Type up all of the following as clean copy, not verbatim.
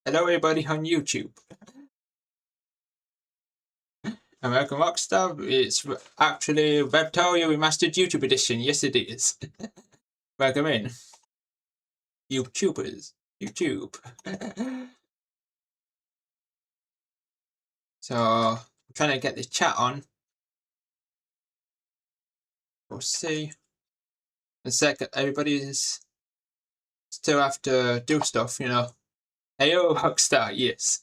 Hello everybody on YouTube. American Rockstar. It's actually Webtoria Remastered YouTube Edition. Yes it is. Welcome in. YouTubers. YouTube. So I'm trying to get the chat on. We'll see. In a second, everybody's still have to do stuff, you know. Heyo Rockstar, yes.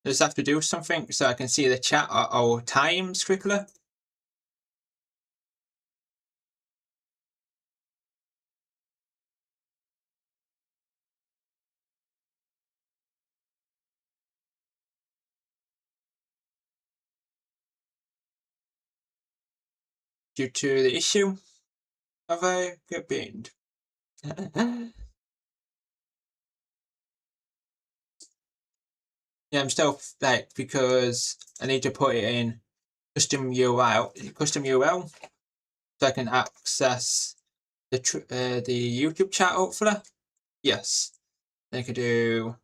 Just have to do something so I can see the chat or times quickly. Due to the issue of a get banned. Yeah, I'm still like because I need to put it in custom URL, so I can access the YouTube chat. Hopefully, yes. Then I could do.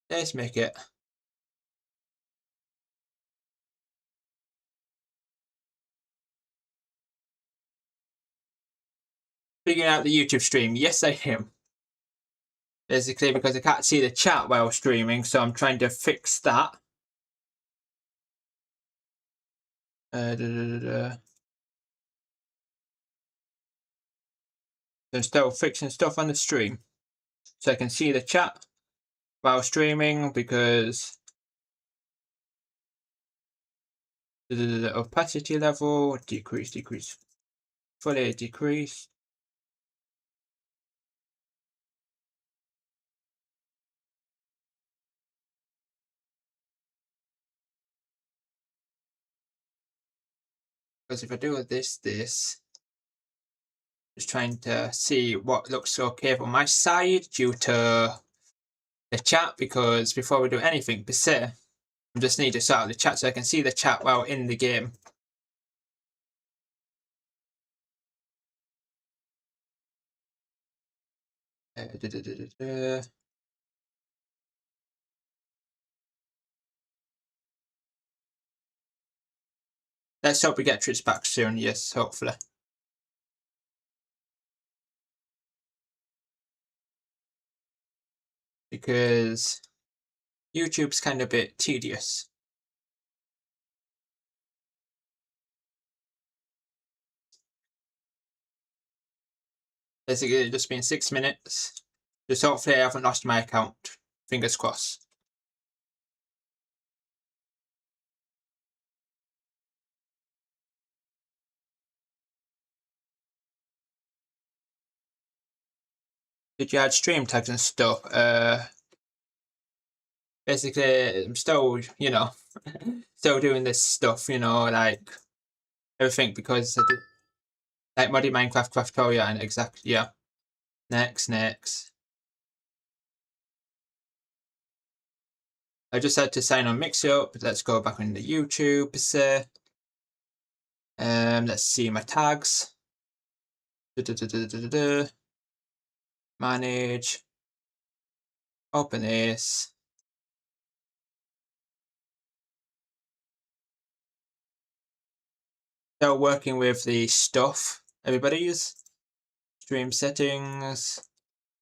Let's make it. Figuring out the YouTube stream. Yes, I am. Basically, because I can't see the chat while streaming, so I'm trying to fix that. I'm still fixing stuff on the stream, so I can see the chat while streaming because the opacity level decrease, fully decrease. Because if I do this, just trying to see what looks okay from my side due to the chat, because before we do anything per se, I just need to start the chat so I can see the chat while in the game. Let's hope we get Tris back soon, yes, hopefully. Because YouTube's kind of a bit tedious. Basically, it's just been 6 minutes. Just hopefully I haven't lost my account. Fingers crossed. Did you add stream tags and stuff? Basically, I'm still, you know, still doing this stuff, you know, like everything, because I did, like modding Minecraft, craftoria, and exactly, yeah. Next. I just had to sign on Mixup. Let's go back into YouTube, say. Let's see my tags. Manage. Open this. Still working with the stuff. Everybody's stream settings.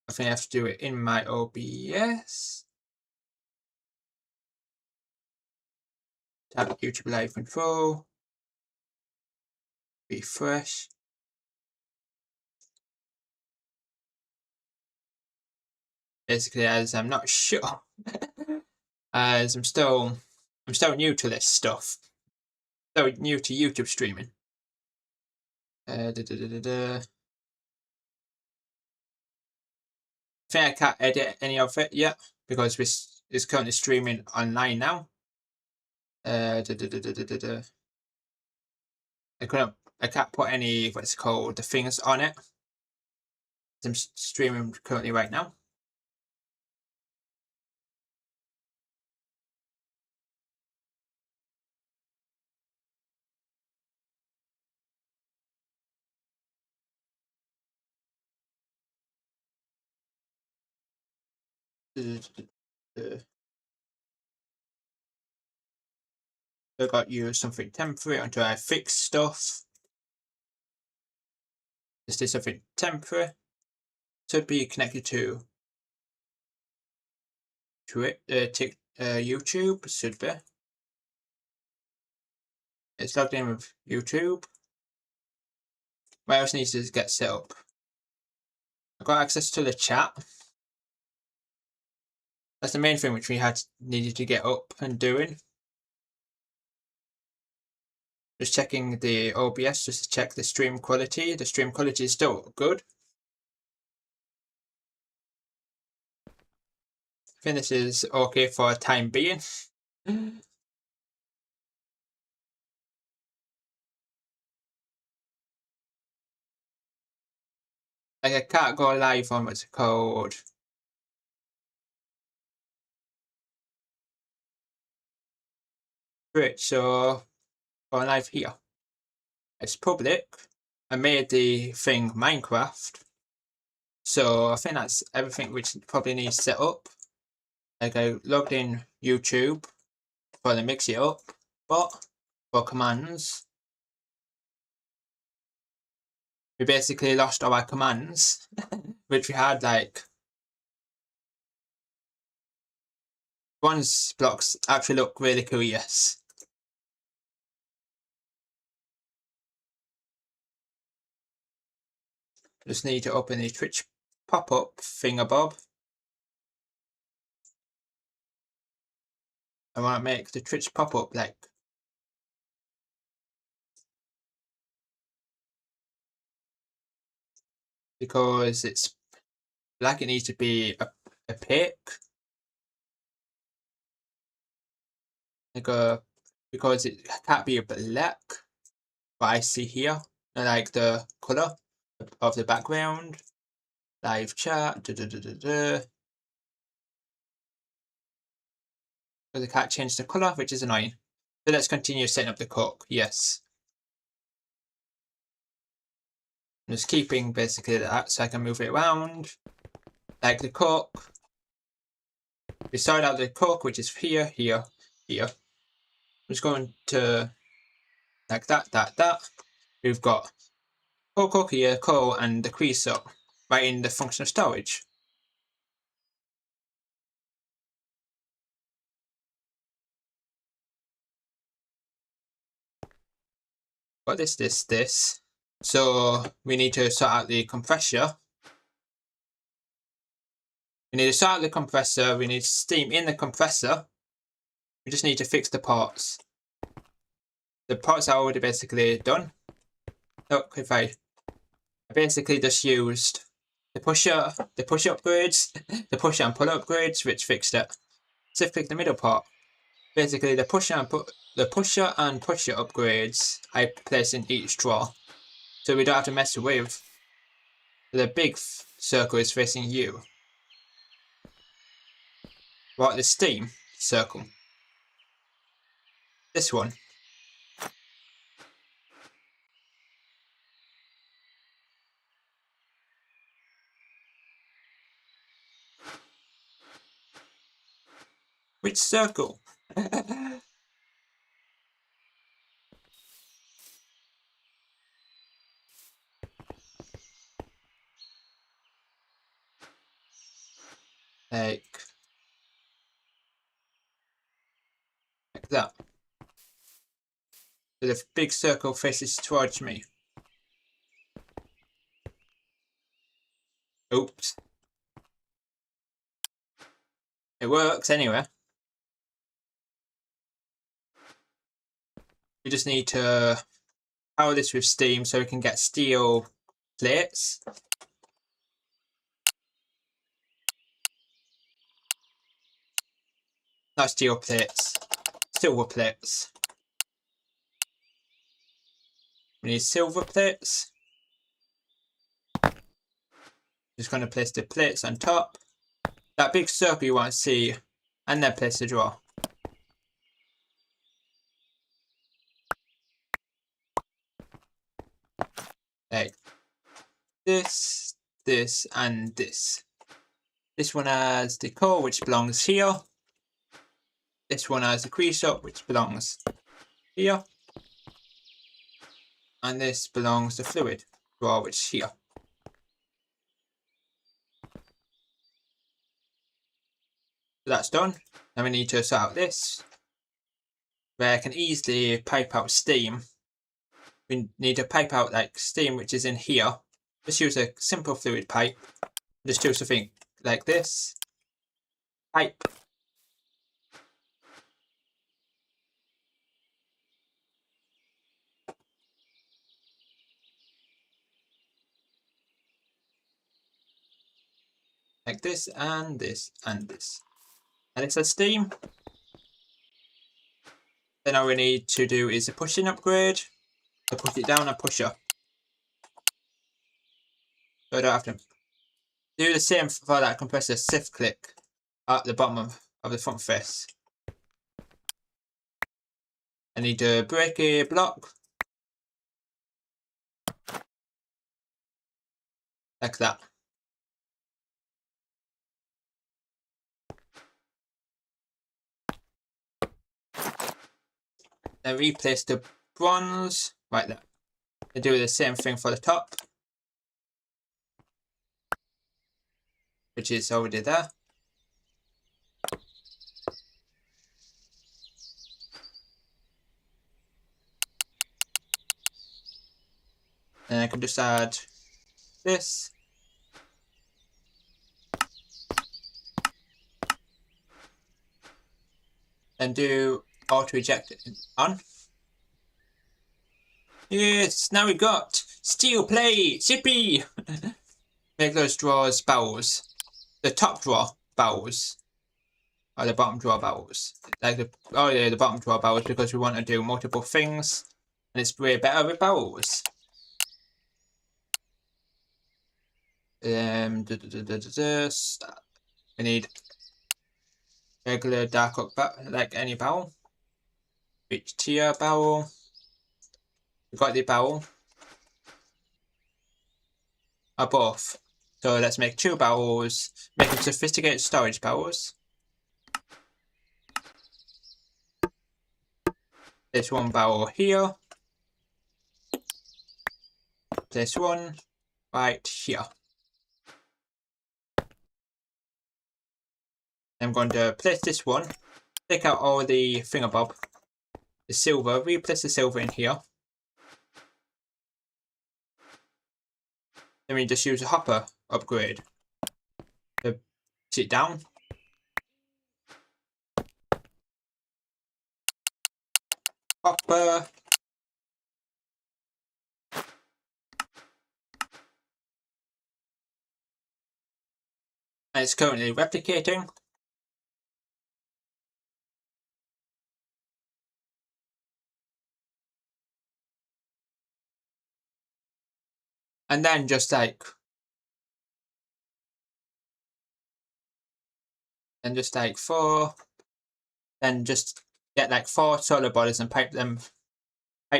I think I have to do it in my OBS. Tap YouTube Live Control. Refresh. Basically, as I'm not sure, as I'm still new to this stuff. So new to YouTube streaming. I think I can't edit any of it yet because it's currently streaming online now. I can't put any what's it called, the things on it. I'm streaming currently right now. I got you something temporary until I fix stuff. This is something temporary. Should be connected to YouTube. Should be. It's logged in with YouTube. What else needs to get set up? I've got access to the chat. That's the main thing which we needed to get up and doing. Just checking the OBS just to check the stream quality. The stream quality is still good. I think this is okay for a time being. Like I can't go live on what's it called. Twitch, so go live here. It's public. I made the thing Minecraft. So I think that's everything which probably needs set up. Like I logged in YouTube for the mix it up, but for commands. We basically lost all our commands, which we had like one's blocks actually look really cool, yes. Just need to open the Twitch pop-up thingamabob. I want to make the Twitch pop-up like because it's like it needs to be opaque. Like because it can't be a black. What I see here, I like the color of the background. Live chat. Because I can't change the color, which is annoying. So let's continue setting up the cook. Yes. I'm just keeping basically that so I can move it around. Like the cook. We started out the cook, which is here, here, here. I'm just going to like that. We've got cook here, coal, and the crease up right in the function of storage. Got this. So we need to sort out the compressor. We need to sort out the compressor. We need steam in the compressor. We just need to fix the parts. The parts are already basically done. Look, if I basically just used the pusher upgrades, the pusher and pull upgrades, which fixed it. Specifically the middle part. Basically the pusher and pusher upgrades I place in each drawer. So we don't have to mess with. The big circle is facing you. What, the steam circle? This one. Which circle? like that. So the big circle faces towards me. Oops. It works anyway. We just need to power this with steam so we can get steel plates. Not steel plates, silver plates. We need silver plates. Just going to place the plates on top. That big circle you want to see, and then place the drawer. Like this, and this. This one has the core, which belongs here. This one has the crease up, which belongs here. And this belongs to fluid drawer, which is here. So that's done. Now we need to sort out this, where I can easily pipe out steam. We need to pipe out like steam, which is in here. Just use a simple fluid pipe. Just do something like this. Pipe. Like this and this and this. And it says steam. Then all we need to do is a pushing upgrade. So push it down and push up. So I don't have to do the same for that compressor. Shift click at the bottom of the front face. I need to break a block. Like that. Then replace the bronze right there. And do the same thing for the top, which is already there. And I can just add this. And do auto eject on. Yes, now we got steel plate, zippy. Make those drawers barrels. The top drawer barrels. Or the bottom drawer barrels. Like the bottom drawer barrels, because we want to do multiple things. And it's way better with barrels. We need regular dark oak like any barrel. Which tier barrel? We got the barrel. Or both. So let's make 2 barrels. Make them sophisticated storage barrels. There's 1 barrel here. There's 1 right here. I'm going to place this one. Take out all the thingamabob. The silver. Replace the silver in here. Then we just use a hopper upgrade to sit down. Hopper. And it's currently replicating. And then just like 4. Then just get like 4 solar bodies and pipe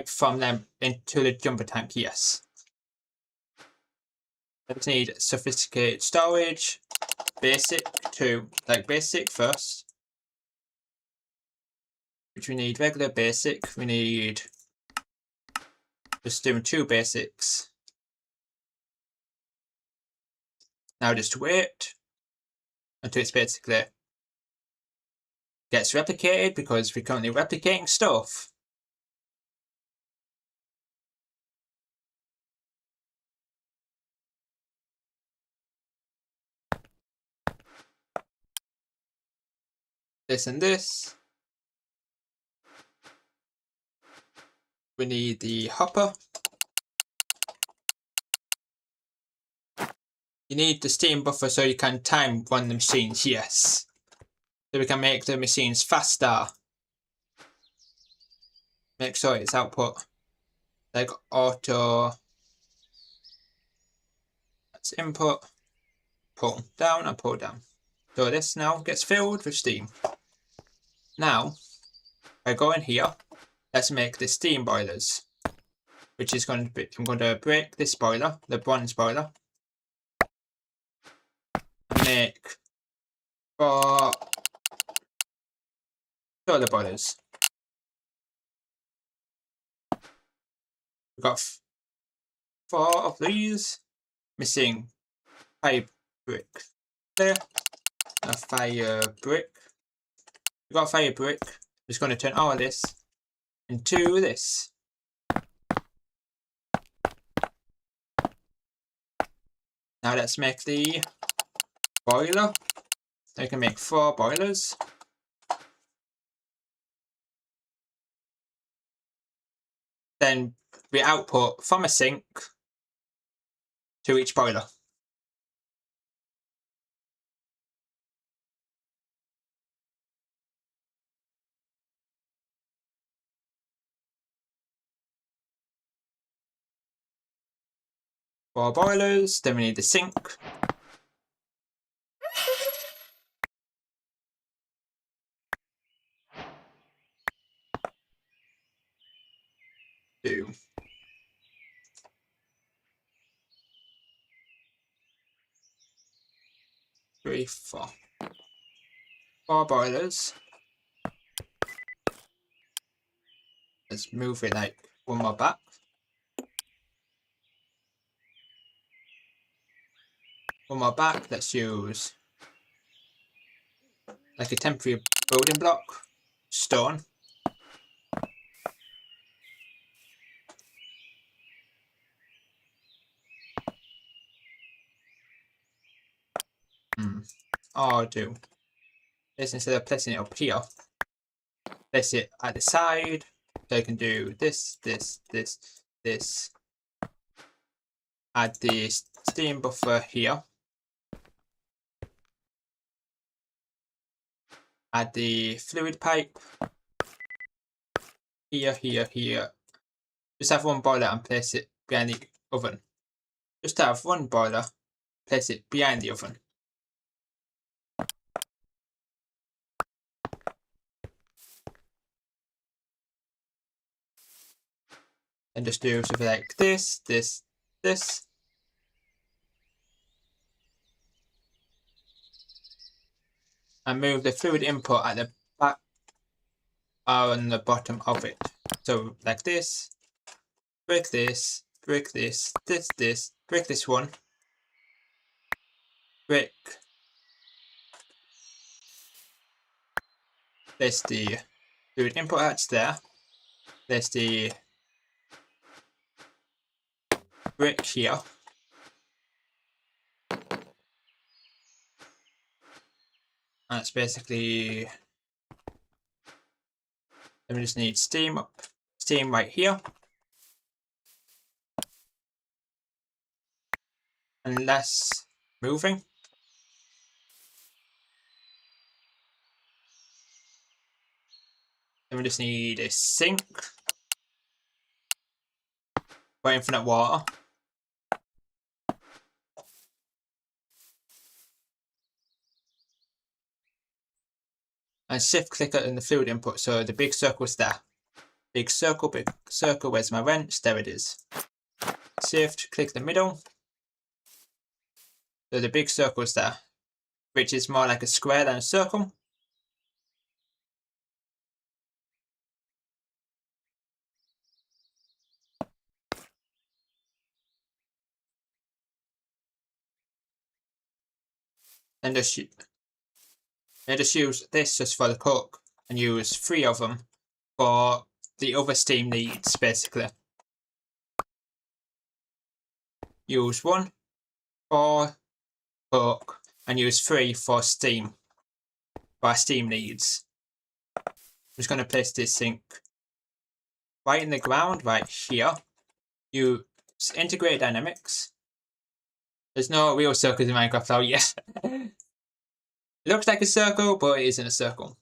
from them into the jumper tank. Yes. I just need sophisticated storage. Basic basic first. Which we need regular basic. We need just doing 2 basics. Now just wait until it's basically gets replicated, because we're currently replicating stuff. This and this. We need the hopper. You need the steam buffer so you can time run the machines, yes. So we can make the machines faster. Make sure it's output like auto. That's input. Pull down and pull down. So this now gets filled with steam. Now, by going here, let's make the steam boilers. Which is going to be, I'm going to break this boiler, the bronze boiler. Make for solar boilers. We've got 4 of these. Missing 5 bricks. There. A fire brick. We've got a fire brick. I'm just going to turn all of this into this. Now let's make the boiler. So we can make 4 boilers. Then we output from a sink to each boiler. Four boilers, then we need the sink. Two. 3, 4. 4 boilers. Let's move it like one more back. One more back, let's use like a temporary building block, stone. I'll do this instead of placing it up here. Place it at the side, so I can do this, this, this, this. Add the steam buffer here. Add the fluid pipe. Here, here, here. Just have one boiler and place it behind the oven. Just have one boiler, place it behind the oven. And just do something like this, this, this. And move the fluid input at the back on the bottom of it. So like this, break this, break this, this, break this one, break. There's the fluid input hatch there. There's the brick here. That's basically, then we just need steam right here. And less moving. Then we just need a sink for infinite water. And shift click it in the fluid input so the big circle's there. Big circle, where's my wrench? There it is. Shift click the middle. So the big circle's there, which is more like a square than a circle. And just use this just for the cook and use 3 of them for the other steam needs, basically. Use 1 for cook and use 3 for steam, for our steam needs. I'm just going to place this sink right in the ground, right here. Use integrated dynamics. There's no real circles in Minecraft though, yes. It looks like a circle, but it isn't a circle.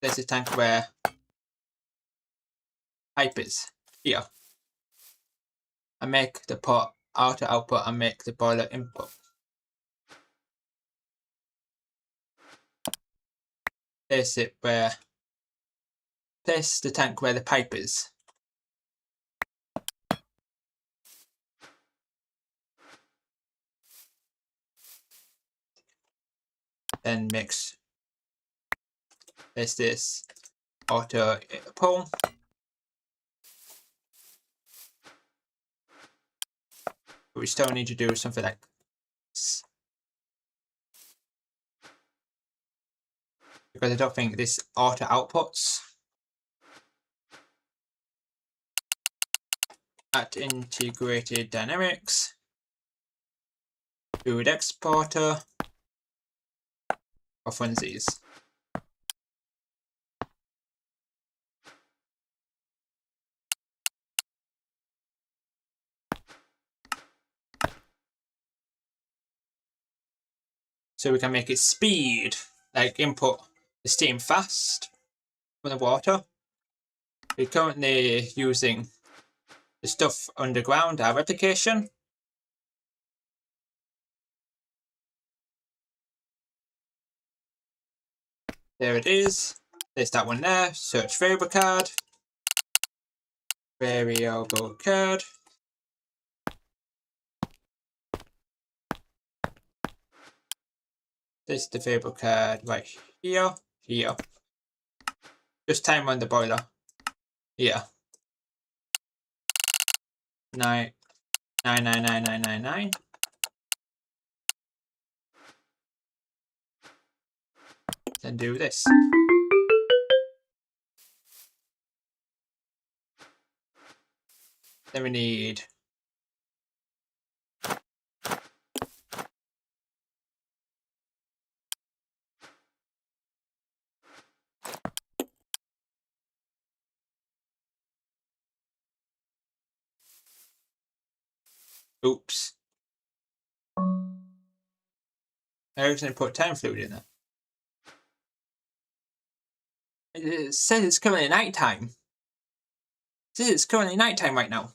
There's a tank where pipe is here. I make the pot outer output and make the boiler input. place the tank where the pipe is. Then place this auto pull. But we still need to do something like this. Because I don't think this auto outputs. At integrated dynamics. Fluid exporter. Or funsies. So we can make it speed, like input the steam fast from the water. We're currently using the stuff underground, our replication. There it is. There's that one there. Search variable card. Variable card. This is the variable card right here. Here. Just time on the boiler. Here. 9999999. Then do this. Then we need oops. I originally put time fluid in there. It says it's currently nighttime. It says it's currently nighttime right now.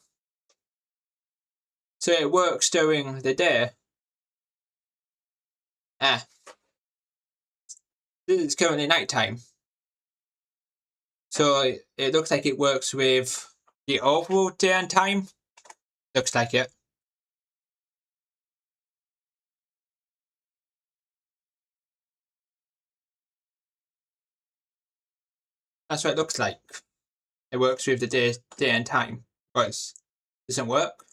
So it works during the day. It's currently nighttime. So it looks like it works with the overall day and time. Looks like it. That's what it looks like. It works with the day and time. But it doesn't work.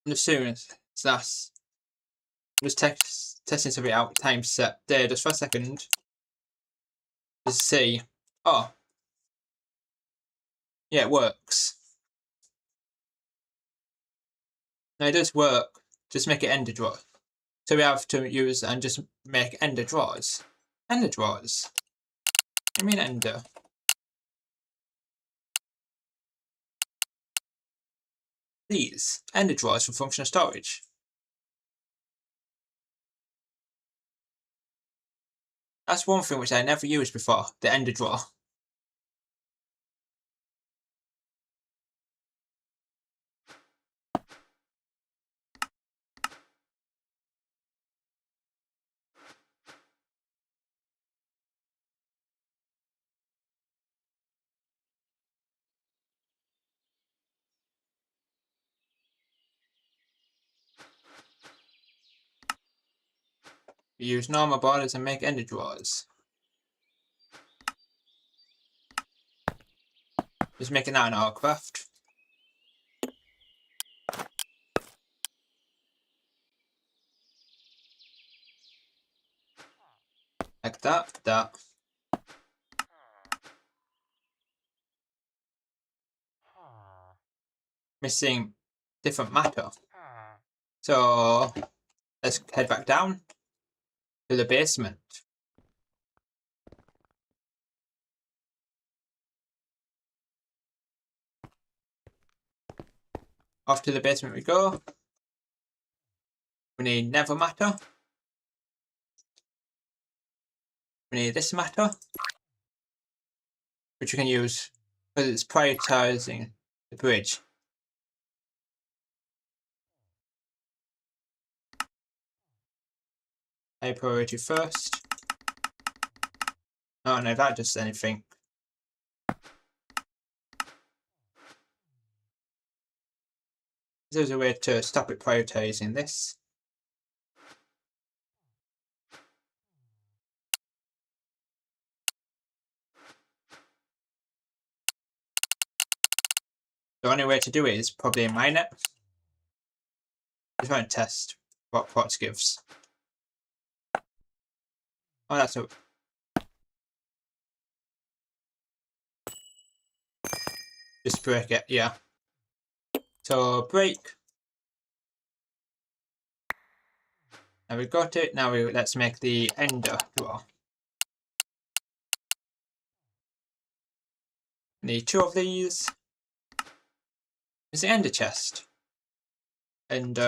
I'm assuming that's just testing something out. Time set there just for a second. Just see. Oh. Yeah, it works. No, it does work. Just make it ender draw. So we have to use and just make ender draws. Ender draws. I mean ender. These ender draws for functional storage. That's one thing which I never used before, the ender draw. We use normal borders and make ender draws. Just making that in our craft. Like that. Missing different matter. So let's head back down to the basement. Off to the basement we go. We need nether matter. We need this matter, which we can use because it's prioritizing the bridge. high priority first. Oh no, that does anything. There's a way to stop it prioritizing this. The only way to do it is probably mine it. Just want to test what pots gives. Oh, that's a... Just break it, yeah. So break. Now we got it. Now let's make the ender drawer. Need 2 of these. It's the ender chest. And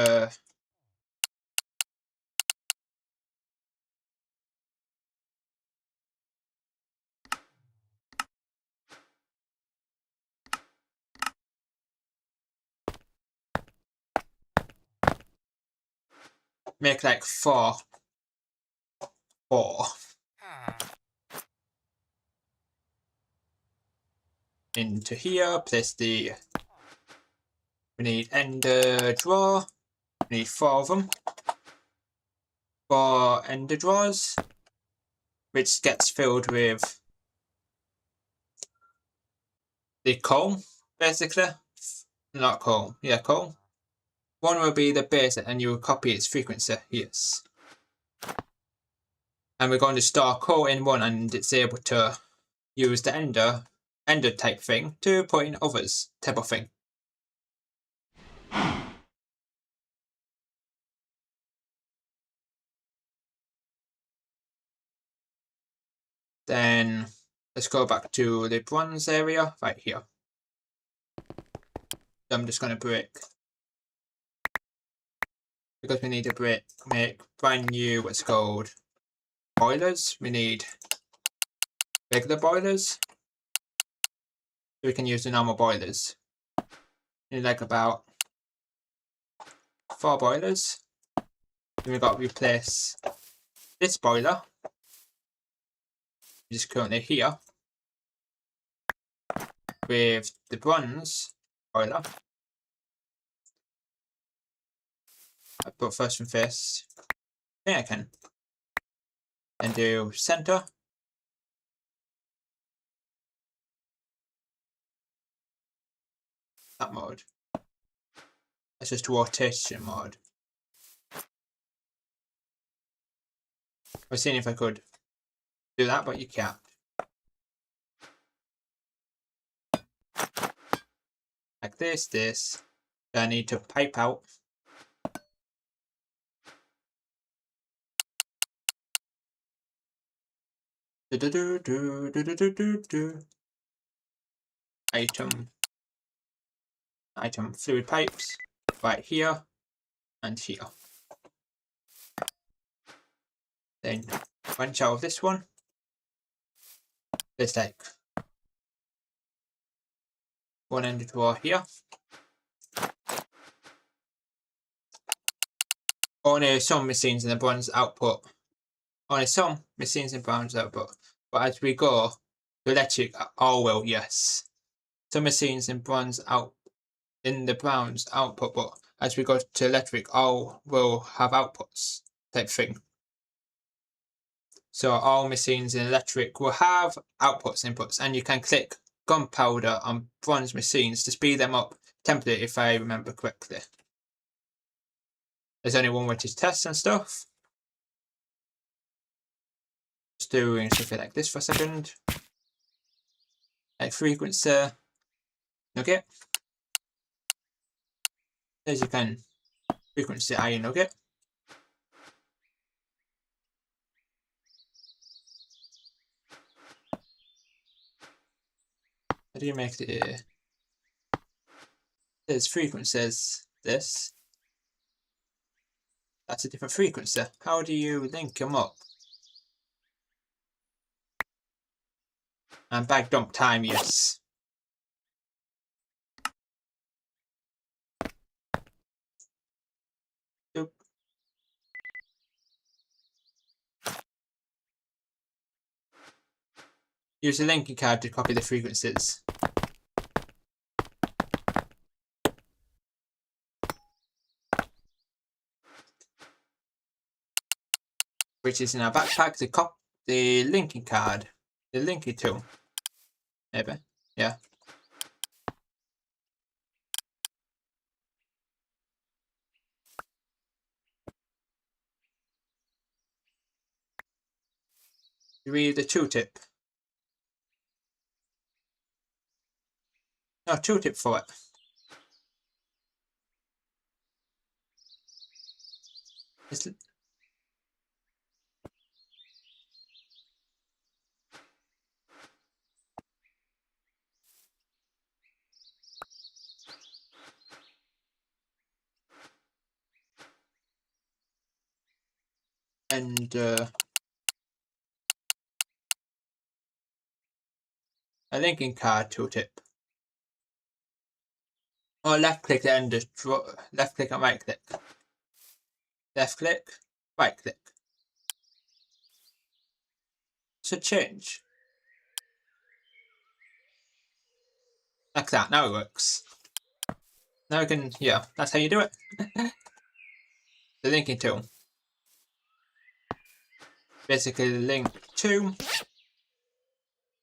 make like 4. Into here, place the... We need ender drawer. We need 4 of them. 4 ender drawers, which gets filled with the coal, basically. Not coal, yeah, coal. 1 will be the base and you will copy its frequency, yes. And we're going to store coal in 1 and it's able to use the ender type thing to put in others type of thing. Then let's go back to the bronze area right here. So I'm just going to break, because we need to make brand new what's called boilers. We need regular boilers. So we can use the normal boilers. We need like about 4 boilers. Then we've got to replace this boiler, which is currently here, with the bronze boiler. But first and first, I think I can. And do center. That mode. That's just rotation mode. I was seeing if I could do that, but you can't. Like this. Then I need to pipe out. Item fluid pipes right here and here. Then branch out of this one. There's like 1 ender drawer here. Only some machines in the bronze output. Only some machines in bronze output. But as we go to electric, all will, yes. Some machines in bronze out in the bronze output, but as we go to electric, all will have outputs type thing. So all machines in electric will have inputs, and you can click gunpowder on bronze machines to speed them up temporarily, if I remember correctly. There's only 1 way to test and stuff. Just doing something like this for a second. Like frequency. Okay. As you can, frequency iron nugget. How do you make the... There's frequencies, this. That's a different frequency. How do you link them up? And bag dump time, yes. Oop. use the linking card to copy the frequencies. Which is in our backpack, the linking card, the linking tool. Maybe, yeah. You read the tooltip. No, tooltip for it. It's, and a linking card tooltip. Or left click and just draw. Left click and right click. Left click, right click. Should change. Like that. Now it works. Now we can, yeah, that's how you do it. The linking tool. Basically link two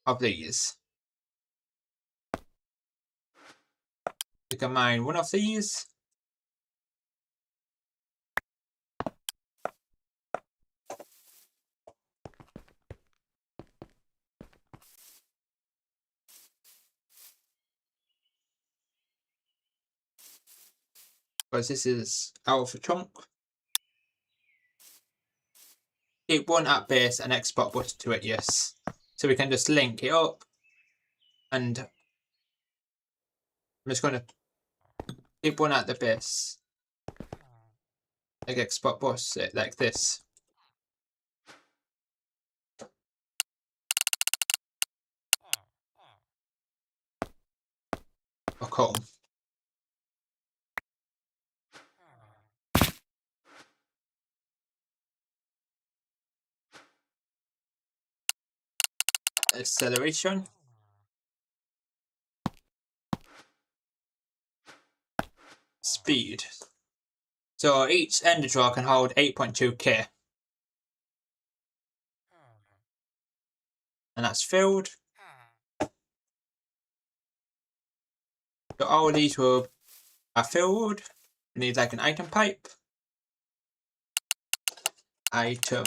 of these. We can mine one of these. Because this is out of a chunk. Keep one at base and export button to it, yes. So we can just link it up. And I'm just going to keep one at the base. Like export bus it like this. Or comb. Acceleration. Speed. So each ender drawer can hold 8.2k. And that's filled. So all of these are filled. We need like an item pipe. Item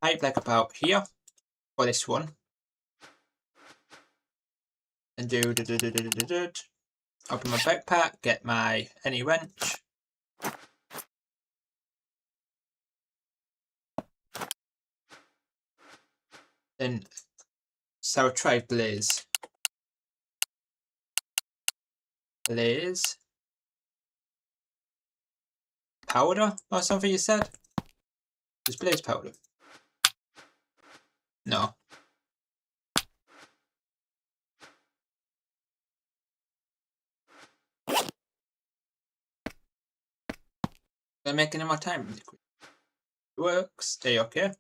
pipe like about here for this one. And open my backpack, get my any wrench. Then so try blaze. Blaze. Powder or something you said? Is blaze powder? No. They're making any more time. It works. There, okay.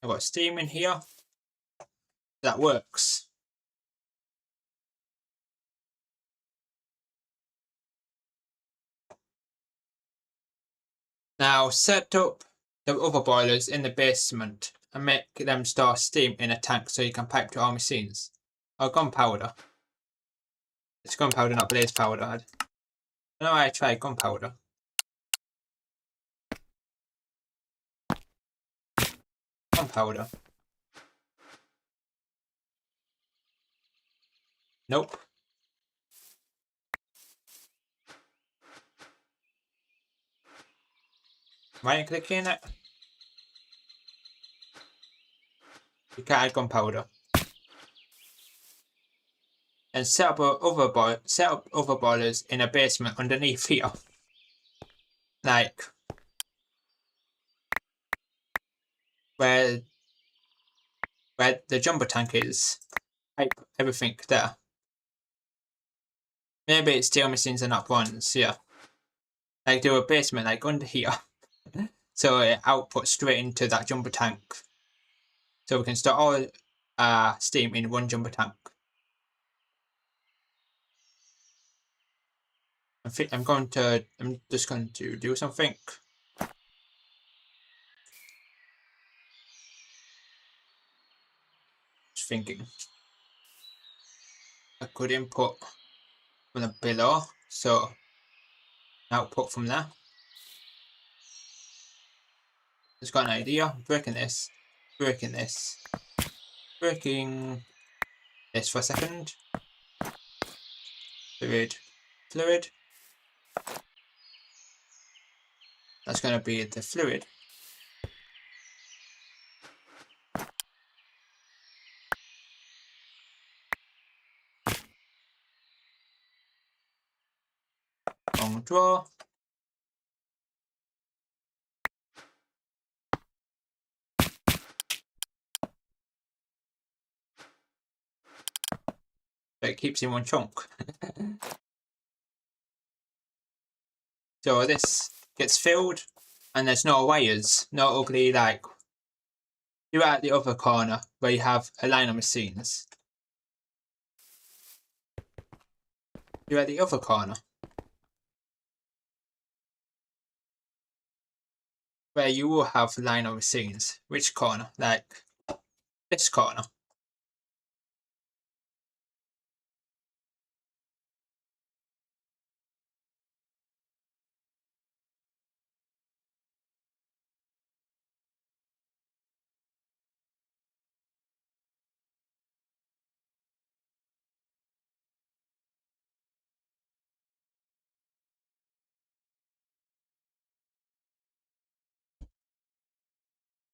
I've got steam in here. That works. Now set up the other boilers in the basement and make them store steam in a tank so you can pipe to all machines. Or gunpowder. It's gunpowder, not blaze powder. I don't know why I tried gunpowder. Gunpowder. Nope. Right click in it. You can't add gunpowder. And set up other boilers in a basement underneath here. Like where the jumbo tank is. Pipe everything there. Maybe it's steel machines and not ones, yeah. Like do a basement like under here. so it outputs straight into that jumper tank. So we can store all our steam in one jumper tank. I'm just going to do something. Just thinking. I could input from the below, so output from there. Just got an idea. Breaking this for a second. Fluid. That's going to be the fluid. Long draw. But it keeps in one chunk. So this gets filled, and there's no wires, no ugly like. You're at the other corner where you have a line of machines. You're at the other corner where you will have a line of machines. Which corner? Like this corner.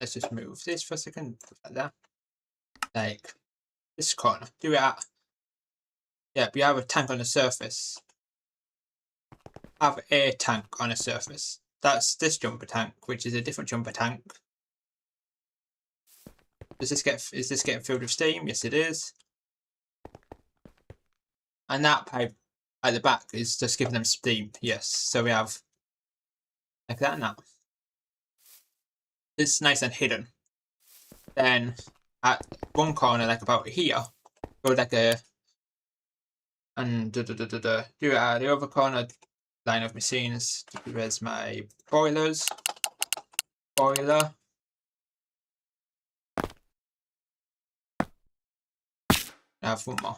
Let's just move this for a second, like that. Like this corner. Do it at. Yeah, we have a tank on the surface. Have a tank on a surface. That's this jumper tank, which is a different jumper tank. Is this getting filled with steam? Yes, it is. And that pipe at the back is just giving them steam. Yes, so we have like that and that. It's nice and hidden. Then at one corner, like about here, go like a and do it at the other corner. Line of machines. Where's my boilers? Boiler. I have one more.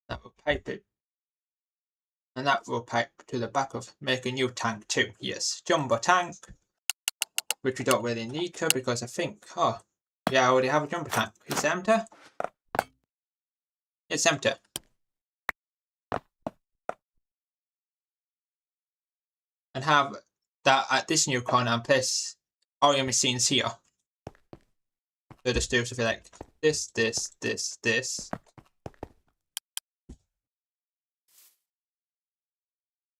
That will pipe it. And that will pipe to the back of make a new tank too. Yes, jumbo tank. Which we don't really need to because I think, oh, yeah, I already have a jumbo tank. It's empty. It's empty. And have that at this new corner and place all your machines here. So just do something like this.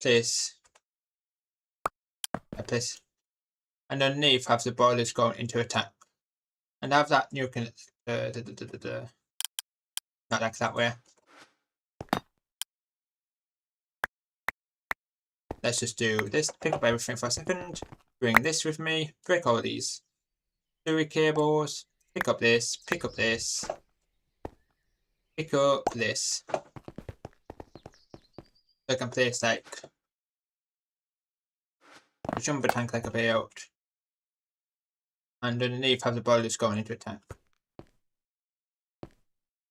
Place a place. And underneath have the boilers going into a tank. And have that new not like that way. Let's just do this, pick up everything for a second, bring this with me, break all these sewer cables, pick up this, pick up this, pick up this. So I can place like a jumbo tank like a layout. And underneath have the boilers going into a tank.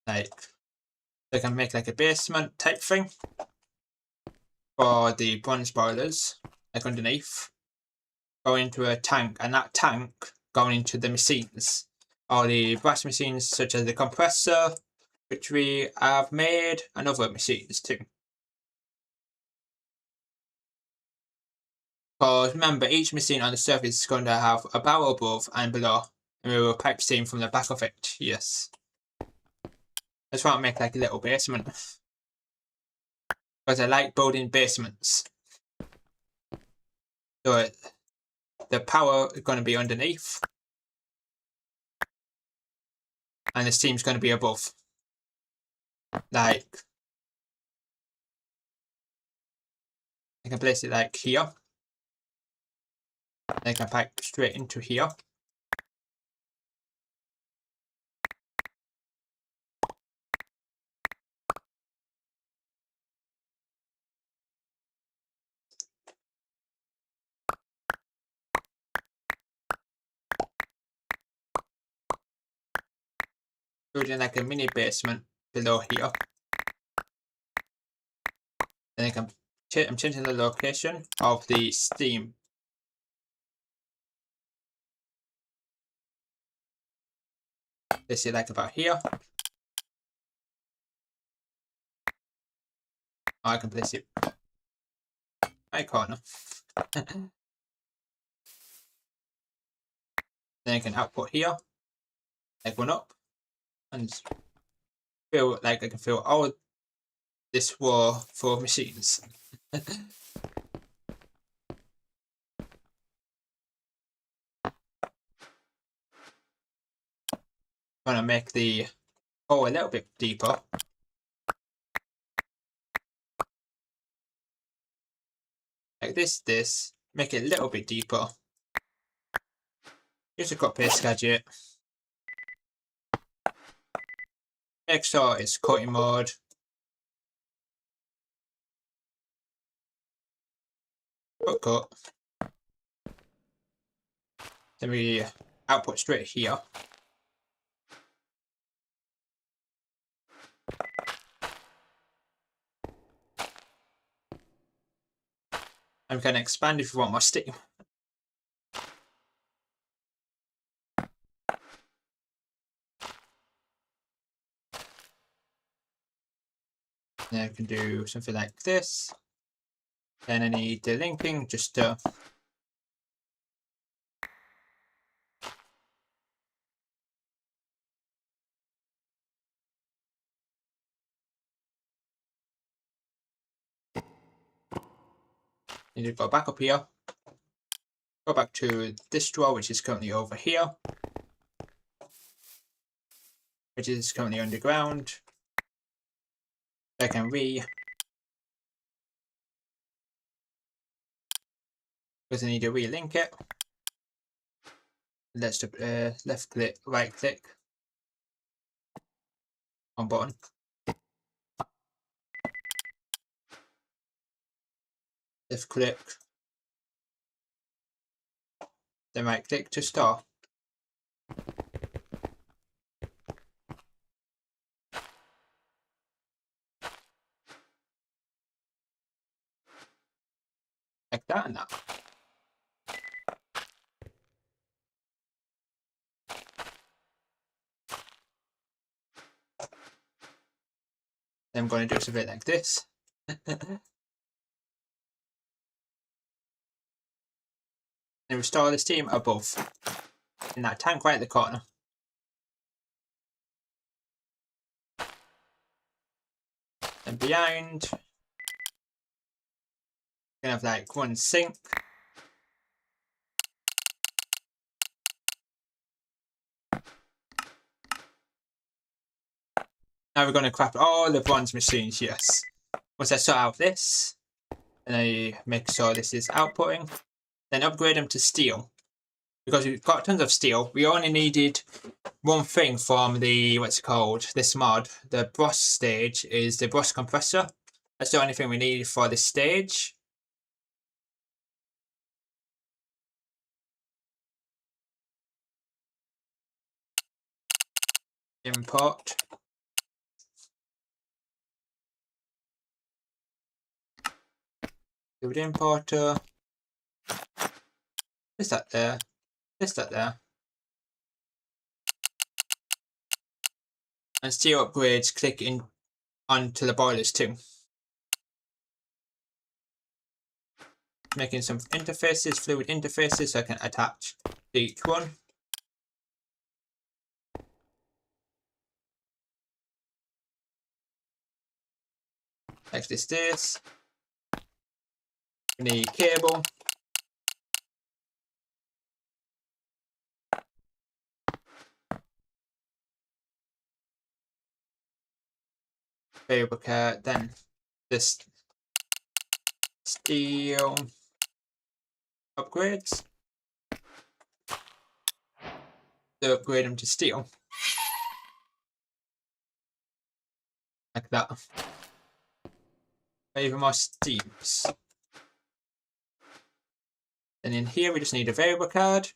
Like, so I can make like a basement type thing for the bronze boilers, like underneath, going into a tank, and that tank going into the machines, or the brass machines such as the compressor, which we have made, and other machines too. Because remember, each machine on the surface is going to have a barrel above and below, and we will pipe steam from the back of it. Yes. I just want to make like a little basement. Because I like building basements. So the power is going to be underneath. And the steam's going to be above. Like I can place it like here. Then I can pipe straight into here. Building like a mini basement below here. Then I can I'm changing the location of the steam. Place it like about here. Or I can place it right corner. Then I can output here, like one up, and feel like I can fill all this wall for machines. I'm gonna make the hole a little bit deeper. Like this, make it a little bit deeper. Use a cut paste gadget. Make sure it's cutting mode. Cut. Then we output straight here. And we can expand if we want more steam. Then I can do something like this. Then I need the linking just to need to go back up here. Go back to this drawer, which is currently over here, which is currently underground. I can because I need to relink it. Let's left click, right click on button. Left click, then right click to store. Like that and that. Then I'm going to do something like this. And restore the steam above in that tank right at the corner. And behind, you're gonna have like one sink. Now we're going to craft all the bronze machines, yes. Once I sort out this, and I make sure this is outputting, then upgrade them to steel. Because we've got tons of steel, we only needed one thing from the, what's it called, this mod. The brush stage is the brush compressor. That's the only thing we needed for this stage. Import. Do the importer. Is that there? Is that there? And steel upgrades, click in onto the boilers too. Making some interfaces, fluid interfaces, so I can attach to each one. Like this. We need cable. Variable care, then this steel upgrades. So upgrade them to steel. Like that. Even more steams. And in here we just need a variable card.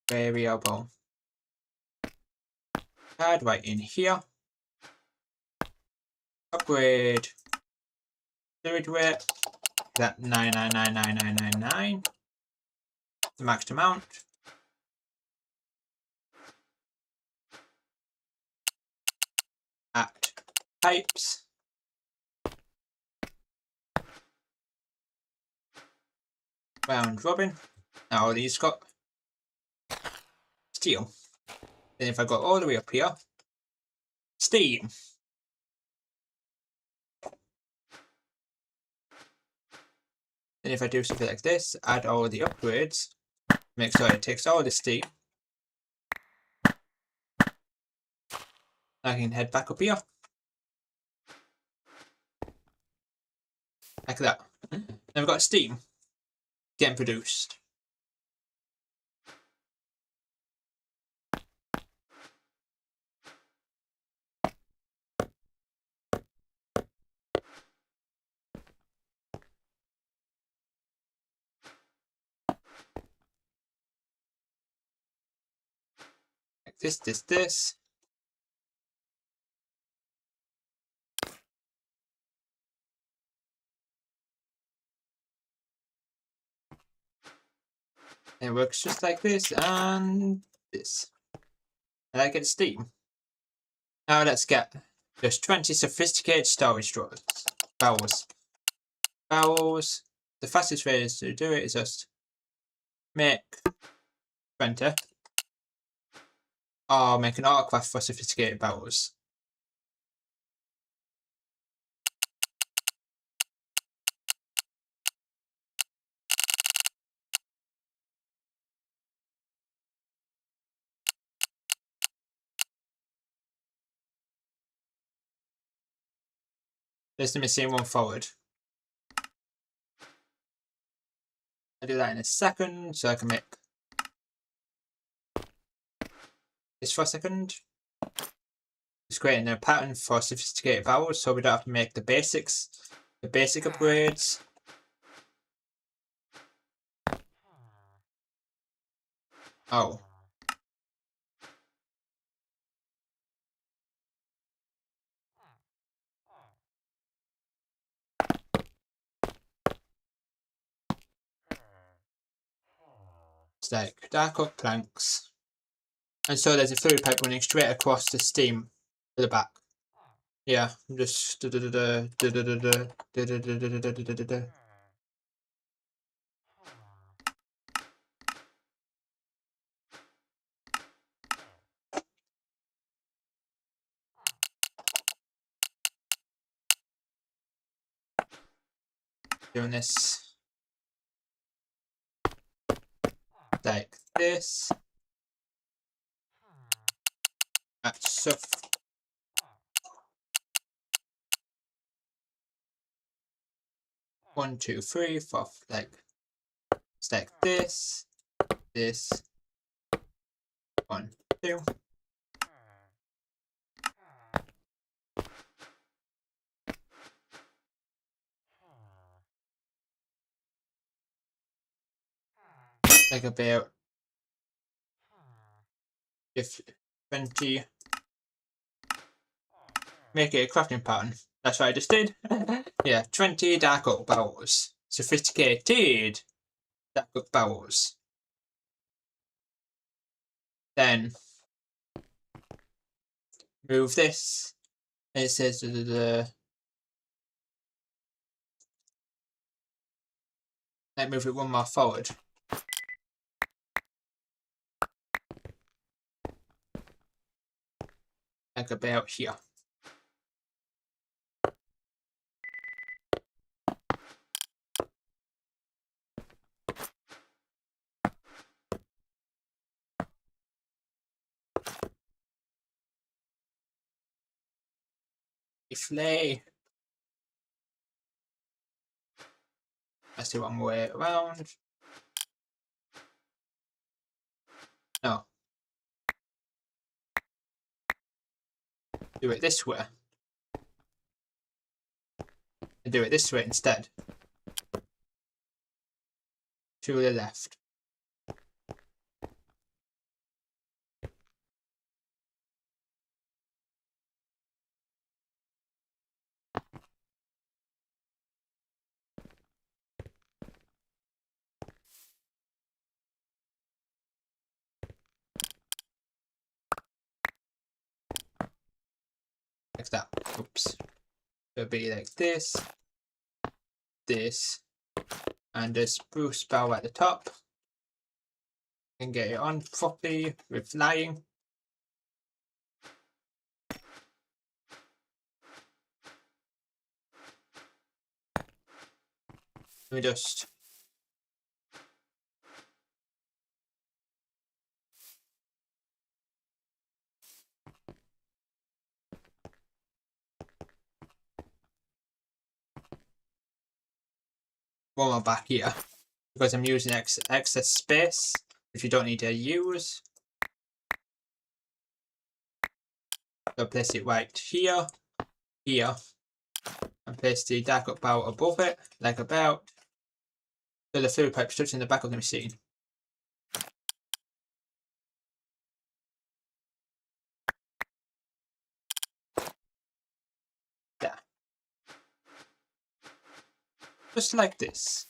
Variable card right in here. Upgrade fluid weight. That 999999. The maxed amount. At types. Round robin. Now all these got steel. Then if I go all the way up here, steam. Then if I do something like this, add all the upgrades, make sure it takes all the steam. I can head back up here. Like that. Then we've got steam getting produced. Like this. And it works just like this and this. And I get steam. Now let's get just 20 sophisticated storage drawers. Barrels. The fastest way to do it is just make 20. Or make an autocraft for sophisticated barrels. There's the missing one forward. I'll do that in a second so I can make this for a second. It's creating a pattern for sophisticated barrels so we don't have to make the basic upgrades. Oh. It's like dark oak planks. And so there's a fluid pipe running straight across the steam to the back. Yeah, I'm just doing this like this. That's so 1, 2, 3, 4, like stack this, 1, 2. Like about 20. Make it a crafting pattern. That's what I just did. Yeah, 20 dark oak barrels. Sophisticated dark oak barrels. Then move this. And it says let's move it one more forward. Like about here. Flay. That's the wrong way around. No. Do it this way. And do it this way instead. To the left. Like that. Oops. It'll be like this, this, and a spruce bough at the top. And get it on properly with flying. Let me just one more back here because I'm using excess space which you don't need to use. So place it right here, here, and place the dark up bow above it, like about, so the fluid pipe touching the back of the machine. There. Just like this.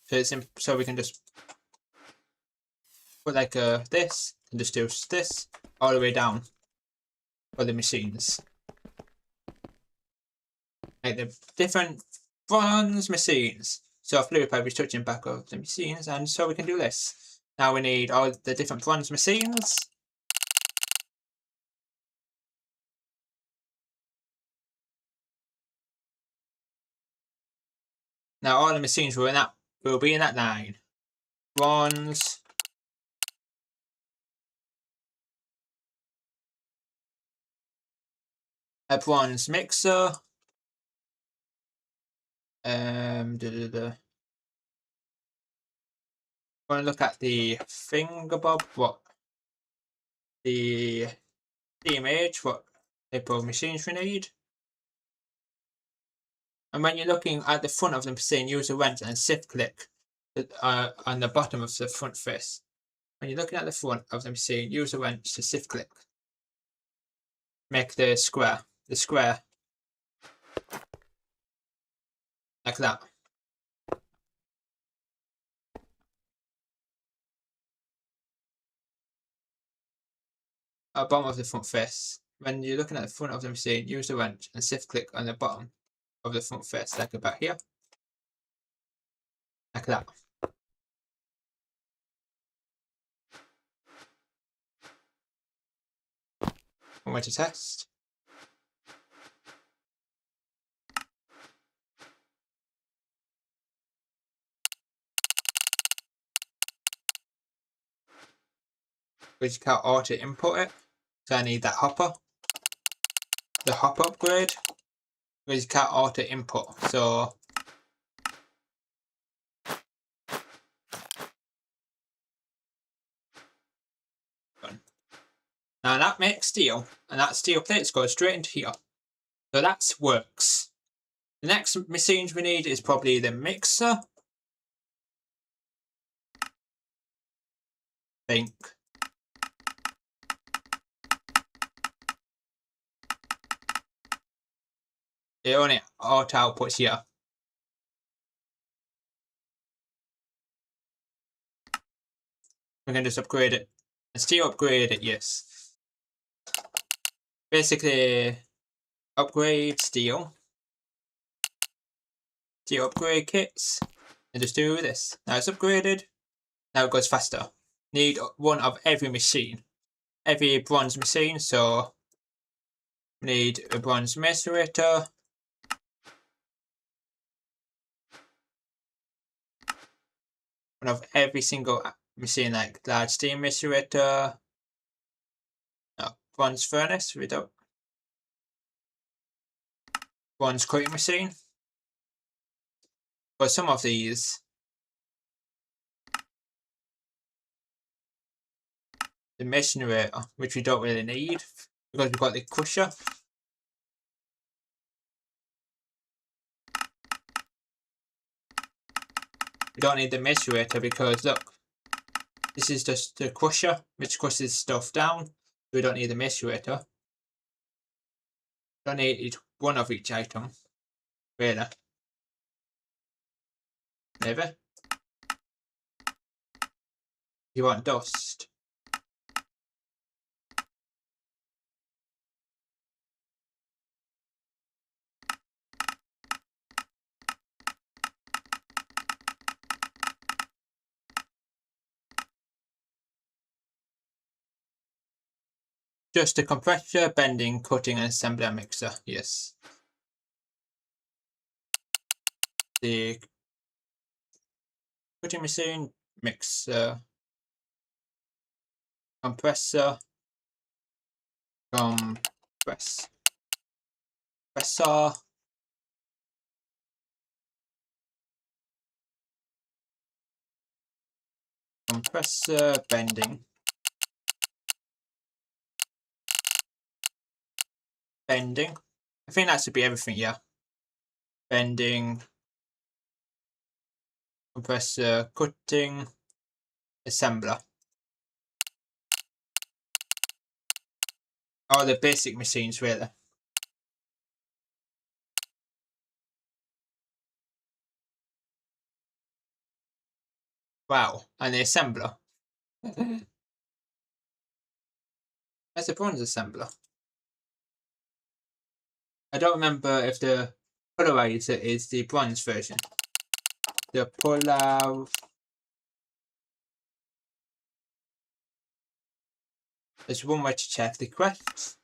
So it's so we can just put like this, and just do this all the way down for the machines. Like the different bronze machines. So our fluid pipe is touching back of the machines, and so we can do this. Now we need all the different bronze machines. Now all the machines will be in that line. Bronze. A bronze mixer. Want to look at the fingerbob, what the image, what type of machines we need. And when you're looking at the front of the machine, use the wrench and shift click on the bottom of the front face. When you're looking at the front of the machine, use the wrench to shift click. Make the square like that. At the bottom of the front face. When you're looking at the front of the machine, use the wrench and shift click on the bottom of the front face, like about here. Like that. One way to test. But you can't auto input it, so I need that hopper. The hopper upgrade, because you can't auto input, so now that makes steel, and that steel plates go straight into here. So that works. The next machines we need is probably the mixer. I think. It only auto outputs here. We can just upgrade it. And still upgrade it, yes. Basically, upgrade steel. Steel upgrade kits. And just do this. Now it's upgraded. Now it goes faster. Need one of every machine. Every bronze machine, so we need a bronze macerator. One of every single machine, like large steam macerator. No, bronze furnace, we don't. Bronze cutting machine. But some of these the masonry, which we don't really need because we've got the crusher. We don't need the macerator because look, this is just the crusher which crushes stuff down. We don't need the macerator. Don't need one of each item, really. Maybe. You want dust. Just a compressor, bending, cutting, and assembler mixer. Yes. The cutting machine, mixer, compressor, compressor, compressor, bending, bending. I think that should be everything, yeah. Bending, compressor, cutting, assembler. All the basic machines, really. Wow, and the assembler. That's a bronze assembler. I don't remember if the polarizer is the bronze version. The polar. There's one way to check the quests.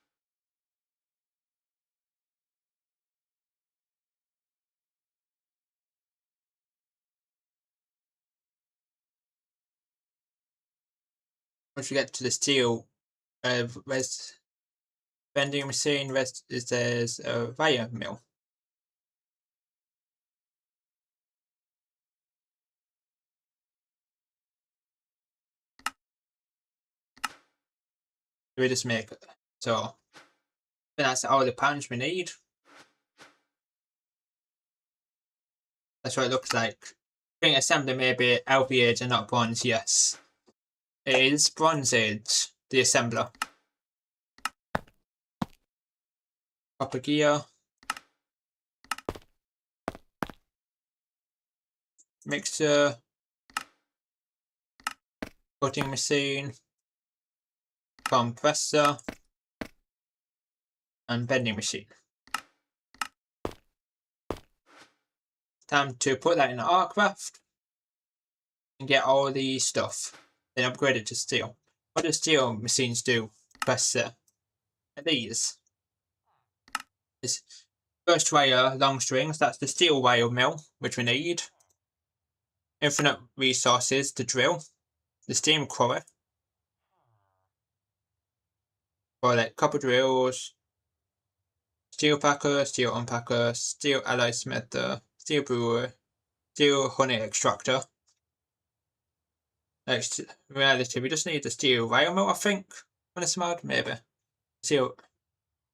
Once we get to the steel, vending machine, there's a wire mill. We just make it. So that's all the pans we need. That's what it looks like. I think assembly may be LP age and not bronze, yes. It is bronze age, the assembler. Copper gear. Mixer. Cutting machine. Compressor. And bending machine. Time to put that in the aircraft and get all the stuff. Then upgrade it to steel. What do steel machines do? Press these. This first wire long strings, that's the steel wire mill, which we need. Infinite resources to drill. The steam quarry. For like copper drills, steel packer, steel unpacker, steel alloy smelter, steel brewer, steel honey extractor. Like, reality, we just need the steel wire mill, I think. On this mod, maybe. Steel.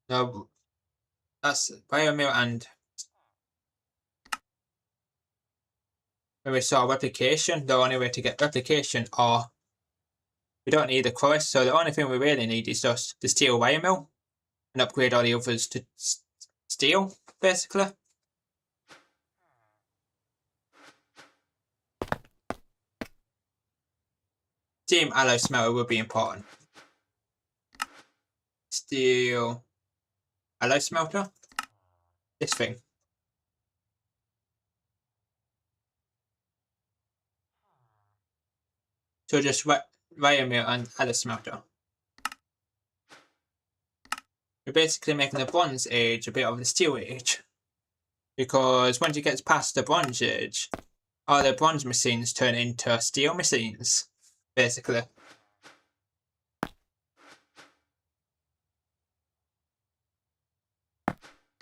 No, that's wire mill, and when we saw replication, the only way to get replication, or we don't need the quarry, so the only thing we really need is just the steel wire mill and upgrade all the others to steel, basically. Steam alloy smelter would be important. Steel alloy smelter. This thing. So just wire mill and alloy smelter. We're basically making the bronze age a bit of the steel age. Because once it gets past the bronze age, all the bronze machines turn into steel machines, basically.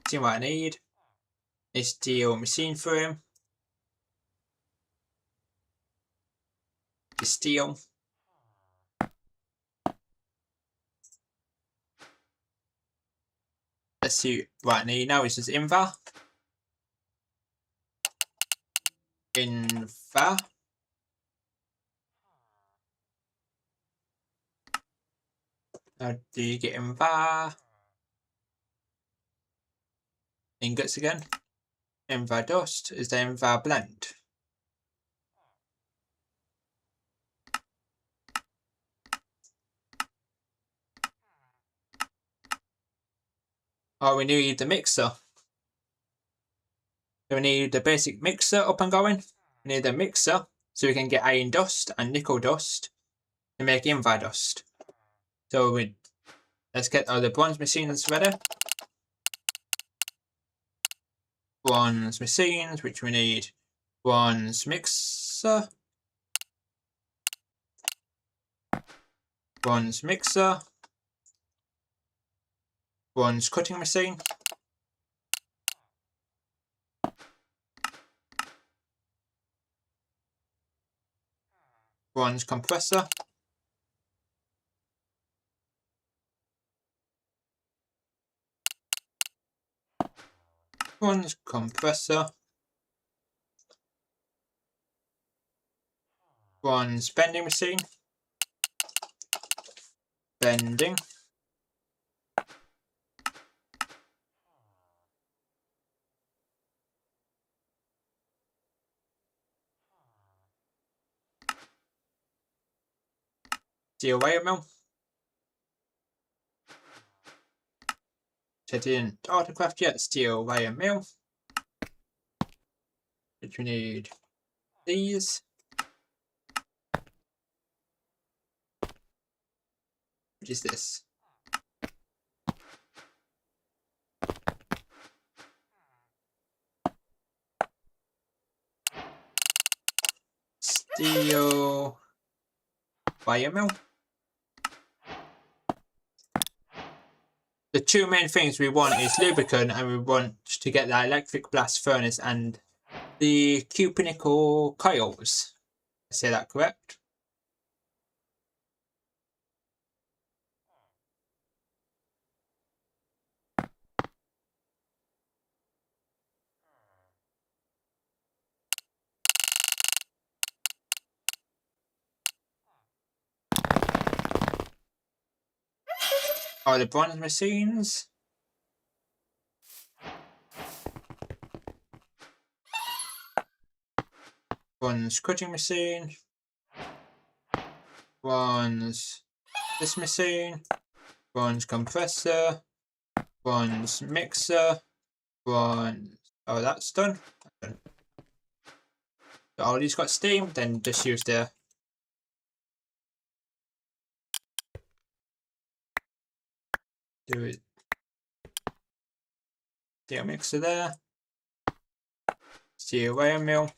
See what I need? A steel machine frame. The steel. to right now is just invar. Invar. Now do you get invar? Ingots again. Invar dust is the invar blend. Oh, we need the mixer. So we need the basic mixer up and going. We need the mixer so we can get iron dust and nickel dust to make invar dust. So let's get all the bronze machines ready. Bronze machines, which we need bronze mixer. Bronze mixer. Bronze cutting machine. Bronze compressor. Bronze compressor. Bronze bending machine. Bending. Steel wire mill. So it didn't autocraft yet. Steel wire mill. Which we need these. Which is this. Steel wire mill. The two main things we want is lubricant, and we want to get the electric blast furnace and the cupinical coils. I say that correct? All the bronze machines. Bronze cutting machine. Bronze this machine. Bronze compressor. Bronze mixer. Bronze. Oh, that's done. So all these got steam, then just use the steel mixer there. Steel wire mill.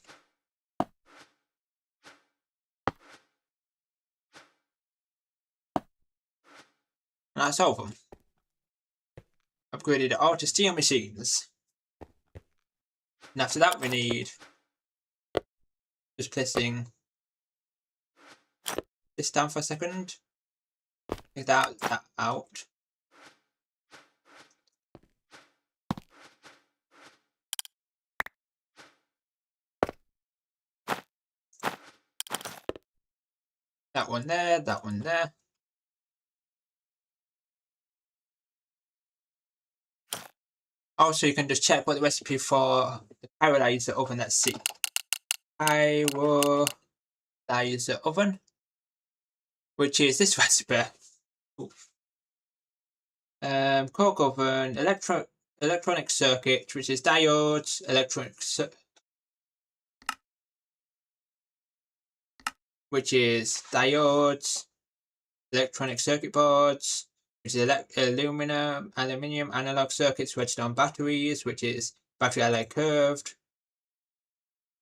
And that's all of them. Upgraded all to steel machines. And after that we need just placing this down for a second. Take that out. That one there, that one there. Also, you can just check what the recipe for the pyrolyzer oven. Let's see. Pyrolyzer oven, which is this recipe. Coke oven, electronic circuit, which is diodes, which is diodes, electronic circuit boards, which is aluminium analog circuits registered on batteries, which is battery alloy curved,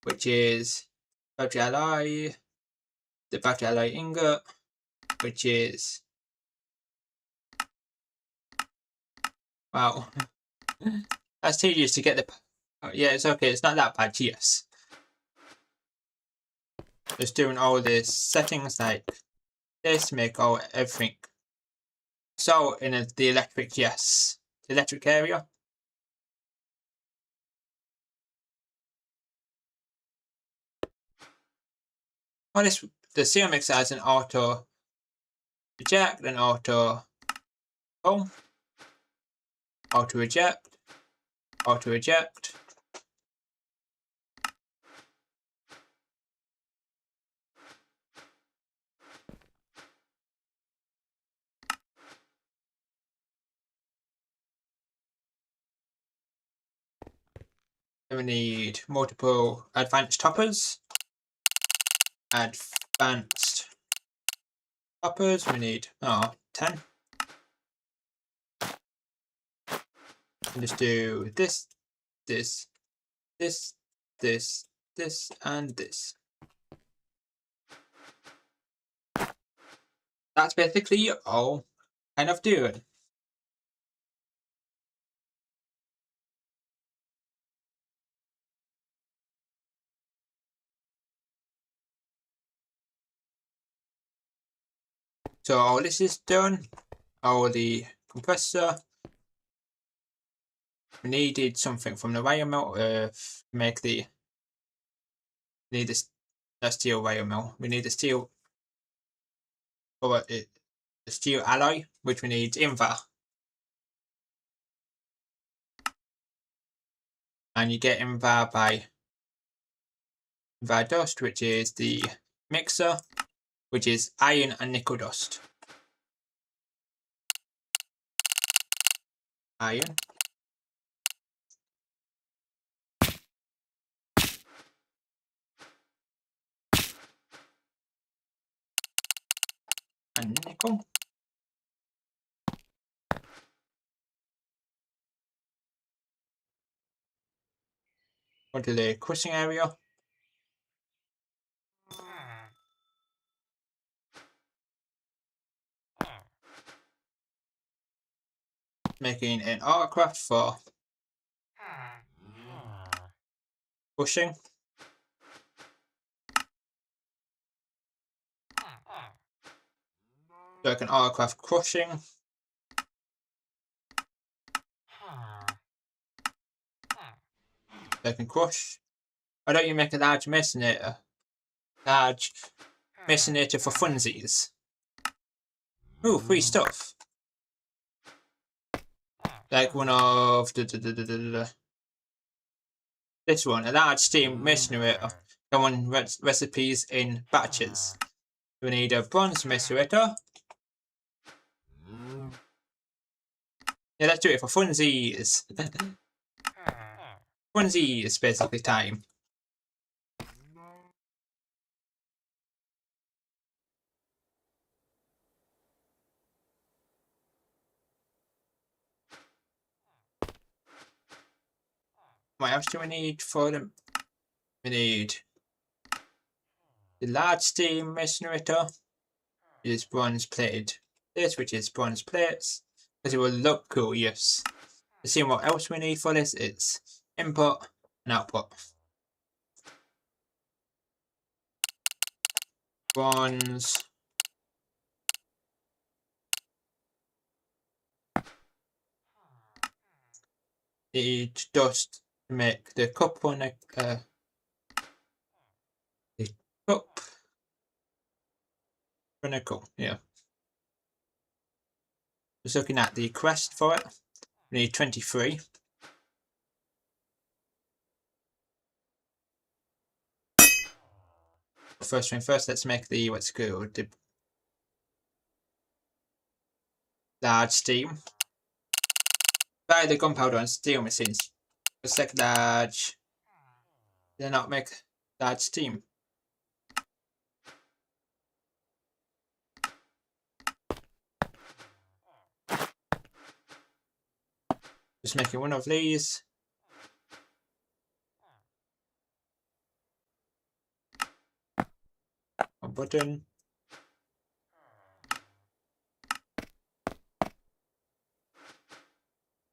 which is battery alloy, the battery alloy ingot, which is wow. That's tedious to get the. Oh, yeah, it's okay. It's not that bad. Yes. Just doing all the settings like this to make everything. So in the electric, yes, the electric area. Oh, the cereal mixer has an auto eject and auto pull, auto eject, auto eject. Then we need multiple advanced toppers. Advanced toppers, we need 10. And just do this, this, this, this, this, and this. That's basically all kind of doing. So all this is done. All the compressor. We needed something from the wire mill to make the. We need this steel wire mill. We need the steel or the steel alloy, which we need Invar. And you get Invar by Invar dust, which is the mixer, which is iron and nickel dust. Iron. And nickel. Go to the crushing area. Making an autocraft for crushing. So I can autocraft crushing. So I can crush. Why don't you make a large masonator? Large masonator for funsies. Ooh, free stuff. Like one of this one, a large steam macerator. Common recipes in batches. We need a bronze macerator. Yeah, let's do it for funsies. Funsies, basically time. What else do we need for them? We need the large steam macerator. Is bronze plated. This, which is bronze plates, because it will look cool, yes. To see what else we need for this, it's input and output. Bronze. Need dust to make the cup on the cup. Nickel, yeah. Just looking at the crest for it. We need 23. First thing first, let's make the what's it called? The large steam. Buy the gunpowder and steel machines. Select large. They're not make large steam. Just making one of these. A button.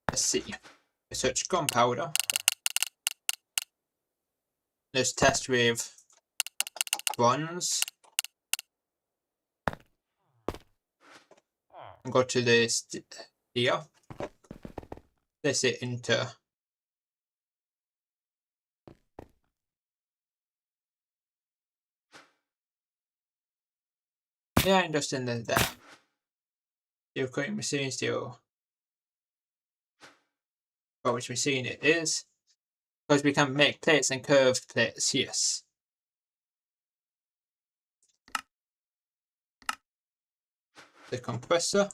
Let's see. Search gunpowder. Let's test with bronze. And go to this here. Place it into Yeah, and just in there. Steel cutting machine, steel. Well, which machine it is. Because we can make plates and curved plates, yes. The compressor.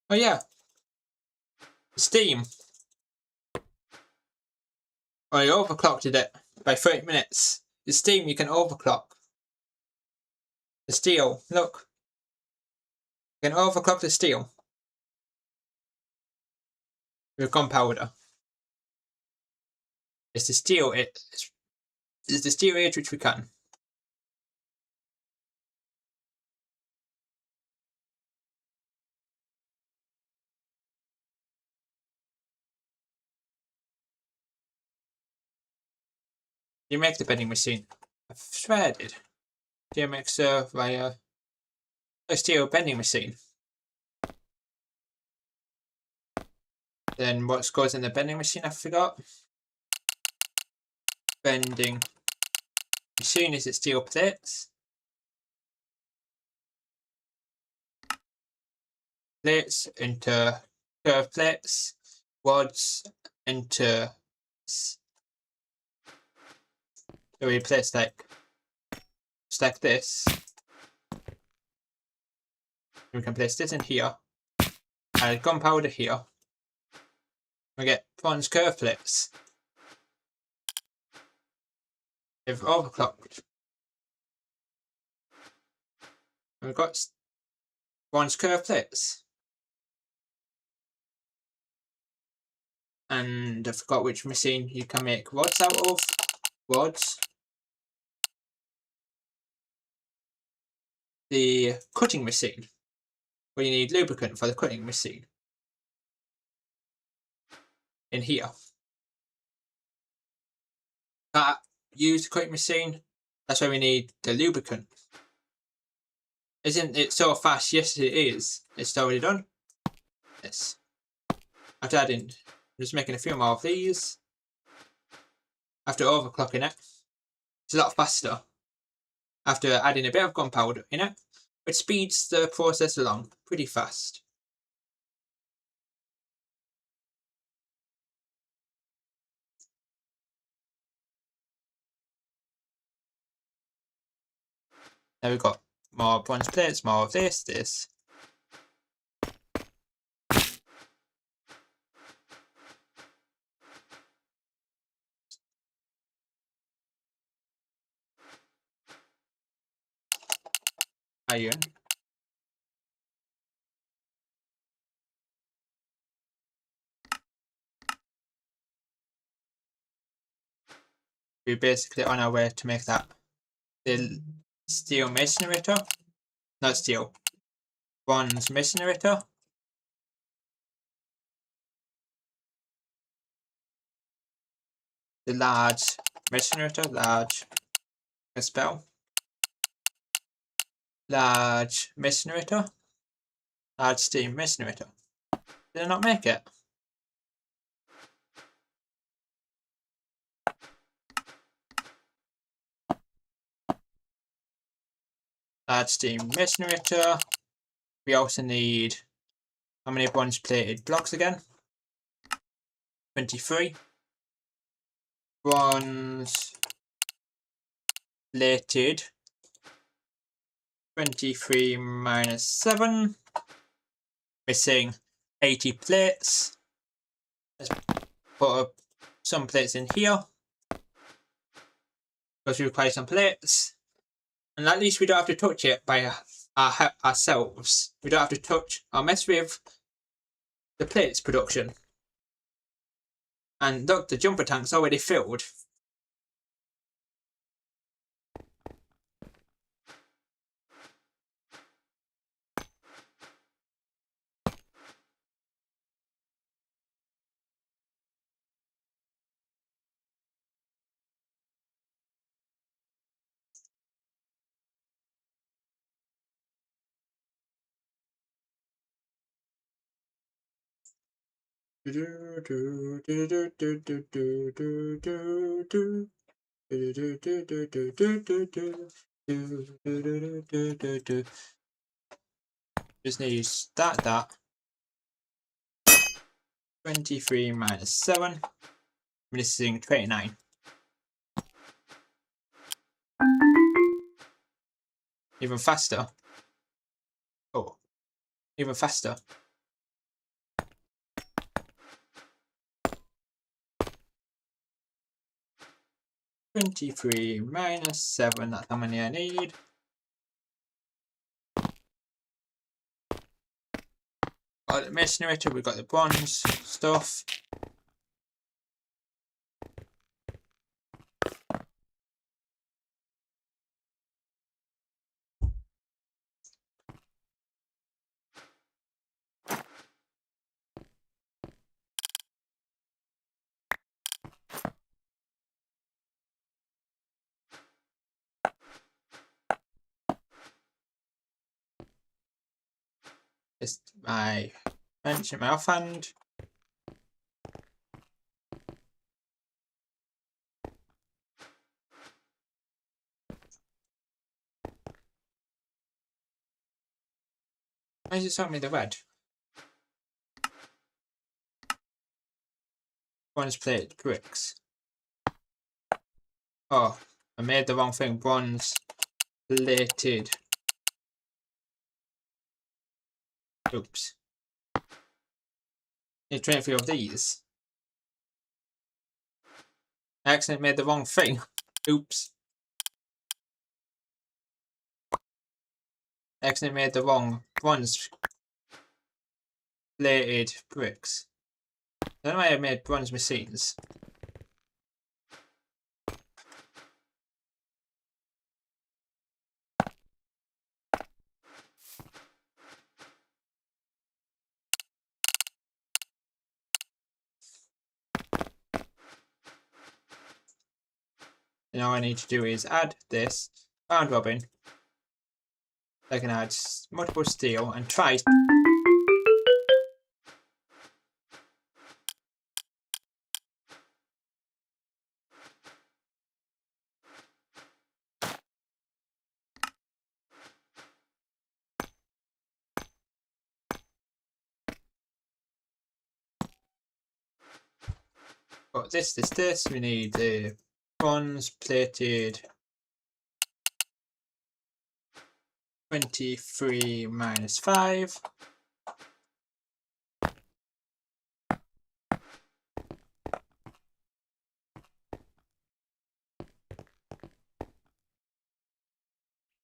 Oh yeah. Steam. I overclocked it by 30 minutes. The steam you can overclock. The steel, look. You can overclock the steel with gunpowder. It's the steel it's the steel age which we can. You make the bending machine. I swear I did. You make via a steel bending machine. Then what goes in the bending machine I forgot. Bending machine is it steel plates. Plates into curved plates. Rods into so we place like just like this. We can place this in here. Add gunpowder here. We get bronze curved plates. They've overclocked. And we've got bronze curved plates. And I forgot which machine you can make rods out of. Rods. The cutting machine, where you need lubricant for the cutting machine. In here. Can't use the cutting machine. That's why we need the lubricant. Isn't it so fast? Yes, it is. It's already done. Yes. After adding, I'm just making a few more of these. After overclocking it, it's a lot faster. After adding a bit of gunpowder in it, which speeds the process along pretty fast. Now we've got more bronze plates, more of this. Iron. We're basically on our way to make that the steel macerator, not steel, bronze macerator. The large macerator, large spell. Large macerator, large steam macerator. Did I not make it? Large steam macerator. We also need how many bronze plated blocks again? 23. Bronze plated 23 minus 7. Missing 80 plates. Let's put some plates in here. Because we require some plates. And at least we don't have to touch it by ourselves. We don't have to touch or mess with the plates production. And look, the jumper tank's already filled. Just need to start that. 23 minus 7. Missing 29. Even faster. Oh, even faster. $23 minus 7, that's how many I need. Got the masonry, we've got the bronze stuff. It's my mention my offhand. Why is it showing me the red? Bronze plate bricks. Oh, I made the wrong thing. Bronze plated. Oops. Need 23 of these. I accidentally made the wrong thing. Oops. I accidentally made the wrong bronze plated bricks. I don't know why I made bronze machines. And all I need to do is add this round robin. I can add multiple steel and try. Got this. We need the bronze plated 23 minus 5.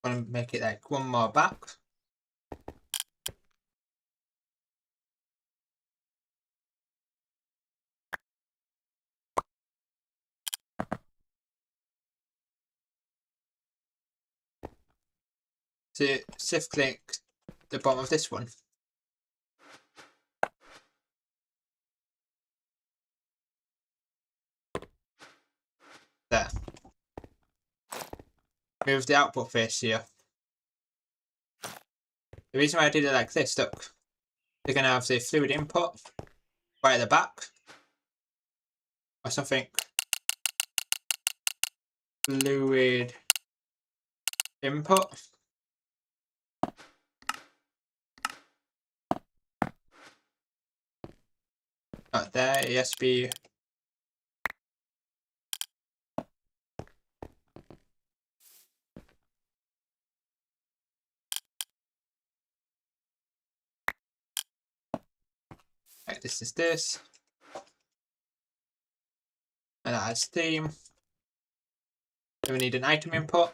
I'm going to make it like one more back. So shift click the bottom of this one. There. Move the output face here. The reason why I did it like this, look, you're going to have the fluid input right at the back, or something. Fluid input. Not there, it has to be like this is this. And that adds theme. Then we need an item input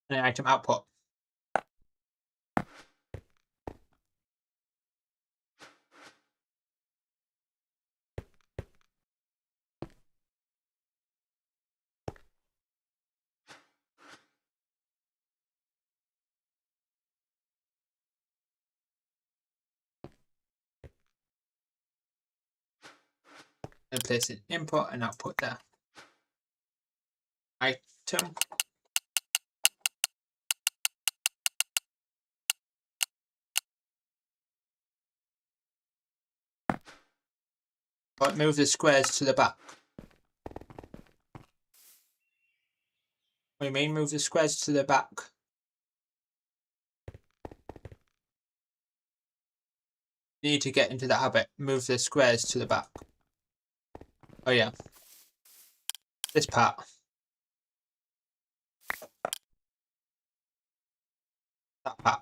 and an item output. And place an input and output there. Item. Right, move the squares to the back. What do you mean, move the squares to the back? You need to get into the habit. Move the squares to the back. Oh yeah. This part. That part.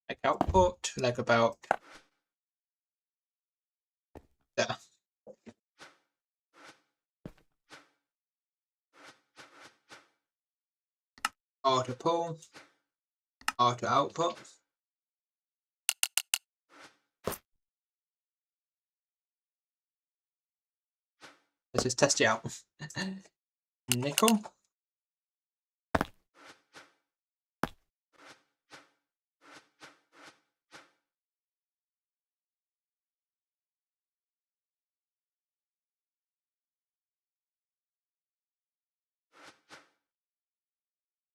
Like output, like about there. Auto pull, auto output. Let's just test it out. Nickel.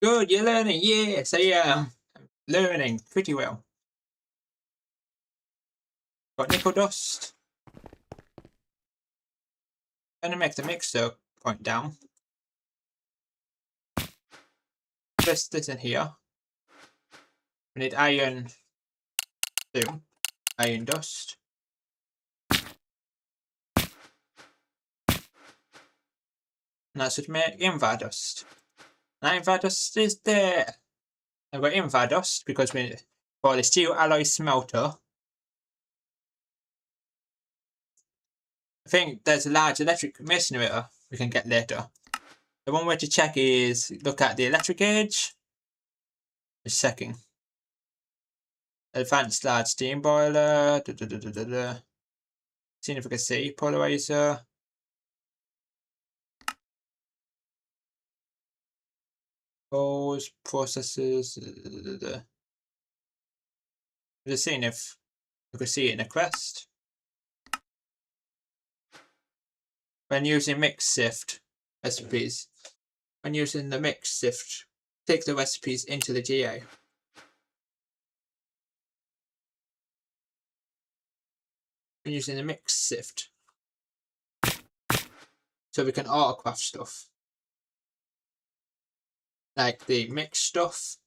Good, you're learning. Yes, I am. Learning pretty well. Got nickel dust. Gonna make the mixer point down. Press this in here. We need iron 2. Iron dust. And that should make invar dust. Now invar dust is there. I've got invar dust because for the steel alloy smelter. I think there's a large electric masonry we can get later. The one way to check is look at the electric gauge. Just checking. Advanced large steam boiler. Seeing if we can see polarizer. Pose processes. Just seeing if we can see it in a quest. When using mix sift recipes, when using the mix sift, take the recipes into the GA. When using the mix sift, so we can autocraft stuff, like the mix stuff.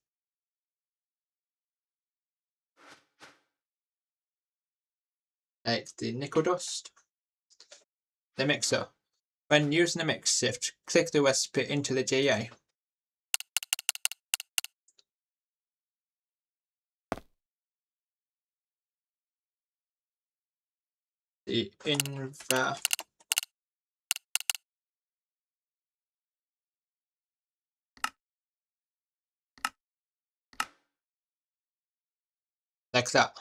Like the nickel dust. The mixer. When using the mix sift, click the recipe into the GA. The invar. Like that.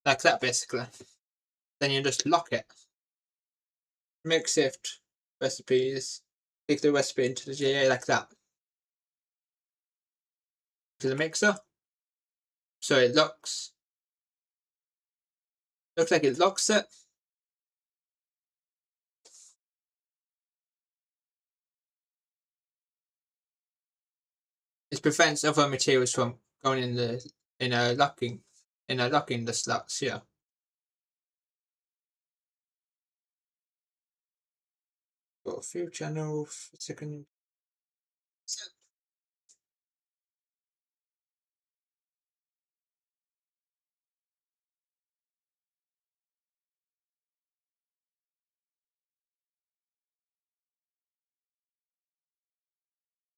Like that basically. Then you just lock it. Mix sift recipes. Click the recipe into the GA like that. To the mixer. So it locks. Looks like it locks it. It prevents other materials from going in a locking the slots here. Got a few channels. Second.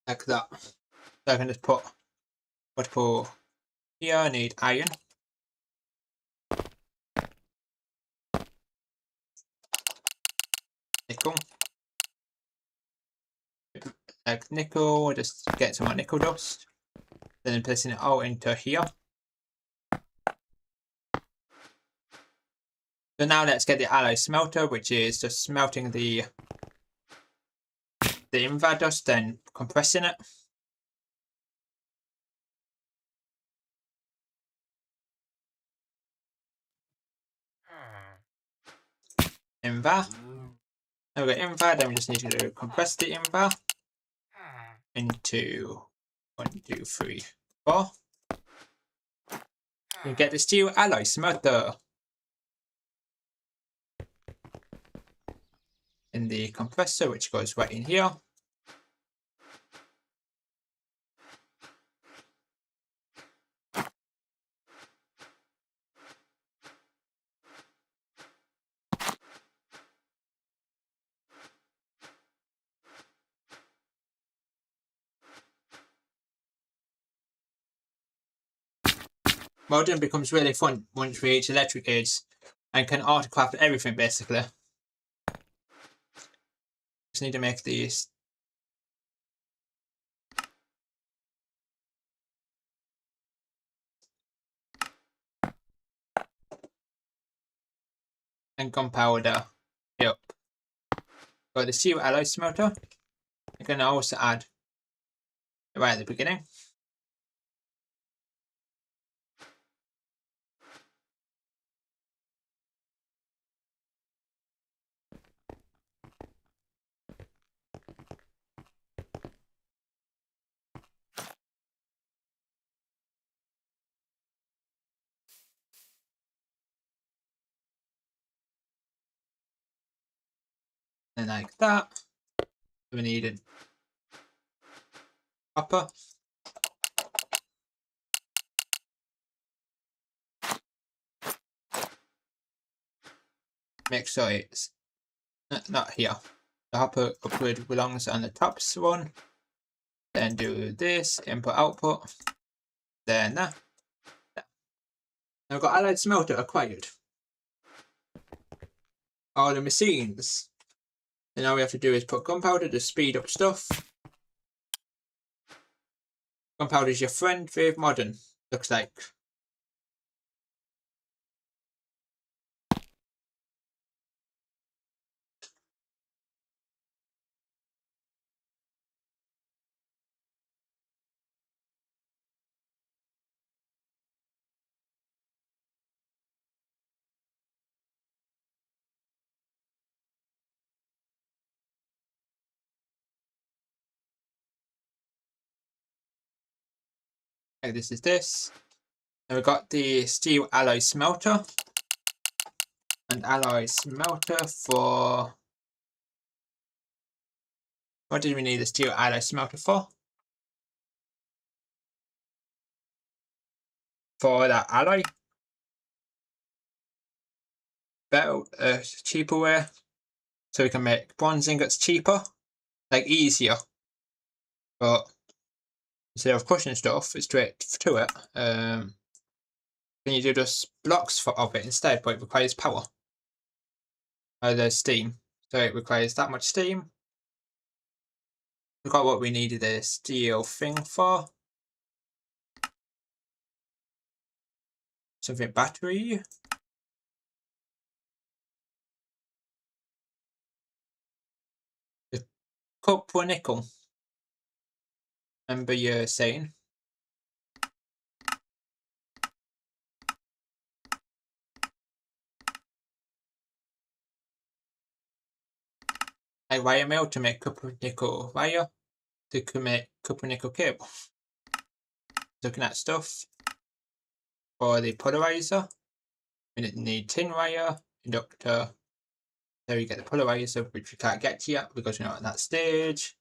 Like that. So I can just put here. I need iron. Nickel. Like nickel, just get some more nickel dust. Then placing it all into here. So now let's get the alloy smelter, which is just smelting the the invar dust, then compressing it. Invar. Now we've got invar, then we just need to compress the invar into 1, 2, 3, 4. You get the steel alloy smelter in the compressor, which goes right in here. Modding becomes really fun once we reach electric age and can autocraft everything basically. Just need to make these. And gunpowder. Yep. Got the steel alloy smelter. I can also add right at the beginning. And like that. We need a copper. Make sure it's not here. The hopper upgrade belongs on the top one. Then do this, input output. Then that. Now we've got allied smelter acquired. All the machines. And all we have to do is put gunpowder to speed up stuff. Gunpowder is your friend with modern, looks like. Like this is this. And we've got the steel alloy smelter. And alloy smelter for... What did we need the steel alloy smelter for? For that alloy. Better, cheaper way. So we can make bronze ingots cheaper. Like easier. But instead of crushing stuff, it's straight to it. Then you do just blocks of it instead, but it requires power. There's steam. So it requires that much steam. We've got what we needed the steel thing for. Something battery. The copper nickel. Remember you saying? A wire mill to make copper nickel wire. To make copper nickel cable. Looking at stuff. For the polarizer. We need tin wire, inductor. There you get the polarizer, which we can't get to yet because we're not at that stage.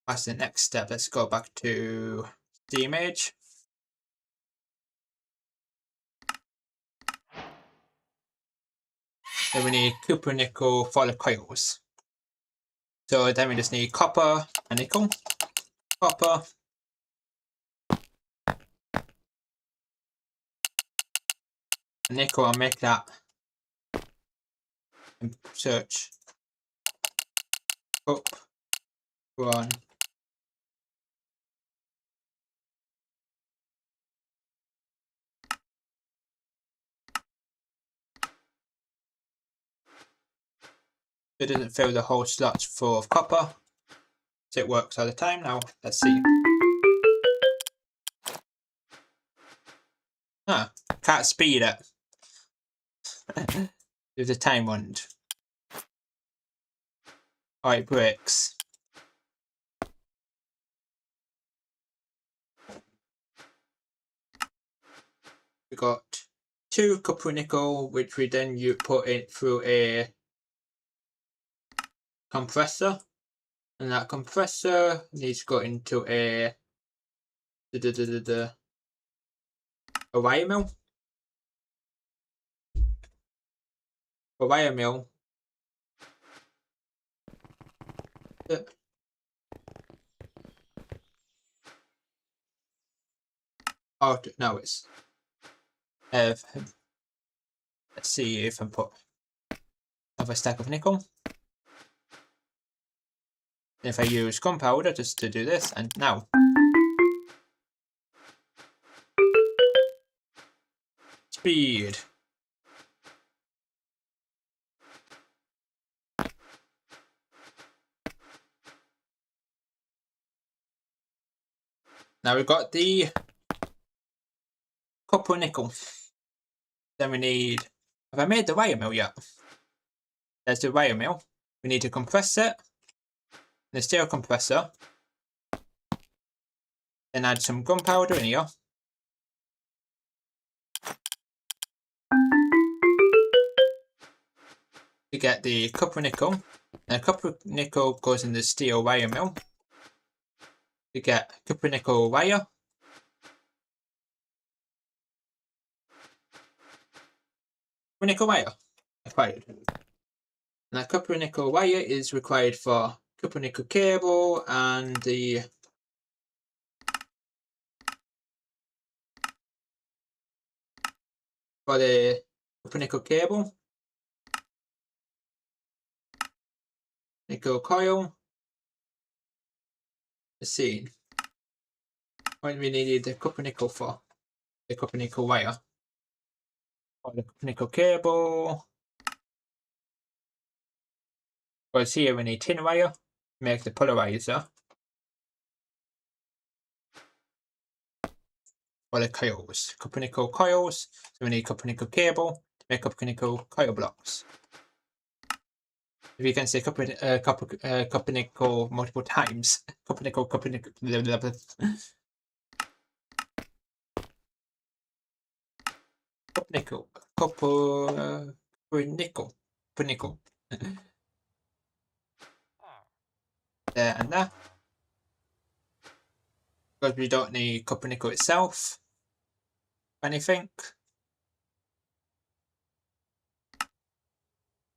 That's the next step. Let's go back to the image. Then we need copper nickel for the coils. So then we just need copper and nickel. Copper. And nickel, I'll make that. And search. Up. Run. It doesn't fill the whole slots full of copper. So it works all the time. Now let's see. Ah, can't speed it. There's a time wand. Oh, it breaks. We got 2 copper nickel, which we then put in through a compressor, and that compressor needs to go into a wire mill. A wire mill. Oh no, it's let's see if I put another stack of nickel. If I use gunpowder just to do this, and now speed. Now we've got the copper nickel. Then we need. Have I made the wire mill yet? There's the wire mill. We need to compress it. The steel compressor. Then add some gunpowder in here. To get the copper nickel. And copper nickel goes in the steel wire mill. To get copper nickel wire. Copper nickel wire required. And that copper nickel wire is required for copper nickel cable and the copper nickel cable, nickel coil. Let's see. What we needed the copper nickel for? The copper nickel wire. For the copper nickel cable. Well, here we need tin wire to make the polarizer. For the coils, copper nickel coils. So we need copper nickel cable to make copper nickel coil blocks. If you can say copper nickel multiple times, copper nickel. Copper nickel. There and there. Because we don't need copper nickel itself. Anything.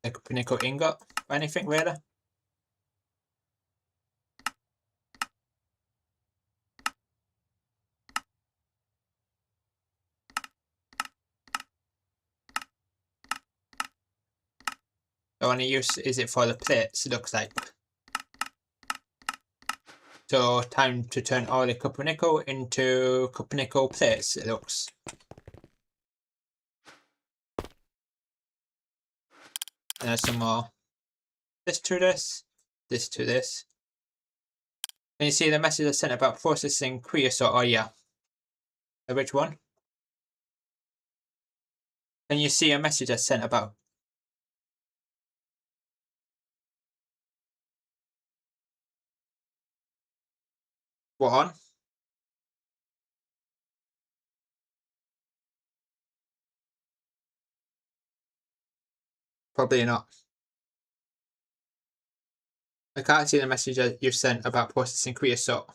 A copper nickel ingot. Anything really. The only use is it for the plates, it looks like. So time to turn all the copper nickel into copper nickel plates, it looks. And there's some more. This to this, this to this. Can you see the message I sent about processing creosote? Oh yeah. Which one? Can you see a message I sent about? What on? Probably not. I can't see the message that you sent about processing creosote.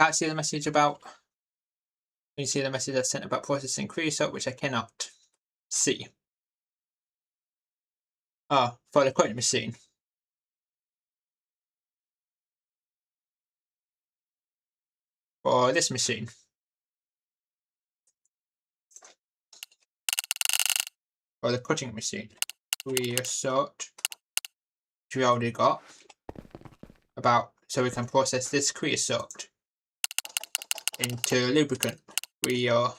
Can't see the message about. Can you see the message I sent about processing creosote, which I cannot see? Oh, for the cutting machine. For this machine. For the cutting machine. Creosote, which we already got. so we can process this creosote into lubricant. So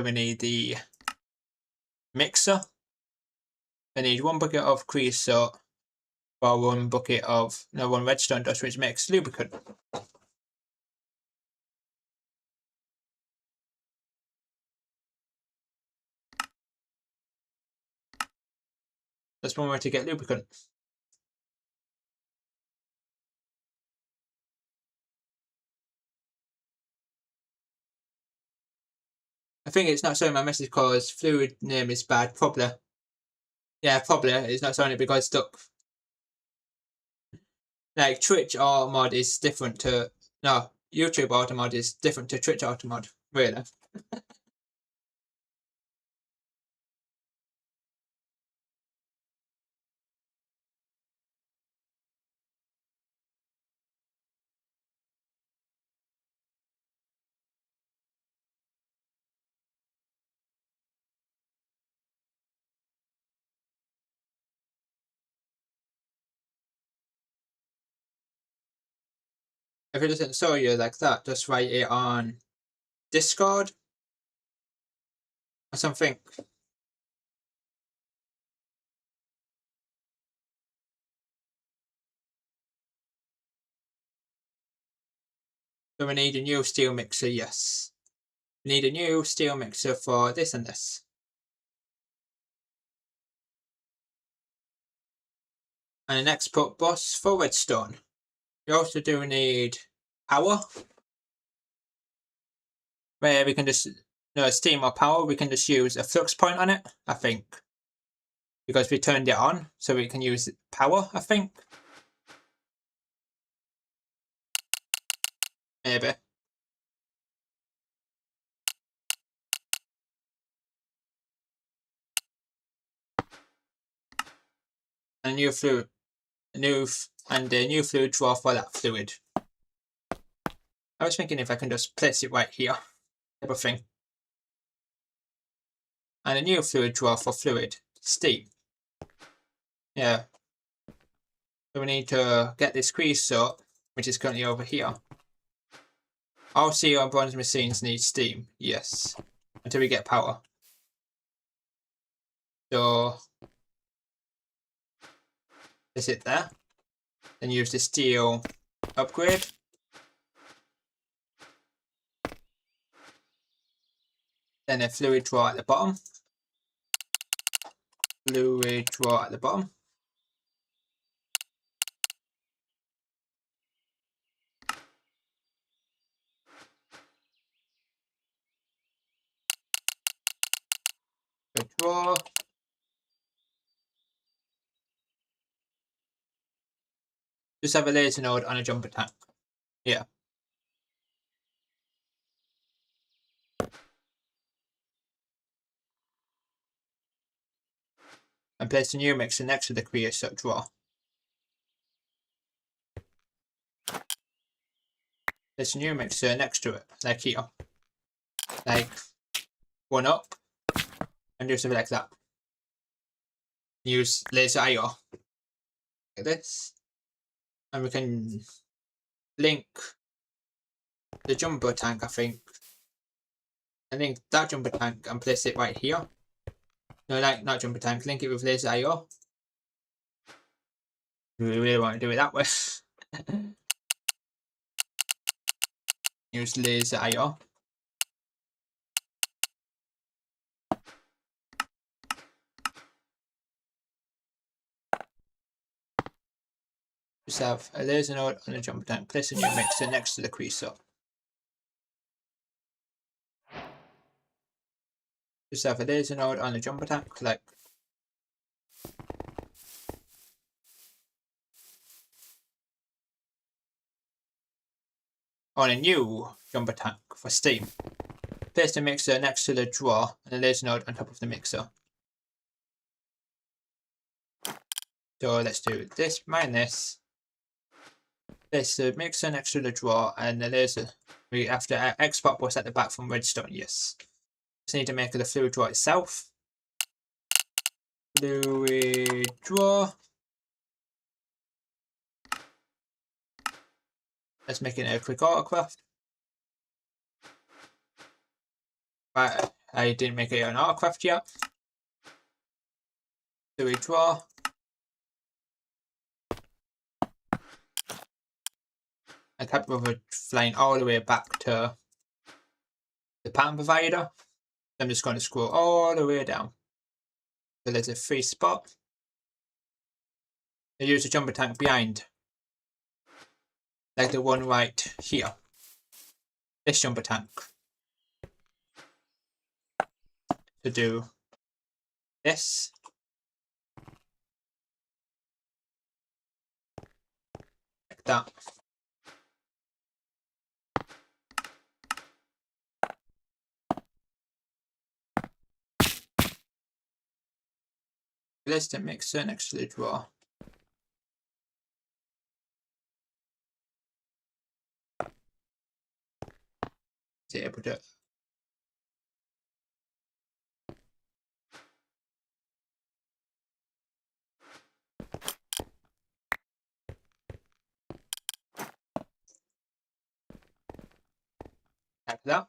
we need the mixer. We need 1 bucket of creosote for 1 redstone dust, which makes lubricant. That's one way to get lubricant. I think it's not showing my message because fluid name is bad. Probably. Yeah, probably. It's not showing it because it's stuck. Like Twitch auto mod is different to YouTube auto mod is different to Twitch auto mod. Really. If it doesn't show you like that, just write it on Discord or something. So we need a new steel mixer, yes. We need a new steel mixer for this and this. And an export bus for redstone. We also do need power. Where we can just, steam or power, we can just use a flux point on it, I think. Because we turned it on, so we can use power, I think. Maybe. And a new fluid, a new fluid draw for that fluid. I was thinking if I can just place it right here, type of thing. And a new fluid draw for fluid, steam. Yeah. So we need to get this creosote, which is currently over here. All steel bronze machines need steam, yes. Until we get power. So place it there. Then use the steel upgrade. Then a fluid draw at the bottom. Fluid draw at the bottom. Fluid draw. Just have a laser node on a jumper tank. Yeah. And place the new mixer next to the creosote draw. Place a new mixer next to it, like here. Like one up. And do something like that. Use laser IO. Like this. And we can link the jumbo tank, I think. And link that jumbo tank and place it right here. No, like not jumbo tank, link it with laser IO. We really want to do it that way. Use laser IO. Just have a laser node on a jumper tank. Place a new mixer next to the creosote. Just have a laser node on a jumper tank, like. On a new jumper tank for steam. Place the mixer next to the drawer and the laser node on top of the mixer. So let's do this, mine this. this mixer next to the drawer, and there's we have to export was at the back from redstone. Yes. Just need to make the fluid drawer itself. Fluid drawer. Let's make it a quick autocraft. Right, I didn't make it an autocraft yet. Fluid drawer. I kept flying all the way back to the pattern provider. I'm just going to scroll all the way down. So there's a free spot. I use a jumper tank behind, like the one right here. This jumper tank. To do this. Like that. There's the mixer next to the drawer. Is it able to? Like that.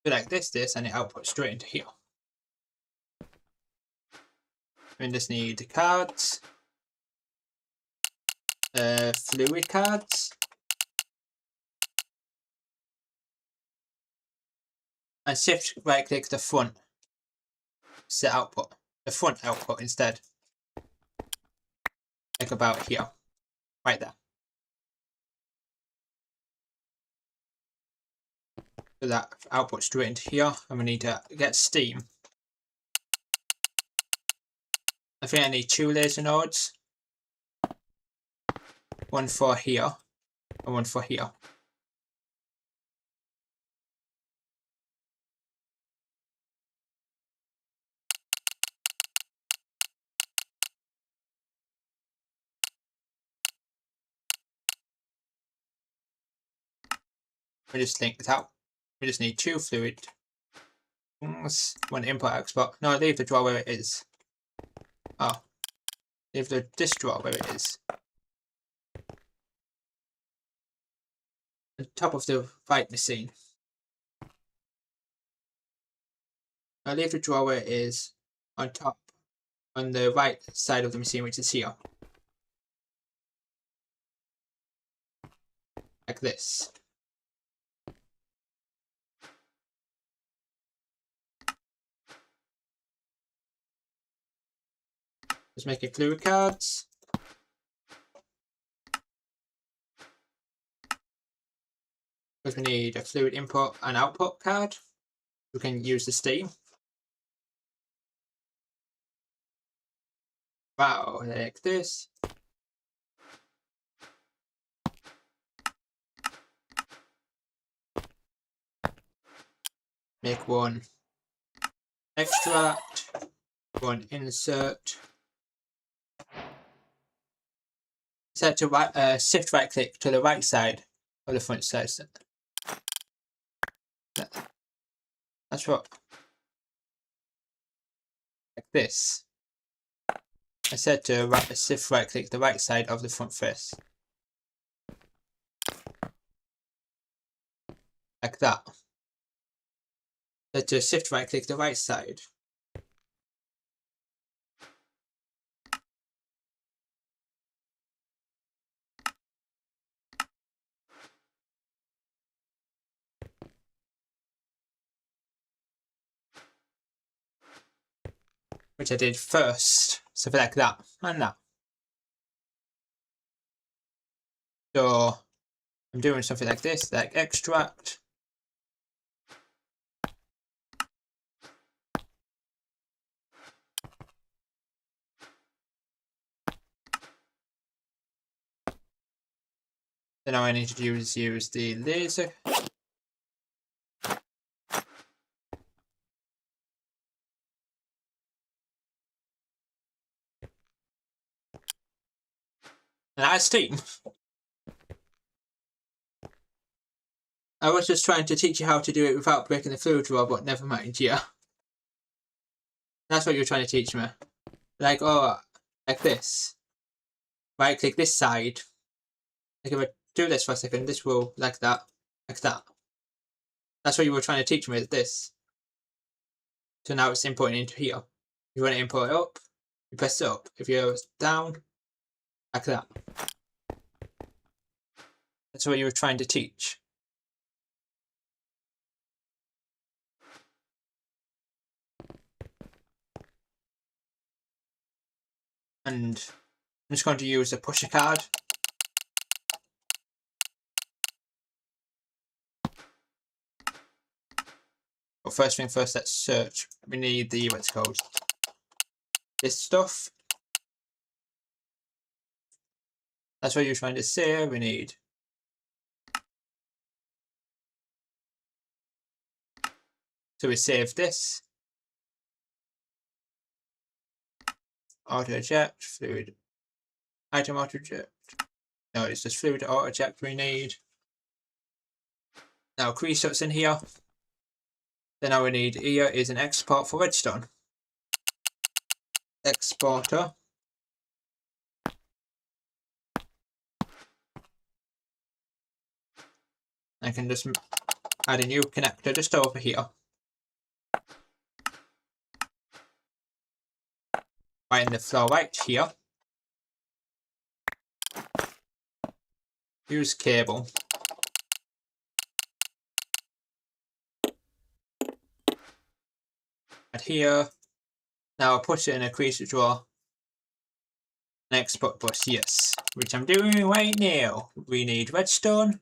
So like this, and it outputs straight into here. We just need cards, fluid cards, and shift right click the front, set output, the front output instead, like about here, right there. So that output straight into here, and we need to get steam. I think I need 2 laser nodes. One for here, and one for here. We just link it out. We just need 2 fluid things, 1 import export. No, leave the drawer where it is. Oh, leave this drawer where it is. On top of the right machine. I'll leave the drawer where it is on top, on the right side of the machine, which is here. Like this. Just making fluid cards. Because we need a fluid input and output card. We can use the steam. Wow, like this. Make 1 extract, 1 insert. Set to right, shift right click to the right side of the front side. That's what. Like this. I said to shift right click the right side of the front face. Like that. So to shift right click the right side. Which I did first. So like that and that. So I'm doing something like this, like extract. Then all I need to do is use the laser. And that's steam. I was just trying to teach you how to do it without breaking the fluid drawer, but never mind, yeah. That's what you're trying to teach me. Like, oh, like this. Right click this side. Like if I do this for a second, this will, like that. Like that. That's what you were trying to teach me, is this. So now it's importing into here. You want to import it up, you press it up. If you're down, like that. That's what you were trying to teach. And I'm just going to use the pusher card. But first thing first, let's search. We need the, what's it called? This stuff. That's what you're trying to say we need. So we save this. Auto eject, fluid. Item auto eject. No, it's just fluid auto eject we need. Now presets in here. Then all we need here is an export for redstone. Exporter. I can just add a new connector just over here. Right in the floor right here. Use cable. Add here. Now I'll put it in a creature drawer. An export bus, yes. Which I'm doing right now. We need redstone.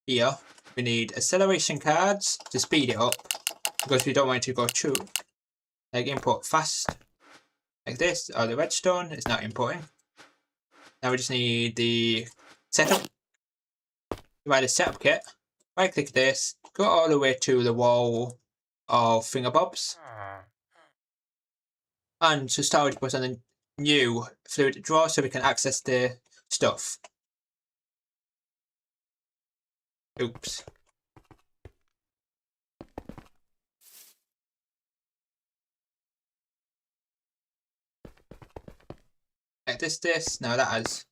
Here. We need acceleration cards to speed it up. Because we don't want it to go through. Like import fast. Like this. Or the redstone is not importing. Now we just need the setup. Buy the setup kit. Right click this. Go all the way to the wall of fingerbobs. And to storage bus on the new fluid drawer so we can access the stuff. Oops. Like this. Now that has.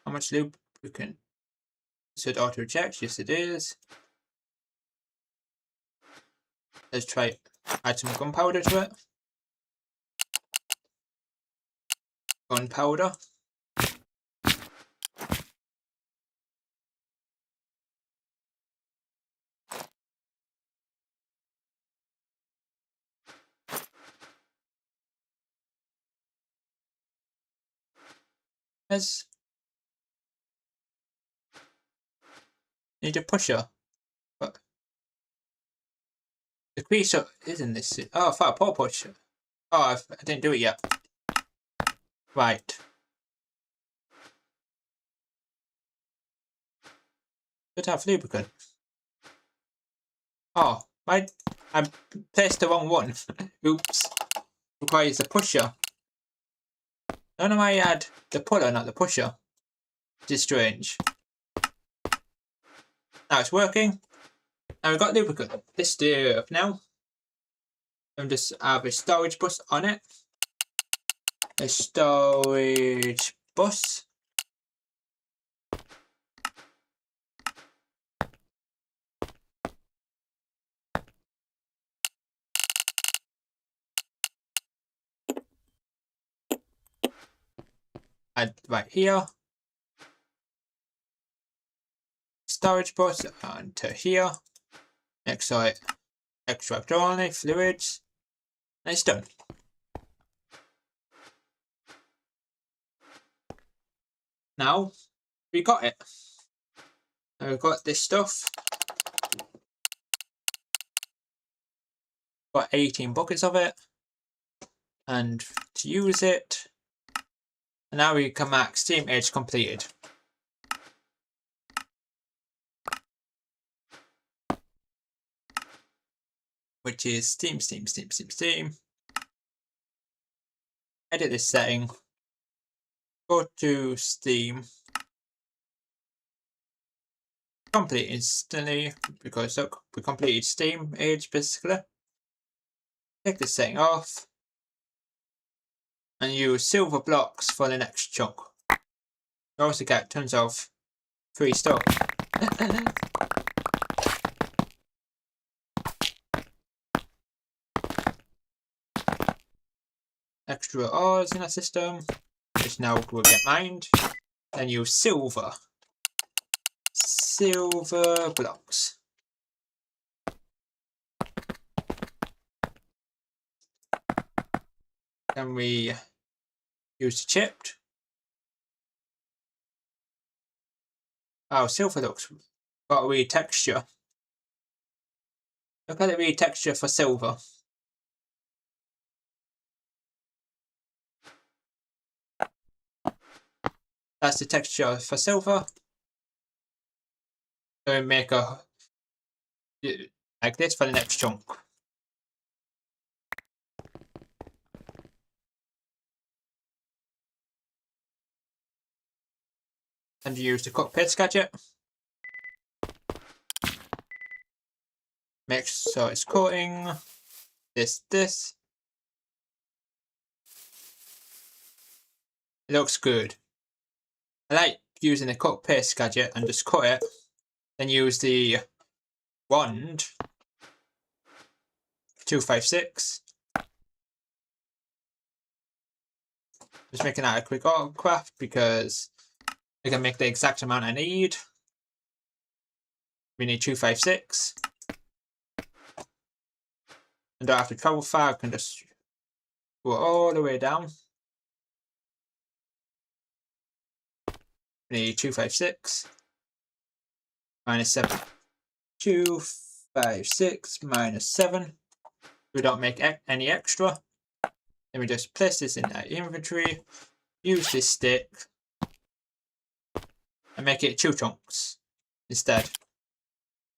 How much lubricant? Is it auto eject? Yes, it is. Let's try add some gunpowder to it. Gunpowder. Yes. Need a pusher. But the creature isn't this. Oh, I thought a pole pusher. Oh, I didn't do it yet. Right. Should have lubricant. Oh, I placed the wrong one. Oops. Requires the pusher. None of I had the puller, not the pusher. Which is strange. Now it's working. Now we've got lubricant. This stuff now. And just have a storage bus on it. A storage bus. Add right here. Storage bus onto here. Extract only, fluids. And it's done. Now we got it. Now we've got this stuff. Got 18 buckets of it. and to use it. And now we can mark Steam Age completed. Which is Steam. Edit this setting. Go to Steam. Complete instantly because look, we completed Steam Age basically. Take this setting off. And use silver blocks for the next chunk. You also get tons of free stuff. Extra ores in our system, which now will get mined. Then use silver blocks. Then we use the chipped. Oh, silver looks got a weird texture. Look at the weird texture for silver. That's the texture for silver. So we make a like this for the next chunk. And use the cut paste gadget. Make sure it's cutting. This. It looks good. I like using the cut paste gadget and just cut it. Then use the wand 256. Just making that a quick autocraft because I can make the exact amount I need. We need 256. And don't have to travel far, I can just go all the way down. We need 256 minus 7. 256 minus 7. We don't make any extra. Then we just place this in our inventory, use this stick, and make it 2 chunks instead.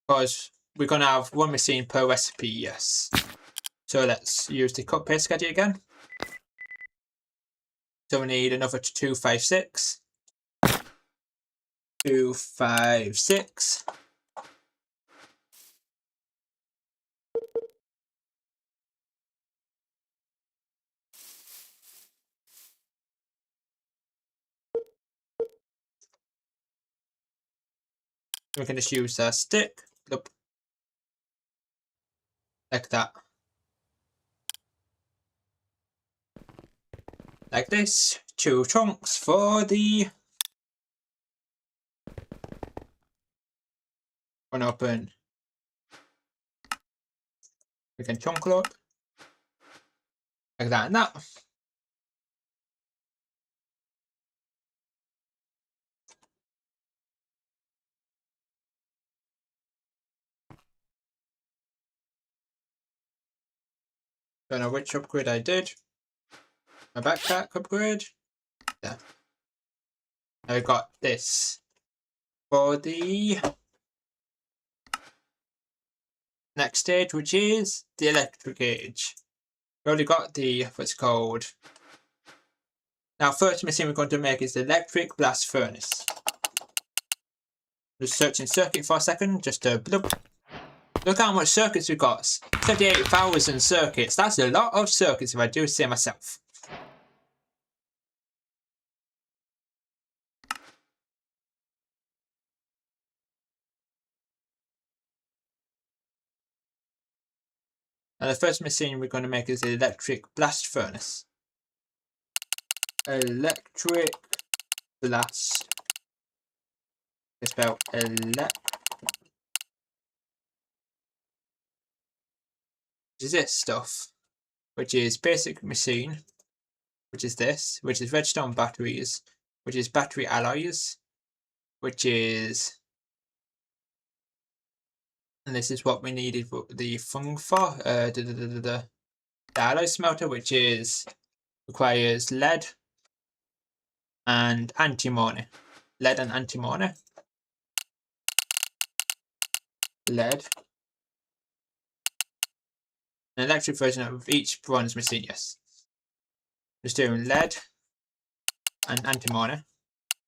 Because we're going to have 1 machine per recipe, yes. So let's use the cut paste gadget again. So we need another 256. 256. We can just use a stick, like that. Like this, 2 chunks for the one open. We can chunk load like that and that. Don't know which upgrade I did. My backpack upgrade. Yeah. I got this for the next stage, which is the electric age. We already got the what's called. Now, first machine we're going to make is the electric blast furnace. Just searching circuit for a second, just to look how much circuits we've got. 78,000 circuits. That's a lot of circuits if I do say myself. Now the first machine we're going to make is the electric blast furnace. Electric blast. It's spelled is this stuff, which is basic machine, which is this, which is redstone batteries, which is battery alloys, which is, and this is what we needed the fung for. the alloy smelter, which requires lead and antimony. Lead and antimony. Lead. An electric version of each bronze machine, yes. Just doing lead and antimony.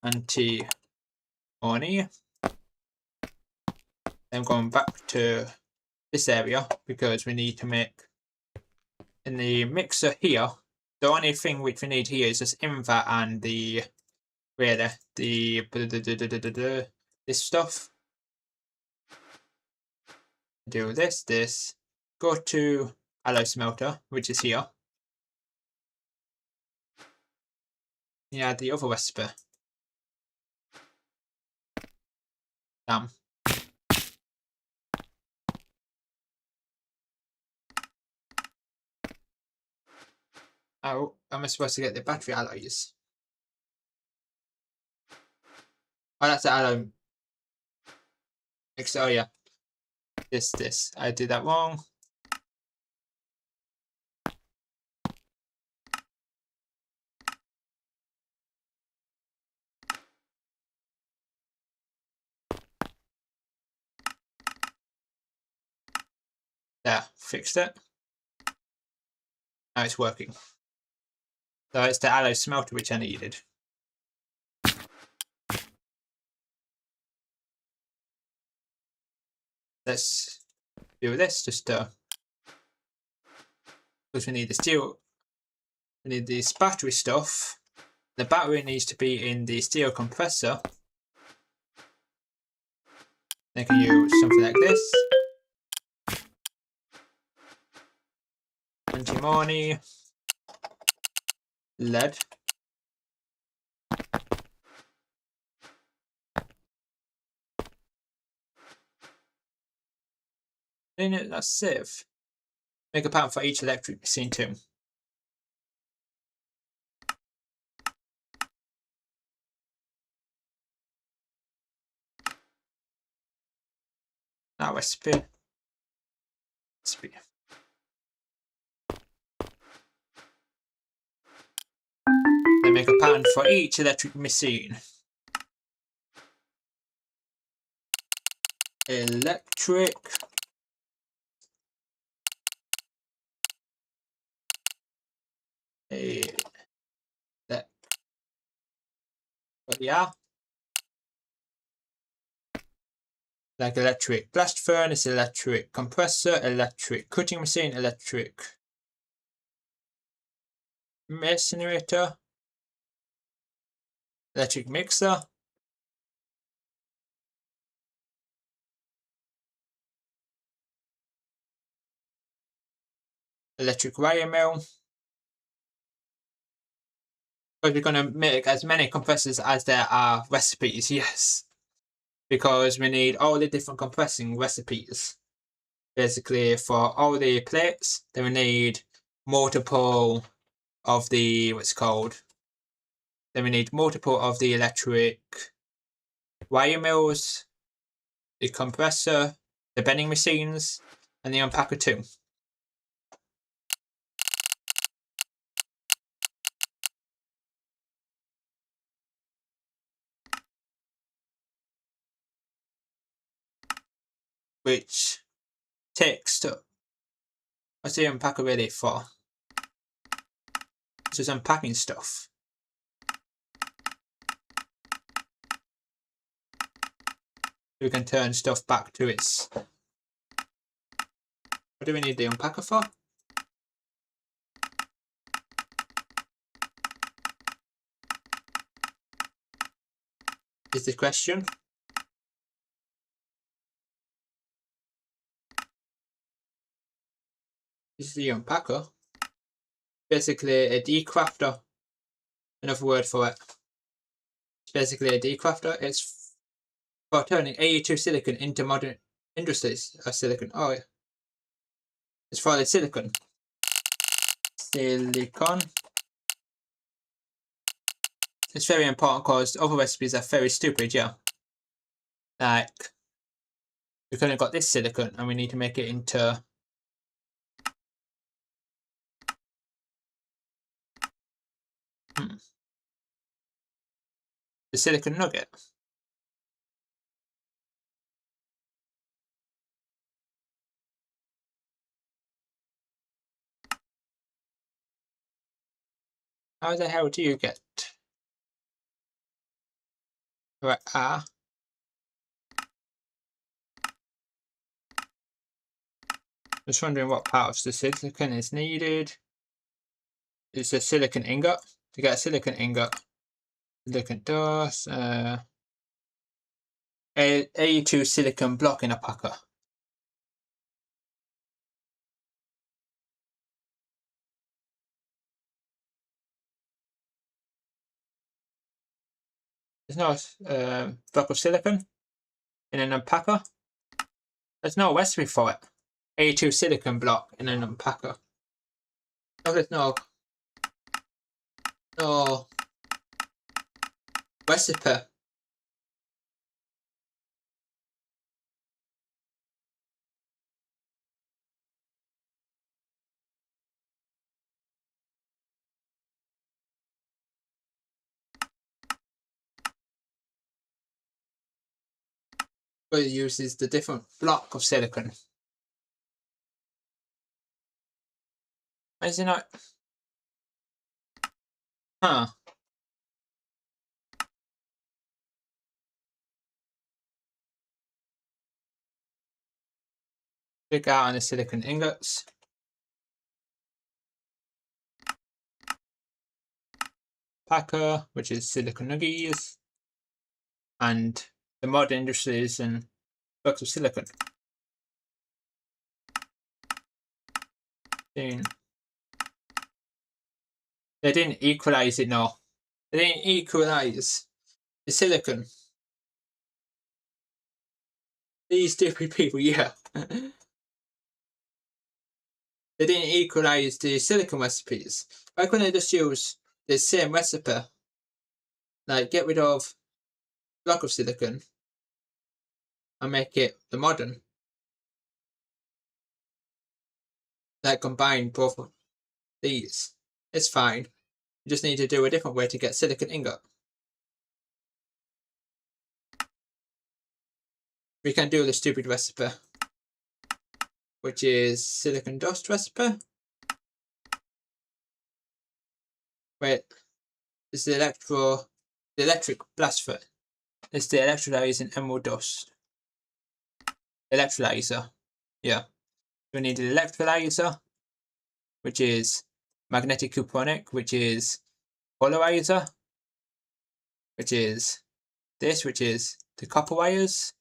Antimony. Then going back to this area because we need to make in the mixer here. The only thing which we need here is this invert and the this stuff. Do this. Go to alloy smelter, which is here. You add the other recipe. Damn. How am I supposed to get the battery alloys? Oh, that's the alloy. Oh yeah. This. I did that wrong. There, fixed it. Now it's working. So it's the alloy smelter which I needed. Let's do this just because we need the steel. We need this battery stuff. The battery needs to be in the steel compressor. They can use something like this. Antimony. Lead. That's safe. Make a pattern for each electric machine too. Now recipe. Then make a pattern for each electric machine. Electric. Yeah. Like electric blast furnace, electric compressor, electric cutting machine, electric incinerator, electric mixer, electric wire mill. Because we're going to make as many compressors as there are recipes, yes. Because we need all the different compressing recipes. Basically, for all the plates, then we need multiple of the, then we need multiple of the electric wire mills, the compressor, the bending machines, and the unpacker too. Which takes what's the unpacker really for? It's just unpacking stuff. We can turn stuff back to its. What do we need the unpacker for? Is the question. This is the unpacker. Basically a decrafter. Another word for it. It's basically a decrafter. It's for turning AU2 silicon into modern industries of silicon. Oh yeah. It's for the silicon. Silicon. It's very important because other recipes are very stupid, yeah. Like, we've only got this silicon and we need to make it into The silicon nugget. How the hell do you get? Right, just wondering what part of the silicon is needed. It's a silicon ingot. To get a silicon ingot, silicon dust, A2 silicon block in a packer. There's no block of silicon in an unpacker. There's no recipe for it. A2 silicon block in an unpacker. No, there's no recipe. But it uses the different block of silicon. Is it not? Huh. Click out on the silicon ingots. Packer, which is silicon nuggies. And the mod industries and blocks of silicon. They didn't equalize it, no. They didn't equalize the silicon. These stupid people, yeah. They didn't equalize the silicon recipes. Why couldn't they just use the same recipe? Like, get rid of block of silicon and make it the modern. Like, combine both of these. It's fine. You just need to do a different way to get silicon ingot. We can do the stupid recipe, which is silicon dust recipe. Wait, it's the electric blast fit. It's the electrolyzing emerald dust. Electrolyzer. Yeah. We need an electrolyzer, which is magnetic cuponic, which is polarizer, which is this, which is the copper wires.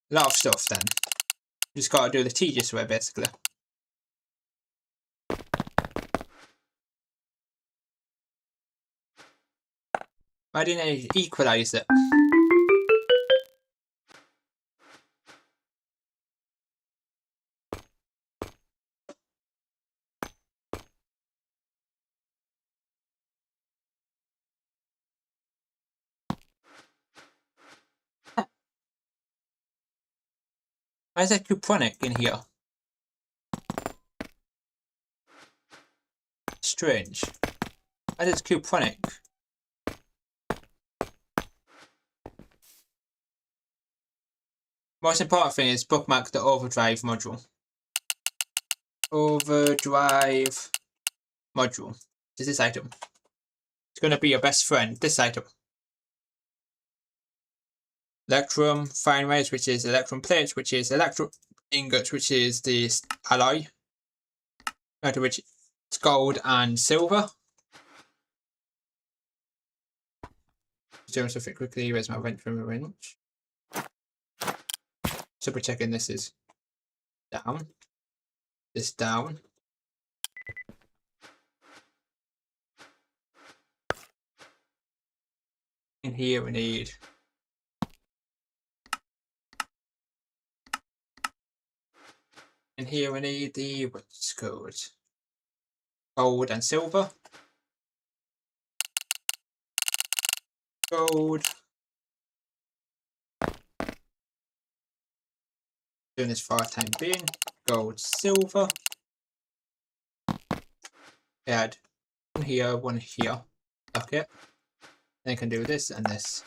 A lot of stuff then. Just gotta do the tedious way basically. Why didn't I equalize it? Why is there cuponic in here? Strange. Why is it cuponic? Most important thing is bookmark the overdrive module. Overdrive module. Is this item? It's going to be your best friend, this item. Electrum fine waves, which is electrum plates, which is electrum ingots, which is the alloy, out of which it's gold and silver. Just doing something quickly. Where's my wrench from a wrench? Super checking this is down. This down. In here we need the what's called gold and silver. Gold. Doing this for our time being. Gold, silver. add one here, one here. Okay. Then you can do this and this.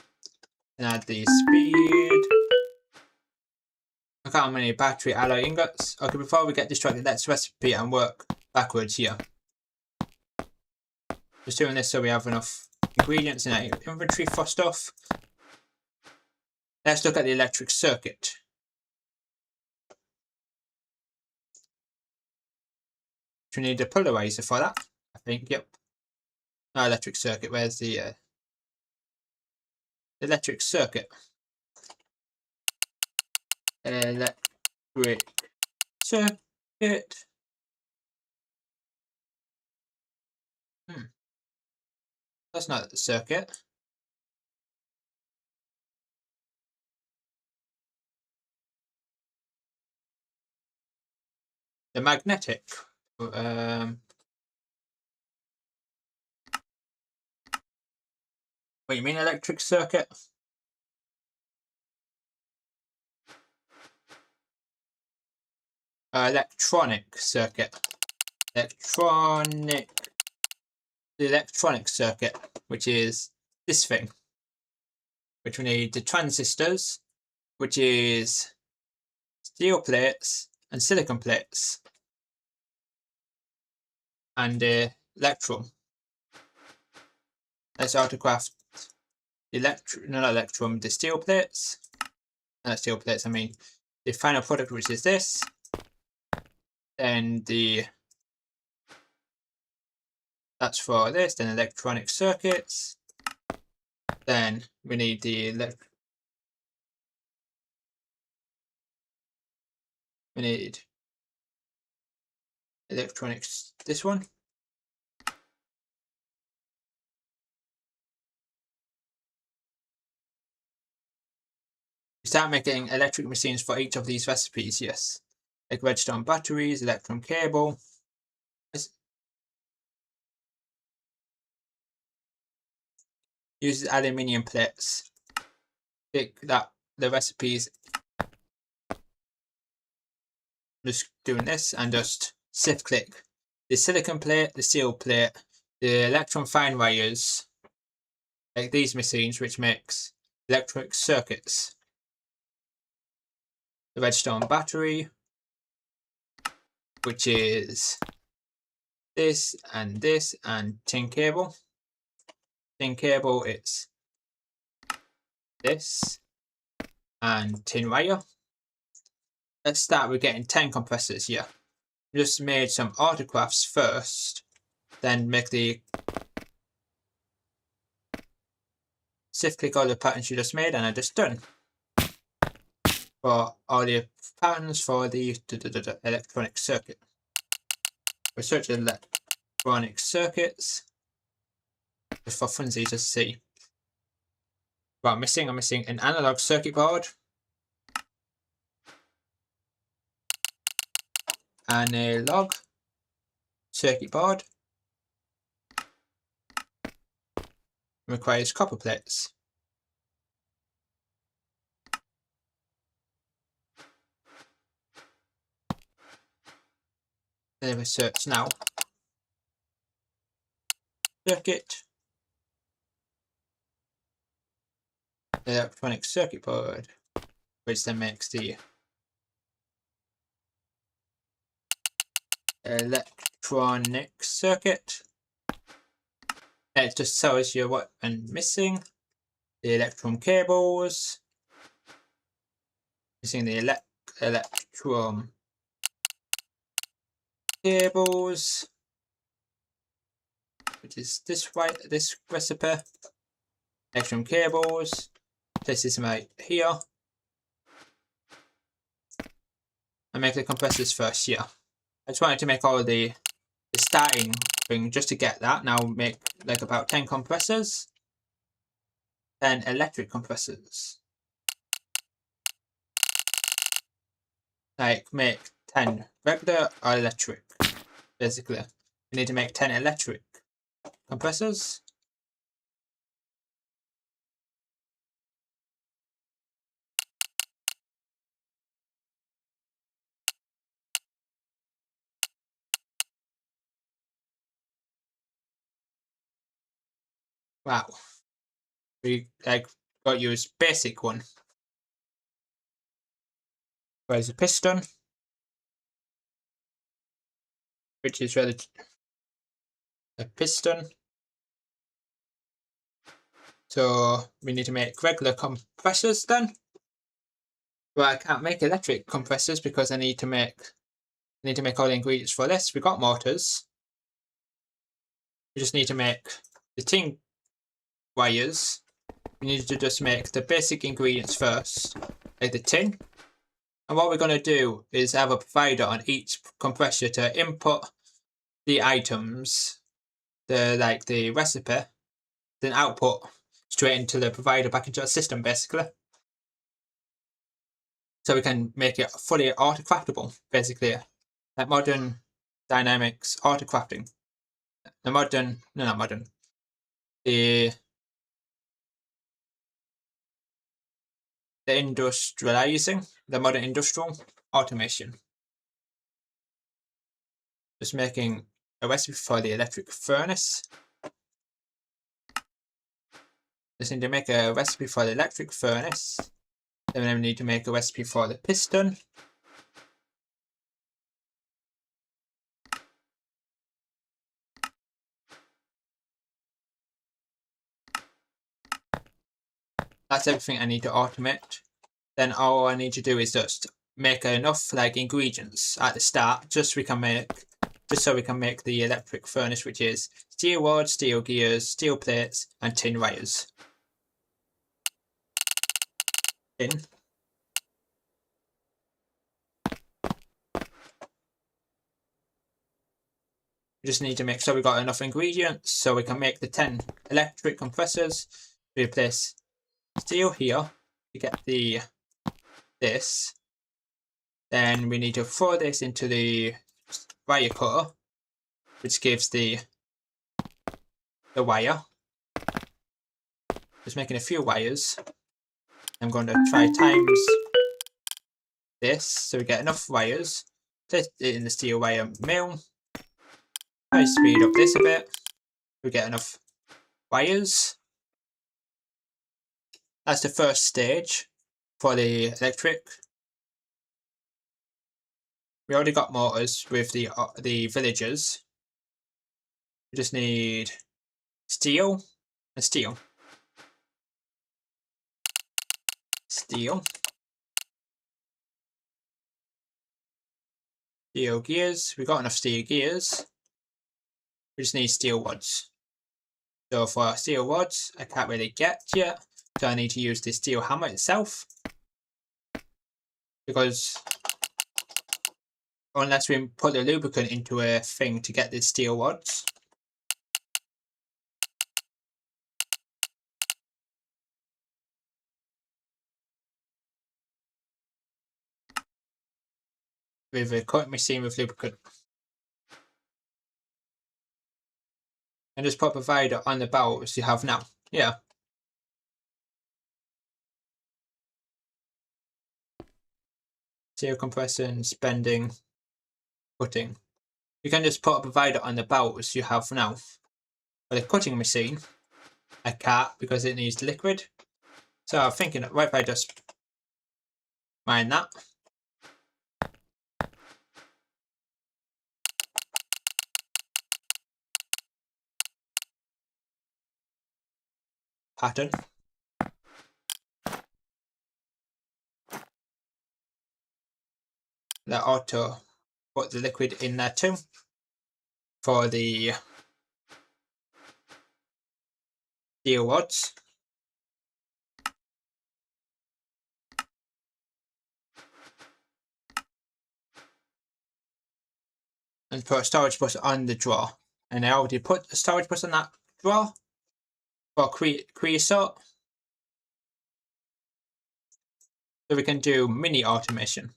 And add the speed. Look how many battery alloy ingots. Okay, before we get distracted, let's recipe and work backwards here. Just doing this so we have enough ingredients in our inventory for stuff. Let's look at the electric circuit. We need a polarizer for that, I think. Yep. No, electric circuit. Where's the electric circuit? Electric circuit. That's not the circuit. The magnetic. What you mean electric circuit? Electronic circuit. The electronic circuit, which is this thing. Which we need the transistors, which is steel plates and silicon plates. And the electrum. Let's autocraft the the steel plates. Not steel plates, I mean the final product, which is this. Then that's for this, then electronic circuits. Then we need the electronics, this one. We start making electric machines for each of these recipes, yes. Like redstone batteries, electrum cable. Uses aluminium plates. Pick that the recipes. Just doing this and just shift click the silicon plate, the steel plate, the electron fine wires, like these machines, which makes electric circuits. The redstone battery, which is this and tin cable. Tin cable, it's this and tin wire. Let's start with getting 10 compressors here. Just made some autographs first, then make the shift click all the patterns you just made, and I just done for all the patterns for the electronic circuit. We search electronic circuits just for funsies to see. What I'm missing an analog circuit board and a log circuit board. Requires copper plates. Then we search now. Circuit. Electronic circuit board, which then makes the electronic circuit. It just tells you what I'm missing. The electrum cables. Missing the electrum cables, which is this recipe. Electrum cables. Place this right here. And make the compressors first here. I just wanted to make all the starting thing just to get that. Now make like about 10 compressors. 10 electric compressors. Like make 10 regular or electric. Basically, you need to make 10 electric compressors. Wow. We got to use basic one. Where's the piston? Which is really a piston. So we need to make regular compressors then. Well, I can't make electric compressors because I need to make all the ingredients for this. We got motors. We just need to make the tin wires. We need to just make the basic ingredients first, like the tin. And what we're going to do is have a provider on each compressor to input the items, the recipe, then output straight into the provider back into our system basically. So we can make it fully auto-craftable, basically. Like modern dynamics auto-crafting. The modern, no, not modern. The industrializing, the modern industrial automation. Just making a recipe for the electric furnace. Just need to make a recipe for the electric furnace. Then we need to make a recipe for the piston. That's everything I need to automate. Then all I need to do is just make enough ingredients at the start, just so we can make the electric furnace, which is steel rods, steel gears, steel plates, and tin wires. Tin. We just need to make sure we got enough ingredients so we can make the 10 electric compressors. We place steel here to get this. Then we need to throw this into the wire cutter, which gives the wire. Just making a few wires. I'm going to try times this so we get enough wires. Place it in the steel wire mill. Try speed up this a bit. We get enough wires. That's the first stage for the electric. We already got motors with the villagers. We just need steel and steel. Steel. Steel gears. We got enough steel gears. We just need steel rods. So for steel rods, I can't really get yet. So I need to use the steel hammer itself. Because unless we put the lubricant into a thing to get the steel rods. With a cutting machine with lubricant. And just put a provider on the barrel as you have now. Yeah. Steel compression, spending, cutting. You can just put a provider on the barrel as you have now. For the cutting machine, I can't because it needs liquid. So I'm thinking, what if I just mine that? Pattern. That auto put the liquid in there too. For the steel rods. And put a storage bus on the drawer. And I already put a storage bus on that drawer for creosote. So we can do mini automation.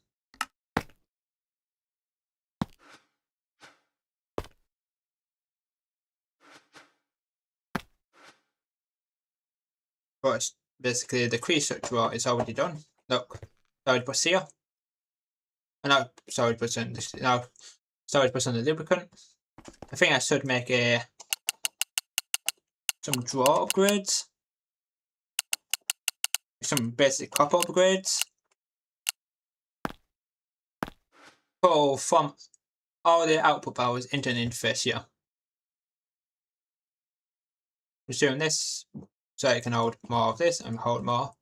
But basically the creosote drawer is already done. Look, storage bus here. And now storage bus on this. Now storage bus on the lubricant. I think I should make a some drawer upgrades, some basic copper upgrades. Pull from all the output powers into an interface here. I'm just doing this so it can hold more of this and hold more.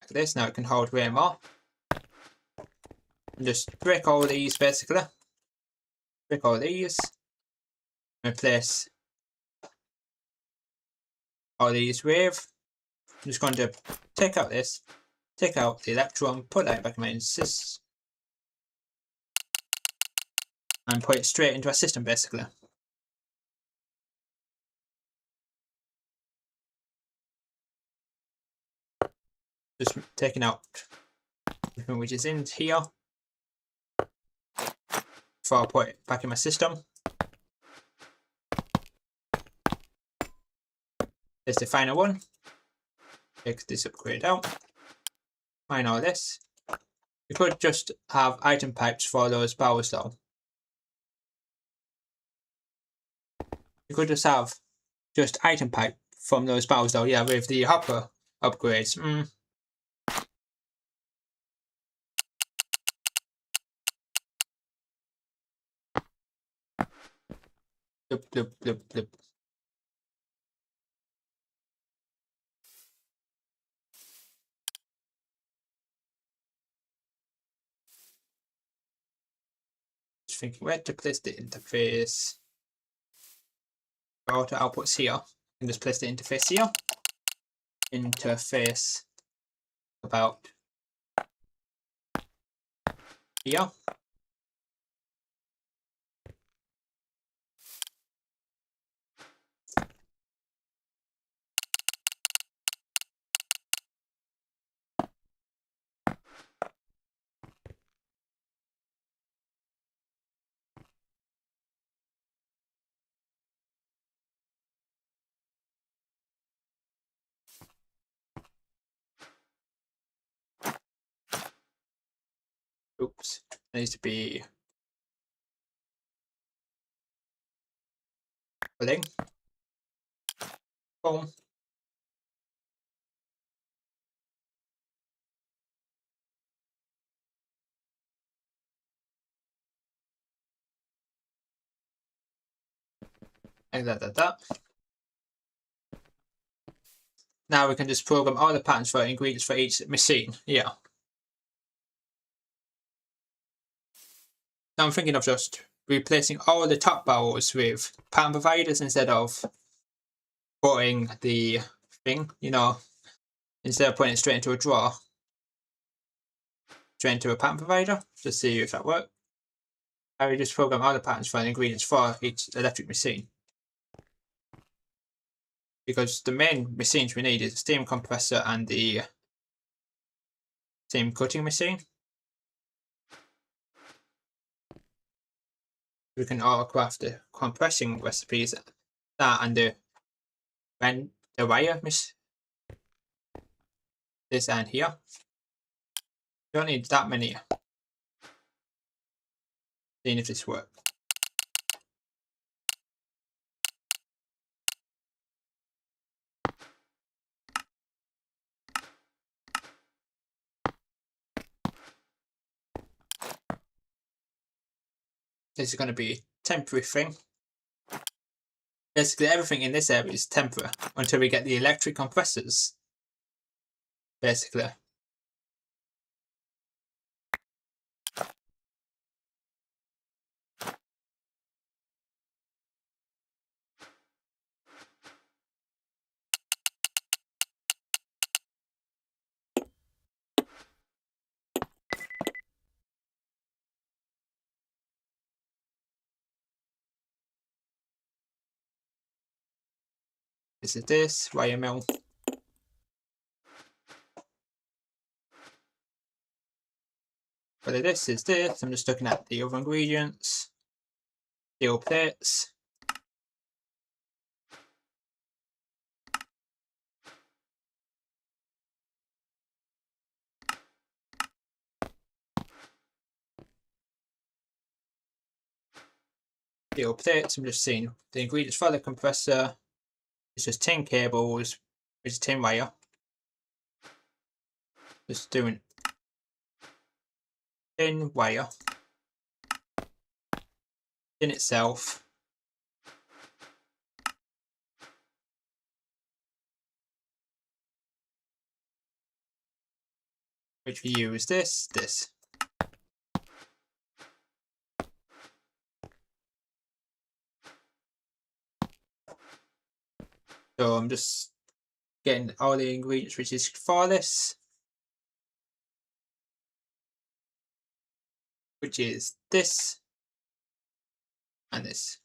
Like this, now it can hold way more. And just break all these basically. Break all these. Replace all these with. I'm just going to take out this, take out the electron, put that back in my sys, and put it straight into a system basically. Just taking out everything which is in here before I put it back in my system. There's the final one. Take this upgrade out. Mine all this. You could just have item pipes for those powers though. You could just have just item pipe from those powers though, yeah, with the hopper upgrades. Bloop, bloop, bloop, bloop. Just thinking where to place the interface. Go to outputs here, and just place the interface here. Interface about here. Oops, it needs to be filling. Boom. Like that. Now we can just program all the patterns for ingredients for each machine. Yeah. Now I'm thinking of just replacing all the top barrels with pattern providers instead of putting the thing, instead of putting it straight into a drawer, straight into a pattern provider, just see if that works. I will just program all the patterns for the ingredients for each electric machine. Because the main machines we need is the steam compressor and the steam cutting machine. We can autocraft the compressing recipes, that and the wire this and here. You don't need that many. Seeing if this works. This is going to be a temporary thing. Basically everything in this area is temporary until we get the electric compressors. Basically. This is this, wire mill. Whether this is this, I'm just looking at the other ingredients. Steel plates. steel plates. I'm just seeing the ingredients for the compressor. It's just tin cables, it's tin wire. Just doing tin wire, tin itself, which we use this. So I'm just getting all the ingredients which is for this, which is this and this.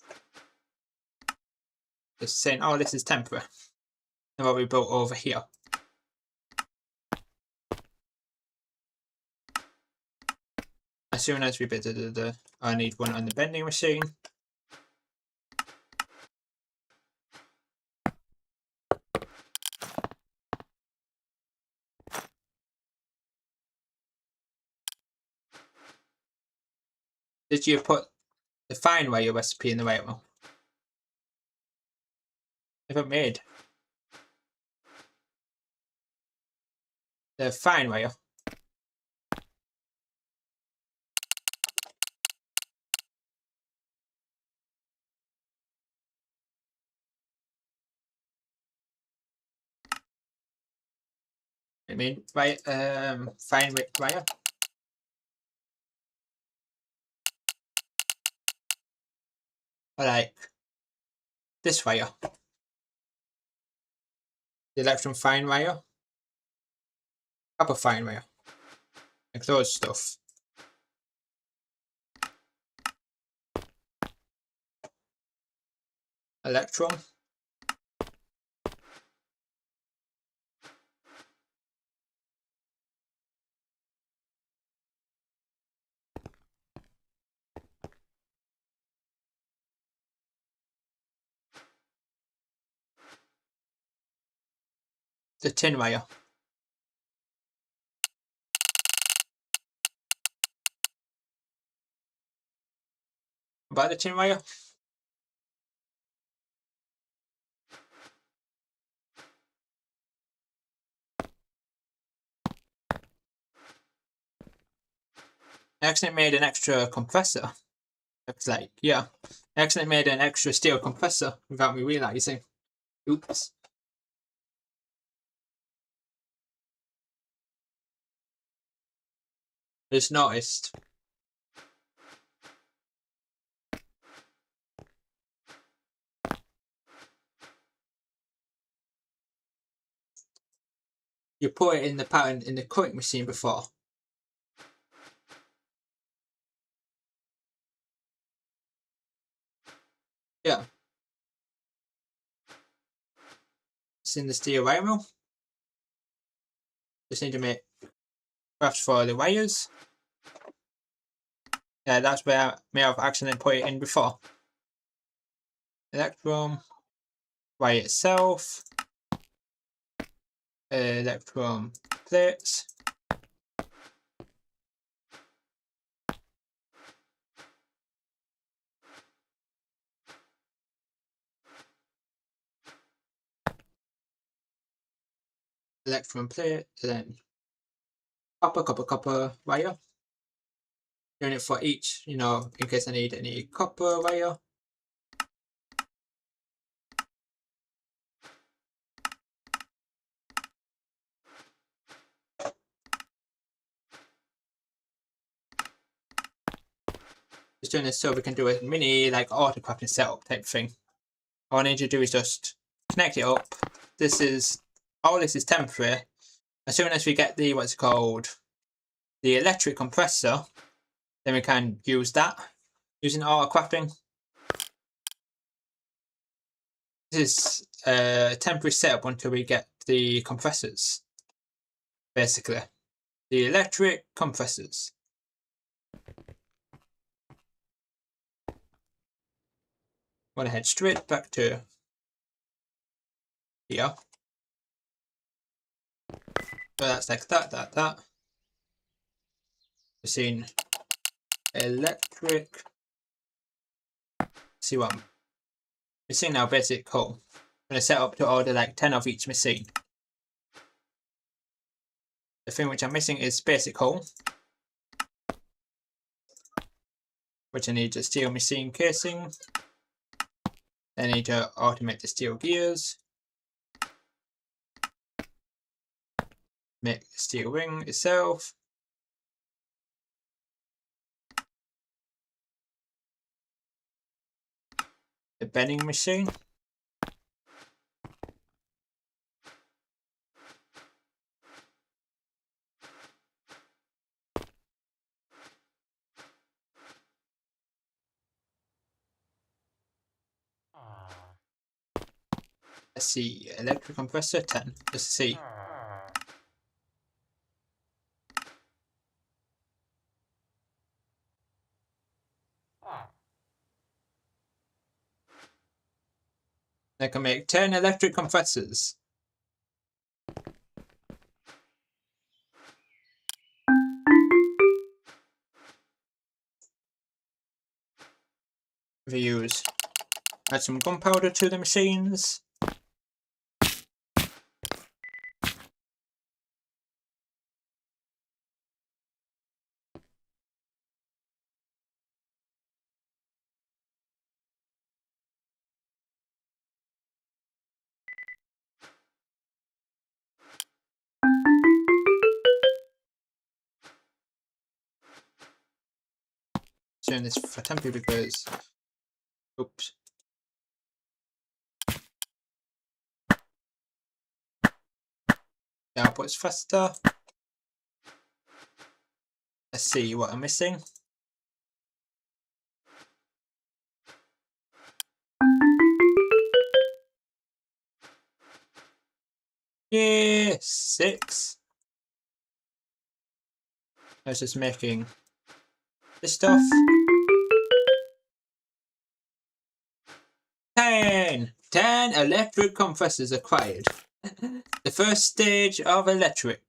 Just saying, oh, this is temporary. And what we built over here. As soon as we bit I need one on the bending machine. Did you put the fine wire recipe in the right one? If it made the fine wire. I mean, right, fine wire. I like this wire. The electron fine wire. Copper fine wire. Like those stuff. Electron. The tin wire. About the tin wire. I accidentally made an extra compressor. Looks like, yeah. I accidentally made an extra steel compressor without me realizing. Oops. Just noticed. You put it in the pattern in the cutting machine before. Yeah. It's in the steel wire mill. Just need to make crafts for the wires. Yeah, that's where I may have accidentally put it in before. Electrum, wire itself, electrum plates. Electrum plate, and then copper wire. Doing it for each, you know, in case I need any copper wire. Just doing this so we can do a mini like auto crafting setup type thing. All I need to do is just connect it up. All this is temporary. As soon as we get the what's it called, the electric compressor, then we can use that using auto crafting. This is a temporary setup until we get the compressors. Basically, the electric compressors. Want to head straight back to here. So that's like that. We're seeing electric see what I'm missing now. Basic hull. I'm going to set up to order like 10 of each machine. The thing which I'm missing is basic hull, which I need a steel machine casing. I need to automate the steel gears, make the steel ring itself, the bending machine, let's see, electric compressor 10, let's see. I can make 10 electric compressors. We use, add some gunpowder to the machines. Doing this for temporary because, oops. The output's faster. Let's see what I'm missing. Yeah, 6. I was just making this stuff. 10 electric compressors acquired. The first stage of electric.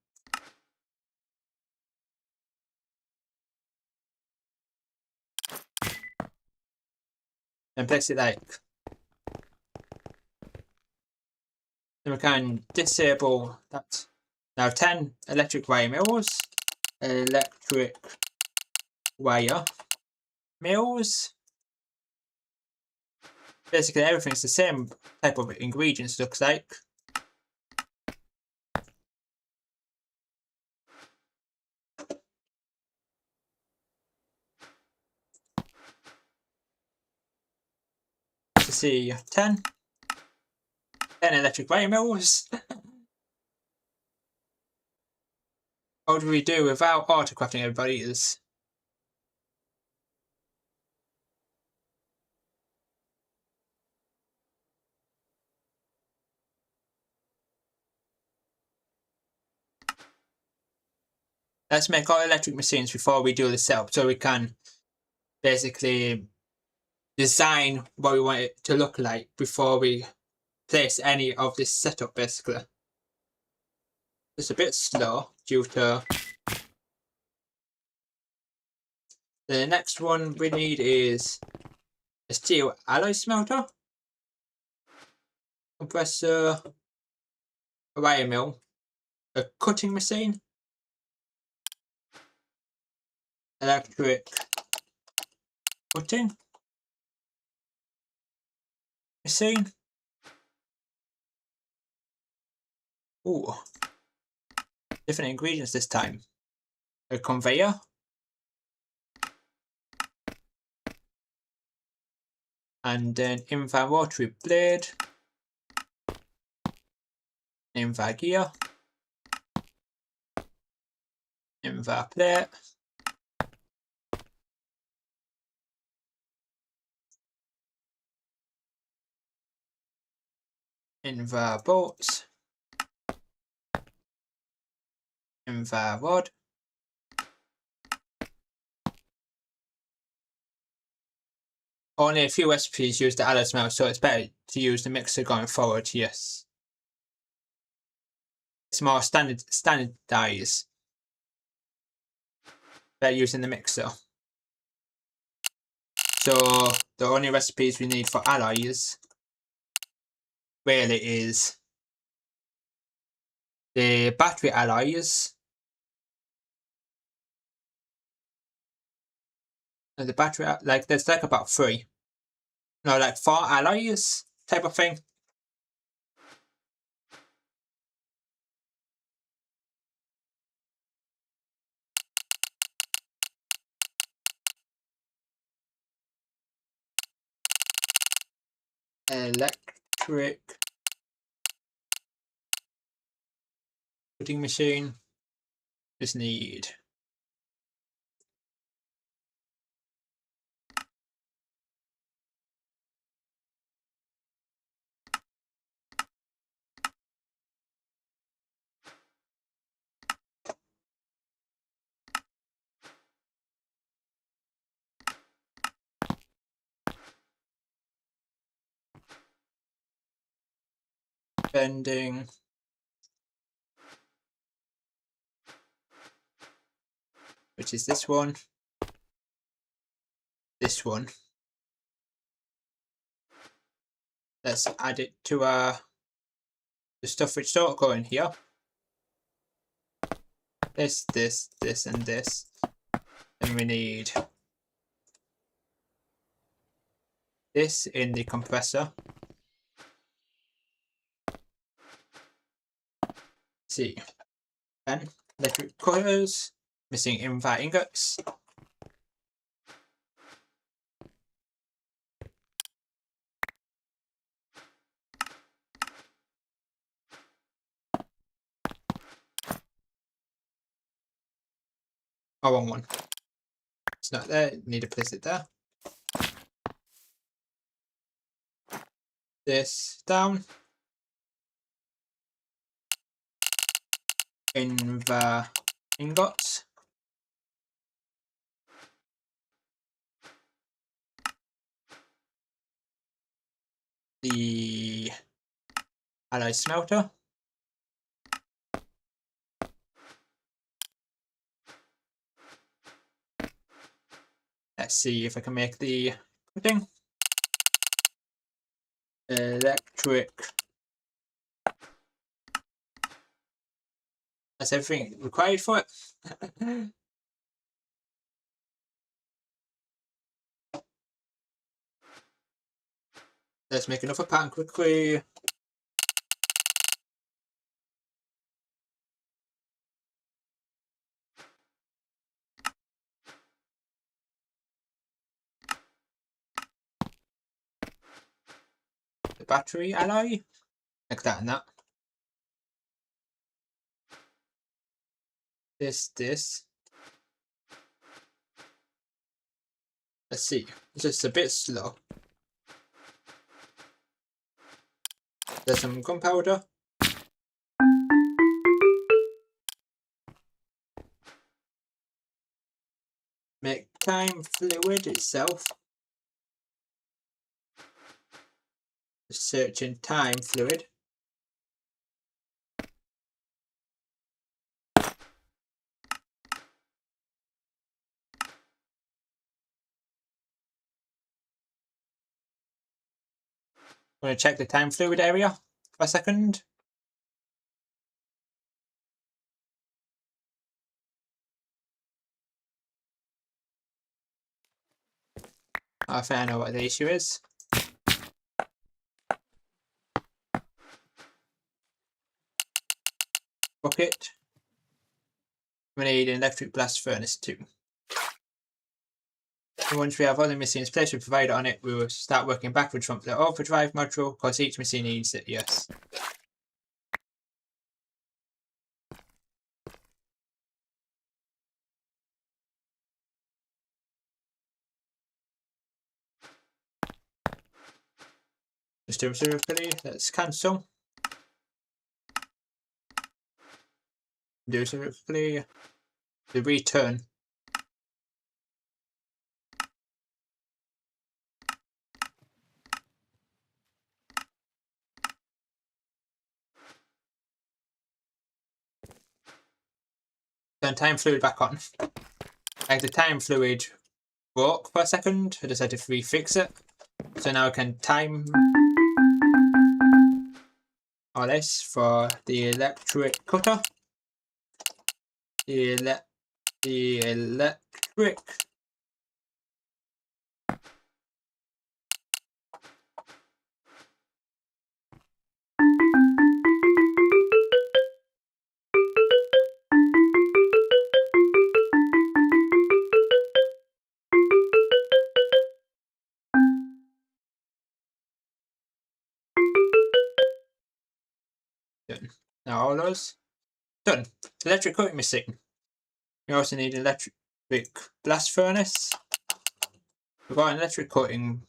And place it like. Then we can disable that. Now 10 electric wire mills. Electric wire mills. Basically everything's the same type of ingredients, looks like. To see 10 electric wire mills. What do we do without autocrafting everybody is? Let's make our electric machines before we do the setup so we can basically design what we want it to look like before we place any of this setup basically. It's a bit slow due to the next one we need is a steel alloy smelter, compressor, a wire mill, a cutting machine, electric cutting machine. Ooh, different ingredients this time. A conveyor, and an invar rotary blade, invar gear, invar plate, invar bolts, invar rod, only a few recipes use the alloy smelter, so it's better to use the mixer going forward, yes. It's more standardized. Better using the mixer. So the only recipes we need for alloys really is the battery alloys. And the battery, like, there's like about 3. No, like 4 alloys type of thing. Electric cutting machine. Just need bending. Which is this one. This one. Let's add it to the stuff which don't go in here. This, and this. And we need this in the compressor. See. Then electric cutters. Missing invert ingots. Oh, wrong one. It's not there. Need to place it there. This down. Invert ingots. The alloy smelter. Let's see if I can make the cutting. Electric. That's everything required for it. Let's make another pattern quickly. The battery alloy. Like that and that. This. Let's see. It's just a bit slow. There's some gunpowder. Make time fluid itself. Just searching time fluid. I'm going to check the time fluid area for a second. I think I know what the issue is. Bucket. We need an electric blast furnace too. And once we have all the machines placed with provider on it, we will start working backwards from the overdrive module, because each machine needs it, yes. Just do it quickly. Let's cancel. Do it quickly. The return. Turn time fluid back on. Like the time fluid broke for a second. I just had to refix it. So now I can time all this for the electric cutter. The electric done. Now all those done. Electric cutting machine. We also need an electric blast furnace. We've got an electric cutting,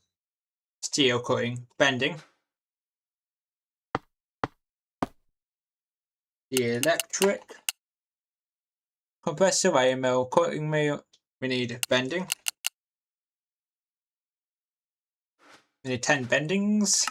steel cutting, bending. The electric compressor, wire mill, cutting mill. We need bending. We need 10 bendings.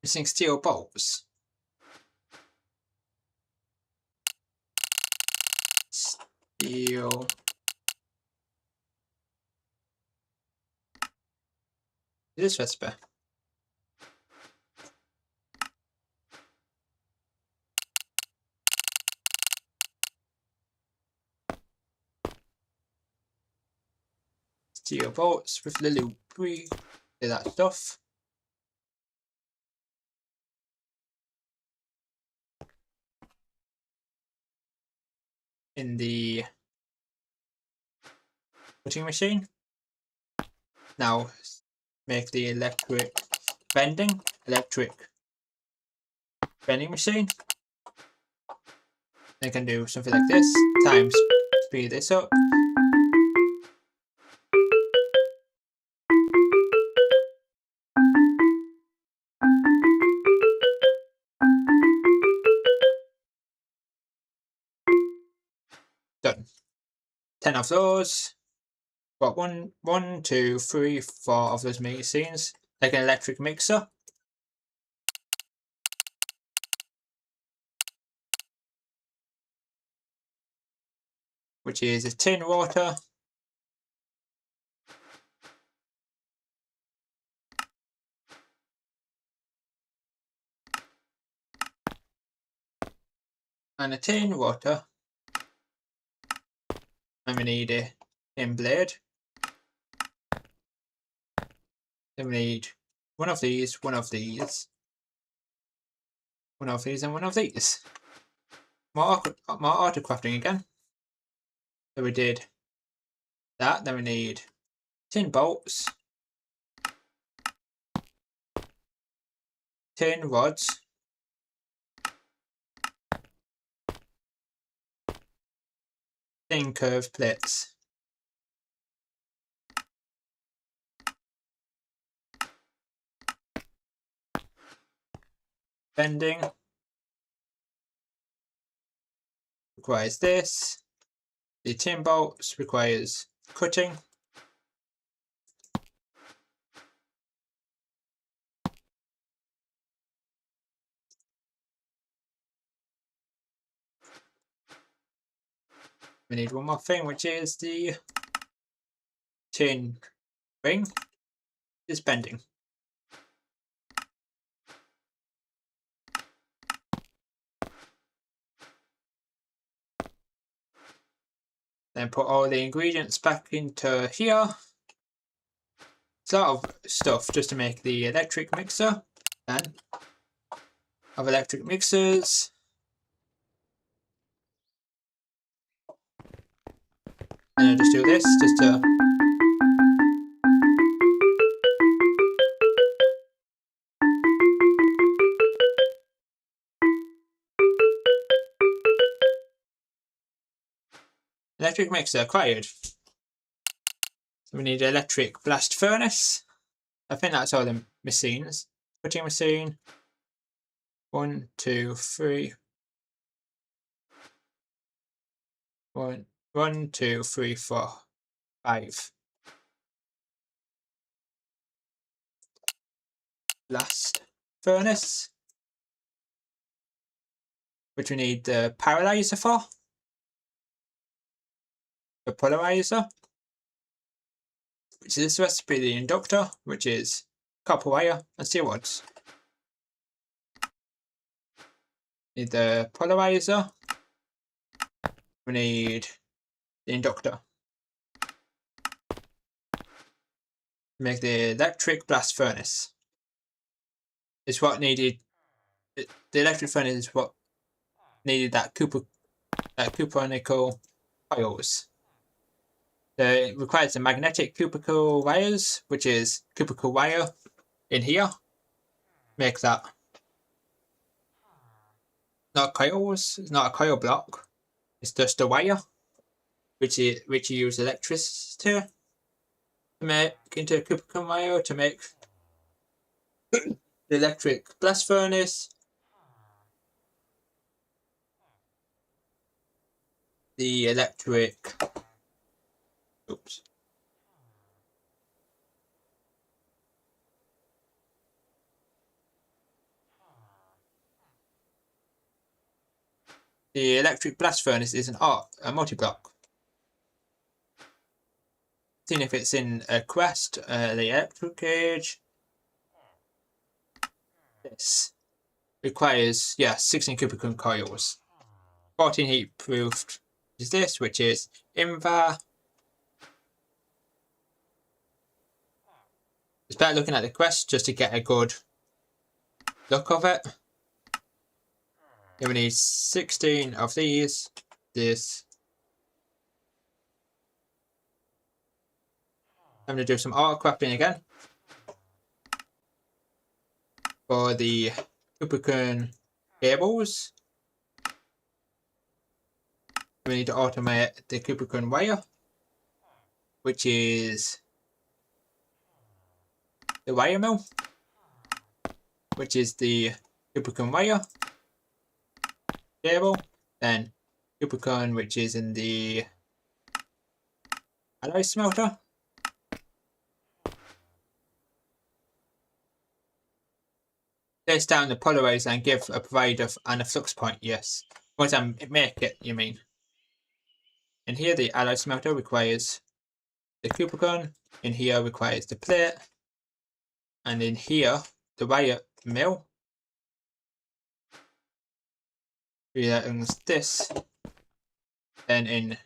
Missing steel bolts. Steel. This recipe. Steel bolts with the loop. We do that stuff. In the cutting machine. Now make the electric bending machine. I can do something like this, times speed this up. Done. 10 of those. Got one, 2, 3, 4 of those machines. Like an electric mixer. Which is a tin rotor. And a tin rotor. And we need a tin blade. Then we need one of these, one of these, one of these, and one of these. More auto crafting again. So we did that. Then we need tin bolts, tin rods, tin curved plates. Bending requires this. The tin bolts requires cutting. We need one more thing, which is the tin ring. Is bending. Then put all the ingredients back into here. It's a lot of stuff just to make the electric mixer. Then of electric mixers. And I just do this just to electric mixer acquired. So we need an electric blast furnace. I think that's all the machines. Cutting machine. 1, 2, 3. 1, 2, 3, 4, 5. blast furnace, which we need the paralyzer for, the polarizer, which is this recipe, the inductor, which is copper wire and steel rods. Need the polarizer, we need the inductor. Make the electric blast furnace. It's what needed. The electric furnace is what needed that cuprical coils. It requires the magnetic cuprical wires, which is cuprical wire in here. Make that. Not coils. It's not a coil block. It's just a wire, which you use electricity to make into a cuprical wire to make the electric blast furnace. The electric. Oops. The electric blast furnace is a multi-block. Seeing if it's in a quest, the electric cage. This requires 16 cubical coils. 14 heat proofed is this, which is Invar. It's better looking at the quest just to get a good look of it. Then we need 16 of these. This. I'm going to do some auto crafting again. For the Cuprican cables. We need to automate the Cuprican wire, which is the wire mill, which is the Cuprican wire cable, then Cuprican, which is in the alloy smelter. Place down the polarizer and give a provider and a flux point, yes. Once I make it, you mean. And here the alloy smelter requires the Cuprican, in here requires the plate, and in here the wire mill. Use this, then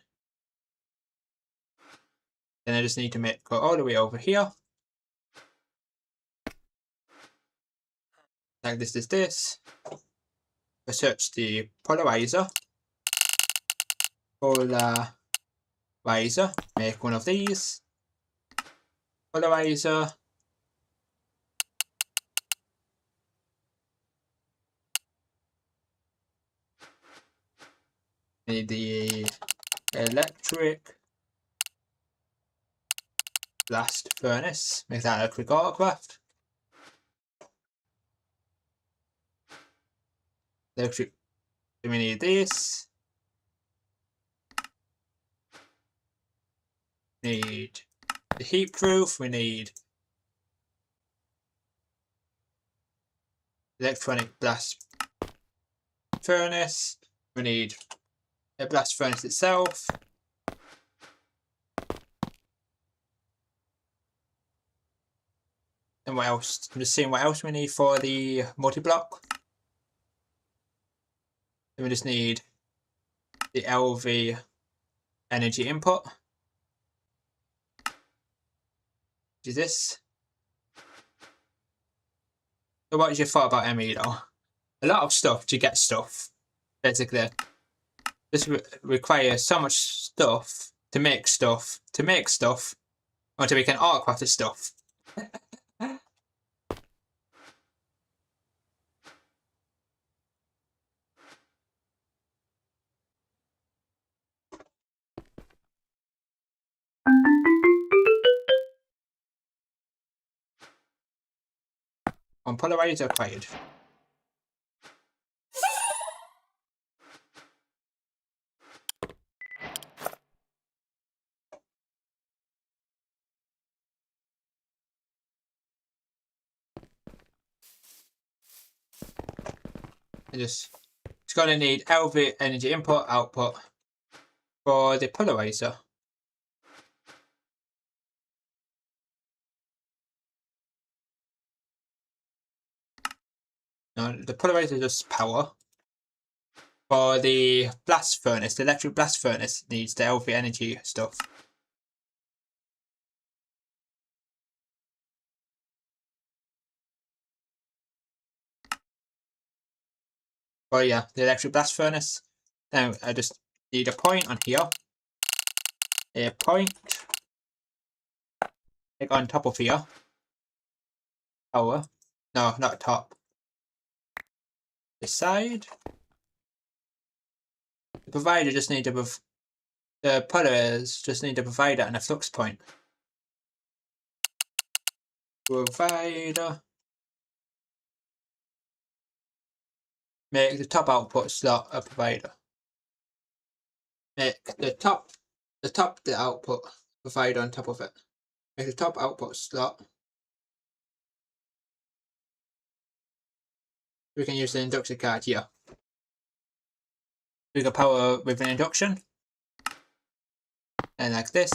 I just need to go all the way over here. Like this is this. I search the polarizer. Polarizer. Make one of these. Polarizer. Need the electric blast furnace. Make that electric autocraft. Electric. We need this. Need the heat proof. We need electronic blast furnace. We need a blast furnace itself. And what else? I'm just seeing what else we need for the multi-block. Then we just need the LV energy input, which is this. So what is your thought about ME though? A lot of stuff to get stuff, basically. This requires so much stuff to make stuff, or to make an autocraft of stuff. On polarizer acquired. it's going to need LV energy input output for the polarizer. No, the polarizer is just power. For the blast furnace, the electric blast furnace needs the LV energy stuff. Oh yeah, the electric blast furnace. Now I just need a point on here. A point. Like on top of here. Power. No, not top. This side. The provider just need to the pullers just need a provider and a flux point. Provider. Make the top output slot a provider. Make the output provider on top of it. Make the top output slot. We can use the induction card here. We can power with an induction. And like this.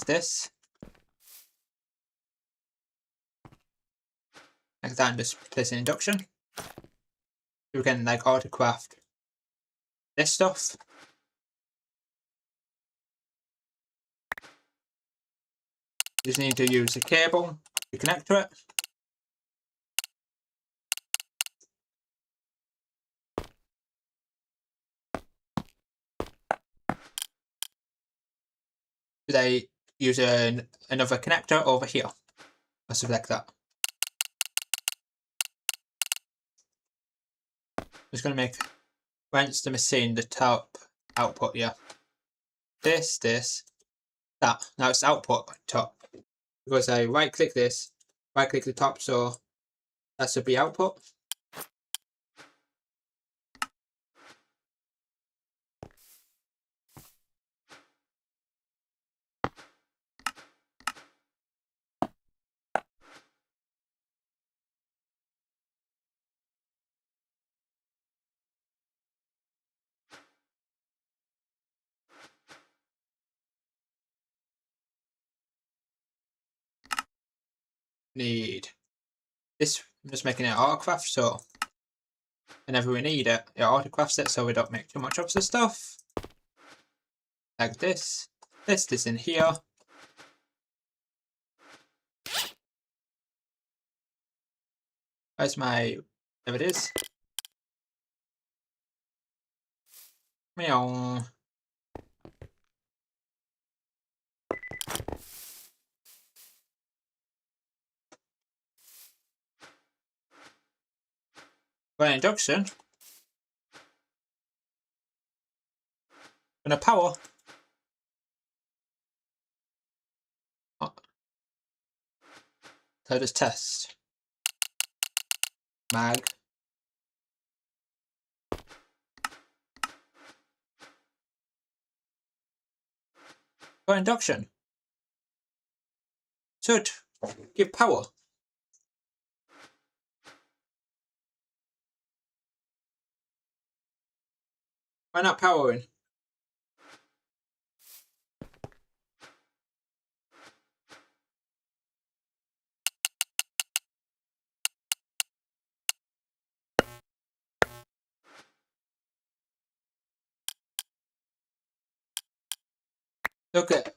Like that, and just place an induction. We can like autocraft this stuff. You just need to use a cable to connect to it. They use another connector over here. I select that. I'm just going to make once the machine the top output here. This, that. Now it's output top. Because I right click this, right click the top, so that should be output. Need this. I'm just making it autocraft, so whenever we need it, it autocrafts it, so we don't make too much of the stuff. Like this. This in here. Where's my? There it is. Meow. Got an induction. Gonna power. Oh. So just test. Mag. Got induction. Should give power. Why not powering? Look at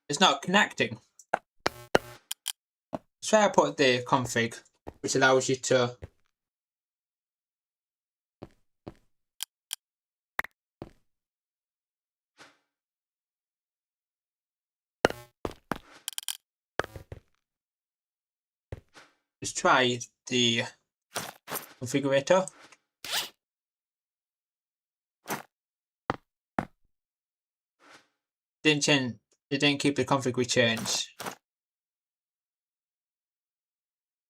it's not connecting. So I put the config, which allows you to just try the configurator. Didn't change. It didn't keep the config we changed.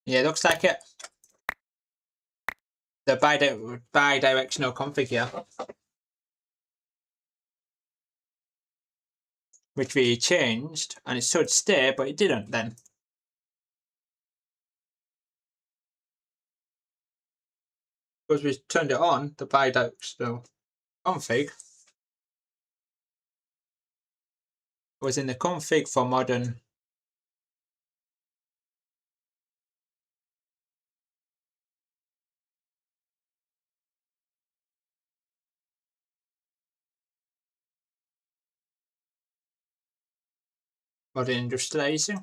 Yeah, looks like it. The bi-directional config here, which we changed, and it should stay, but it didn't then. because we turned it on, the bidirectional config was in the config for modern industrialization.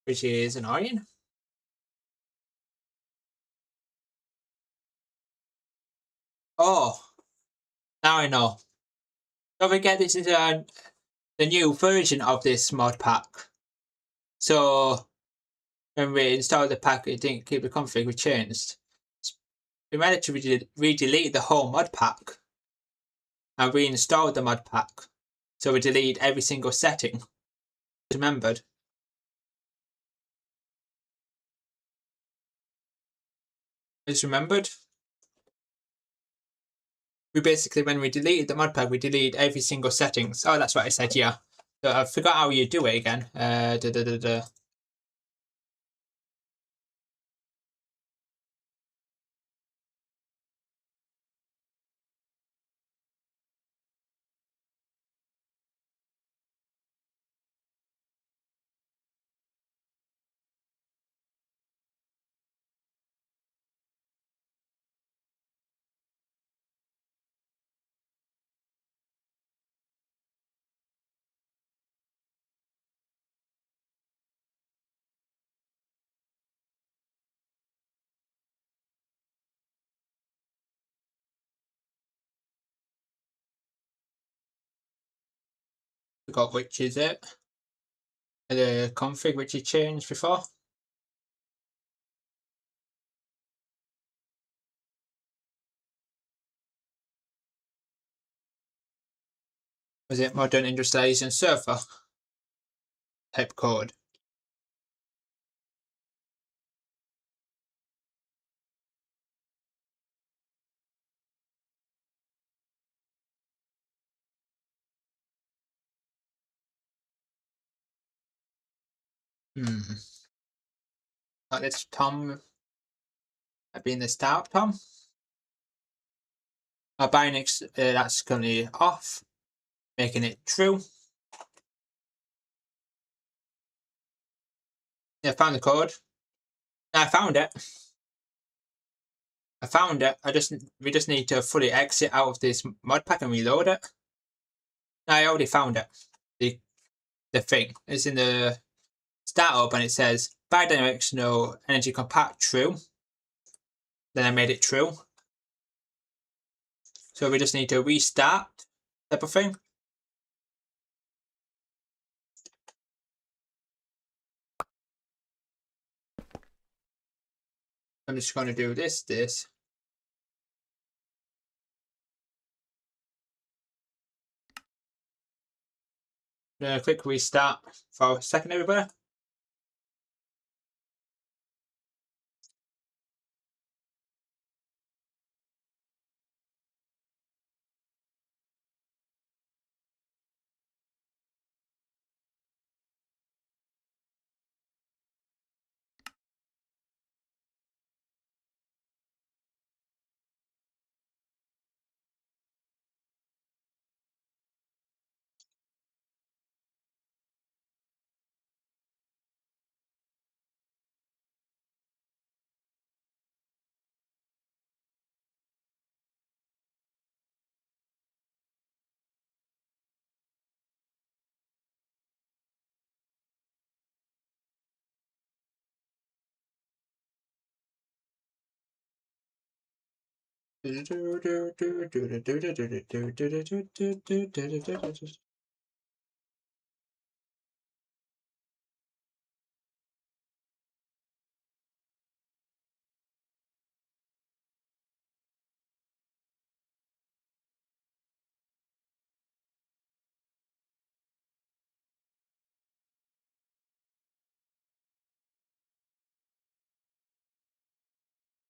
Which is annoying. Oh, now I know. Don't forget this is the new version of this mod pack. So when we installed the pack, it didn't keep the config, we changed. We managed to re-delete the whole mod pack and reinstalled the mod pack. So we delete every single setting. Remembered. Just remembered. We basically, when we deleted the mod pack, we delete every single settings. Oh, that's what I said, yeah. So I forgot how you do it again. Forgot which is it. The config which you changed before. Was it modern industrialization server type code? Like this, Tom. I've been the start, Tom. My Binance, that's currently off, making it true. Yeah, I found the code. I found it. I found it. We just need to fully exit out of this mod pack and reload it. I already found it. The thing is in the startup and it says bidirectional energy compact true. Then I made it true. So we just need to restart type of thing. I'm just going to do this. Quick restart for a second, everybody.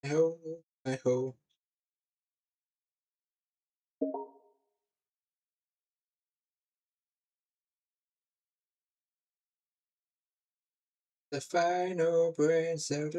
Hey ho, hey ho. The final brain cell.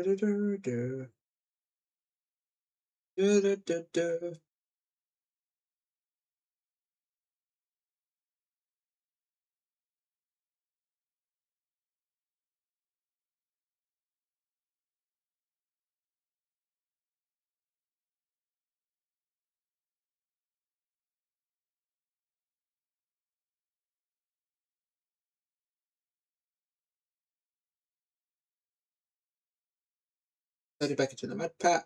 Put it back into the modpack.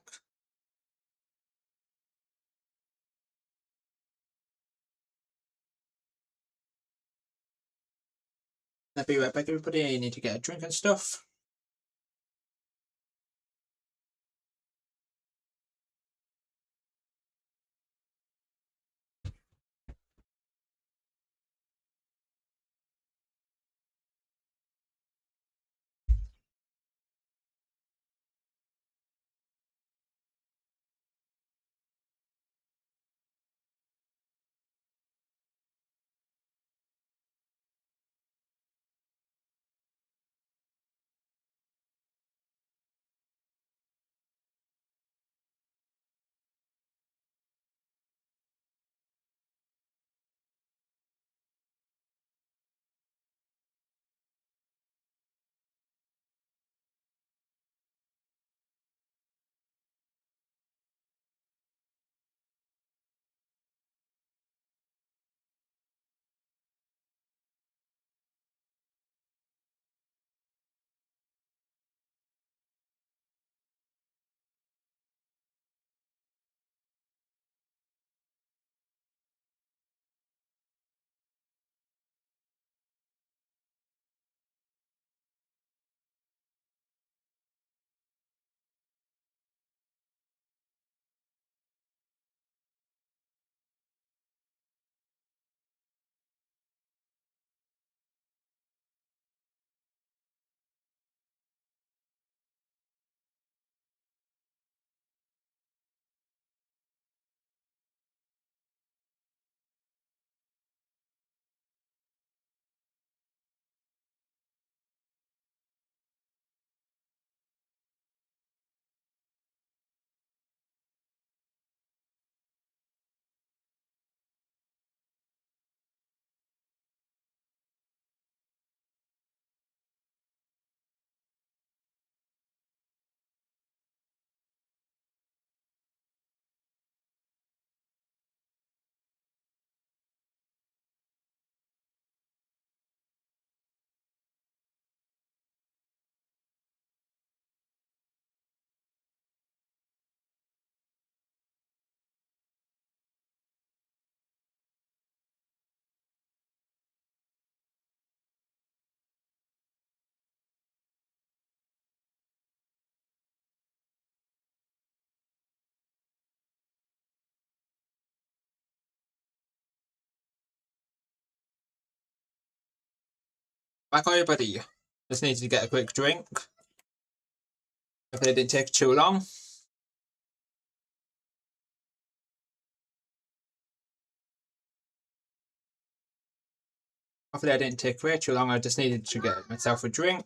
I'll be right back, everybody. I need to get a drink and stuff. Back on, everybody. Just needed to get a quick drink. Hopefully it didn't take too long. Hopefully I didn't take way too long. I just needed to get myself a drink.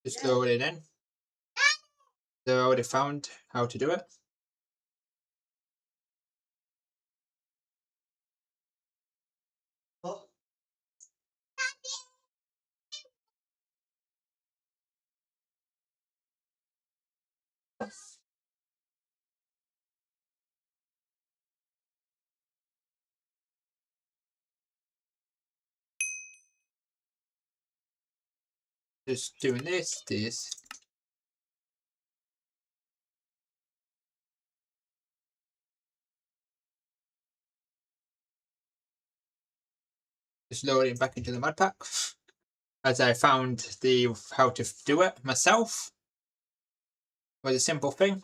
Just load it in. They already found how to do it. Just doing this. Just load it back into the modpack. as I found how to do it myself. It was a simple thing.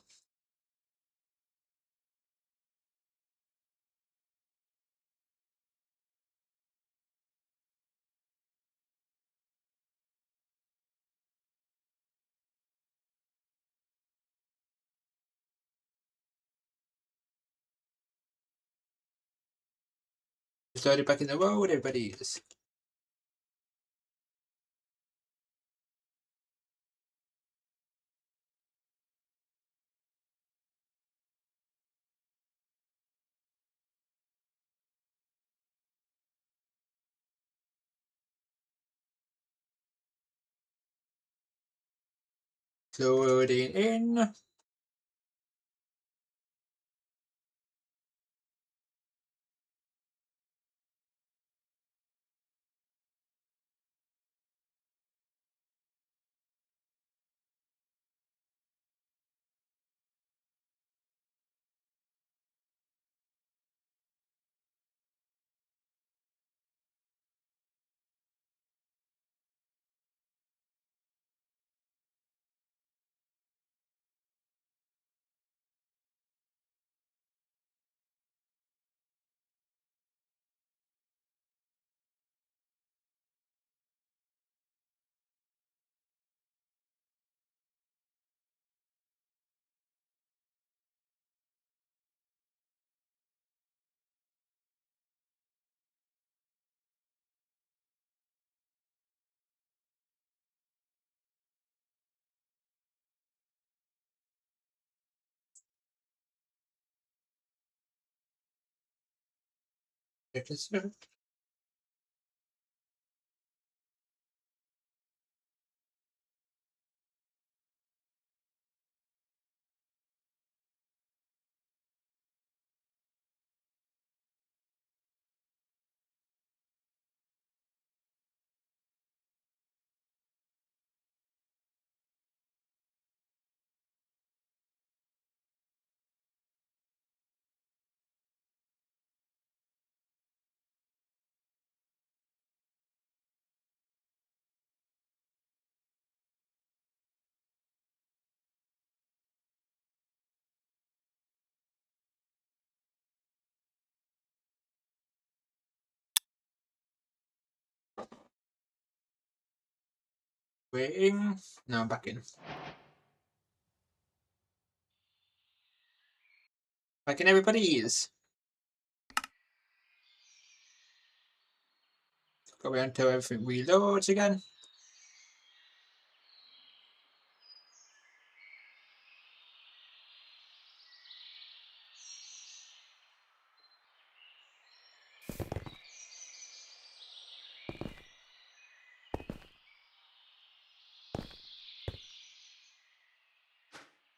Just loaded back in the road, everybody is. Loading in. Waiting. Now I'm back in. Back in, everybody is. Go until everything reloads again.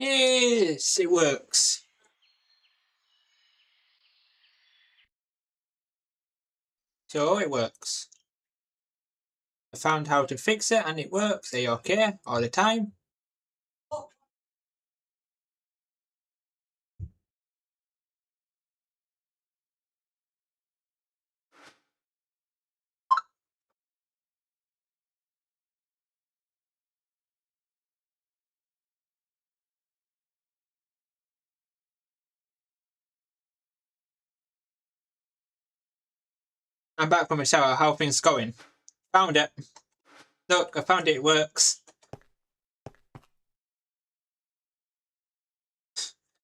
Yes, it works. So it works. I found how to fix it and it works. Are you okay all the time? I'm back from the shower. How are things going? Found it. Look, I found it. It works.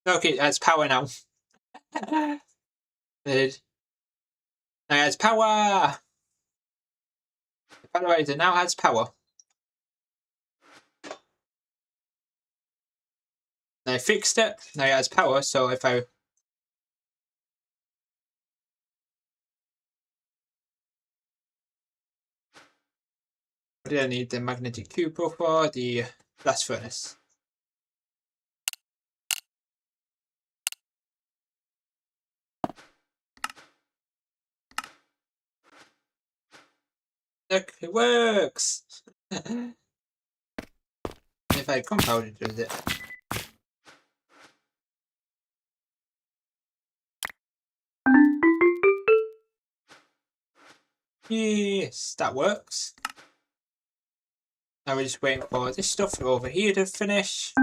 Look, it has power now. It has power. The Power now has power. I fixed it. Now it has power. So if I what did I need? The magnetic cube for the blast furnace. Look, it works. If I compounded with it. Yes, that works. Now we're just waiting for this stuff over here to finish.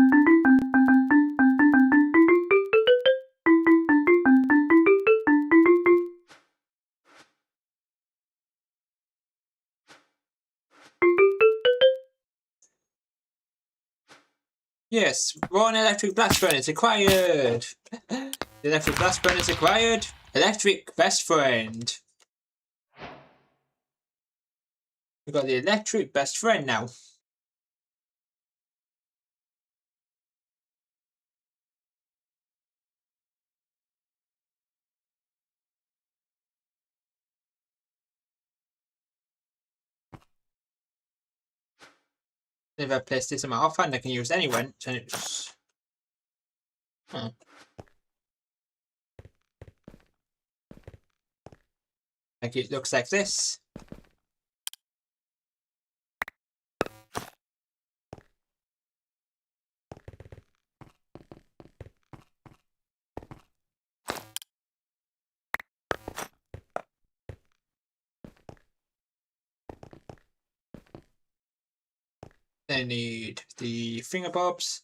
Yes, one electric blast furnace acquired. The electric blast furnace acquired. Electric best friend. We've got the electric best friend now. If I place this in my offhand, I can use any wrench, and it's. Like it looks like this. Then need the fingerbobs,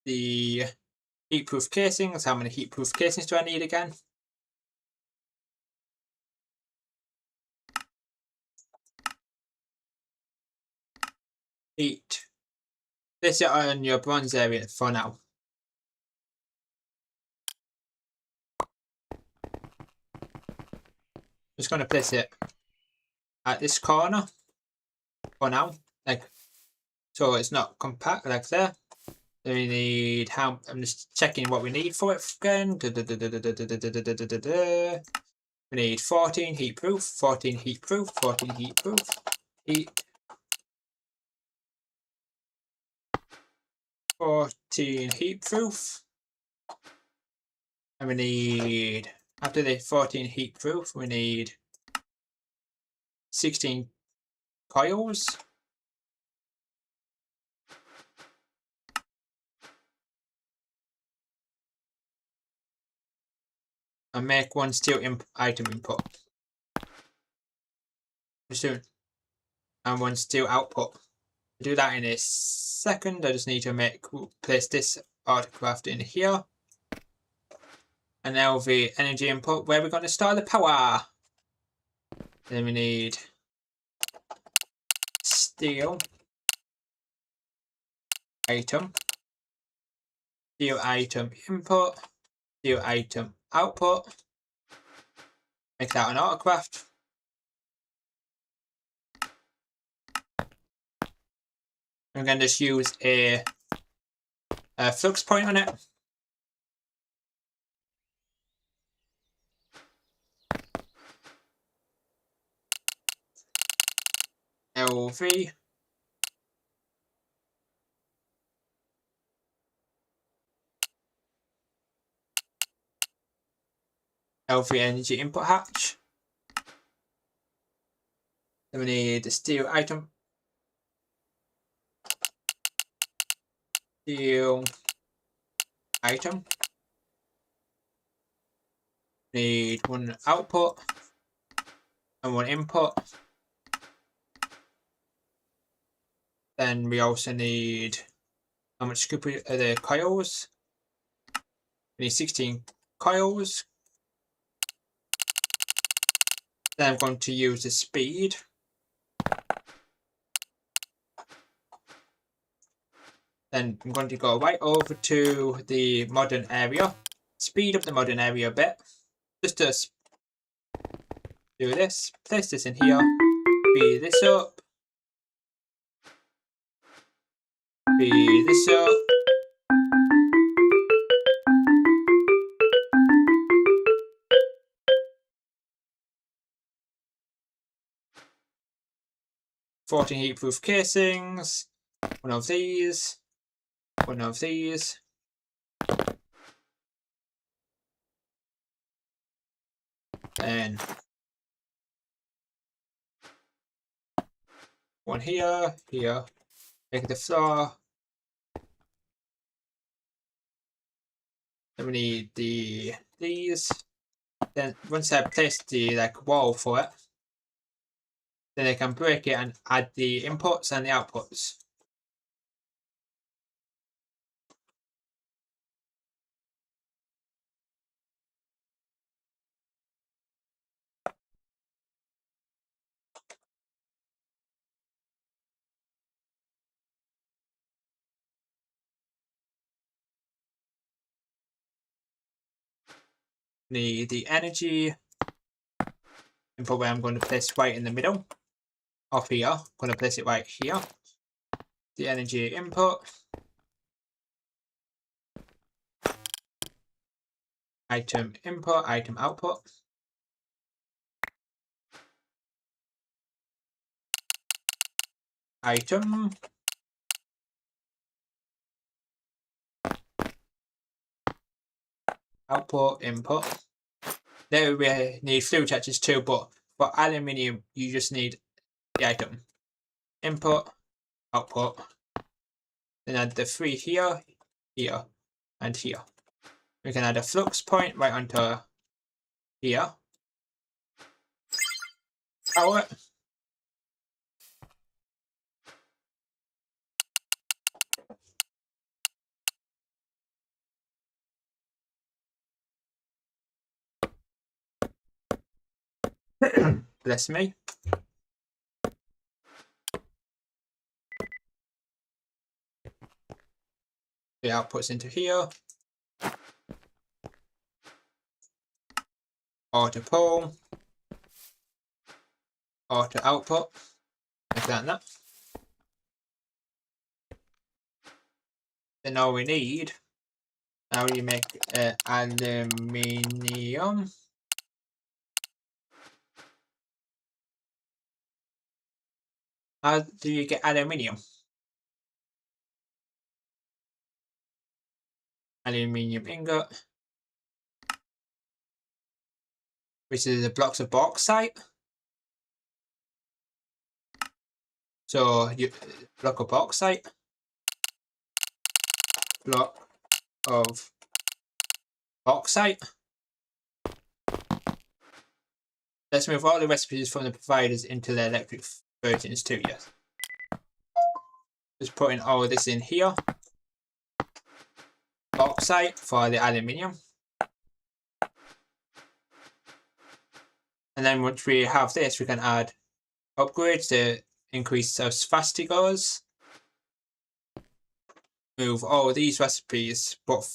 the heatproof casings. How many heatproof casings do I need again? Heat. Place it on your bronze area for now. Just going to place it at this corner for now, like so it's not compact like there. Then we need how. I'm just checking what we need for it again. We need 14 heatproof, 14 heatproof, 14 heatproof, heat. 14 heatproof. And we need, after the 14 heatproof, we need 16 coils. And make one steel item input. Soon. And one steel output. To do that in a second, I just need to place this artcraft in here. And now the energy input, where we're going to start the power. Then we need steel item, steel item input, steel item output. Make that an artcraft. I'm going to just use a flux point on it. LV. LV energy input hatch. Then we need the steel item. Steel item. Need one output and one input. Then we also need, how much scoop are the coils? We need 16 coils. Then I'm going to use the speed. Then I'm going to go right over to the modern area. Speed up the modern area a bit. Just to do this. Place this in here. Speed this up. Speed this up. Fourteen heatproof casings. One of these. One of these. Then one here, here. Make the floor. Then we need these. Then once I place the wall for it, then I can break it and add the inputs and the outputs. need the energy input where I'm going to place right in the middle of here. I'm going to place it right here. The energy input. Item input, item output. Item. Output, input. There we need flue detectors too, but for aluminium, you just need the item. Input, output. Then add the 3 here, here, and here. We can add a flux point right onto here. Power. Bless me. The outputs into here. Auto pull. Auto output. Like that and that. Then all we need, now you make aluminium. How do you get aluminium? Aluminium ingot, which is the blocks of bauxite. So you block of bauxite, block of bauxite. Let's move all the recipes from the providers into the electric versions too, yes. Just putting all of this in here. Bauxite for the aluminium. And then once we have this, we can add upgrades to increase how fast it goes. Move all these recipes, but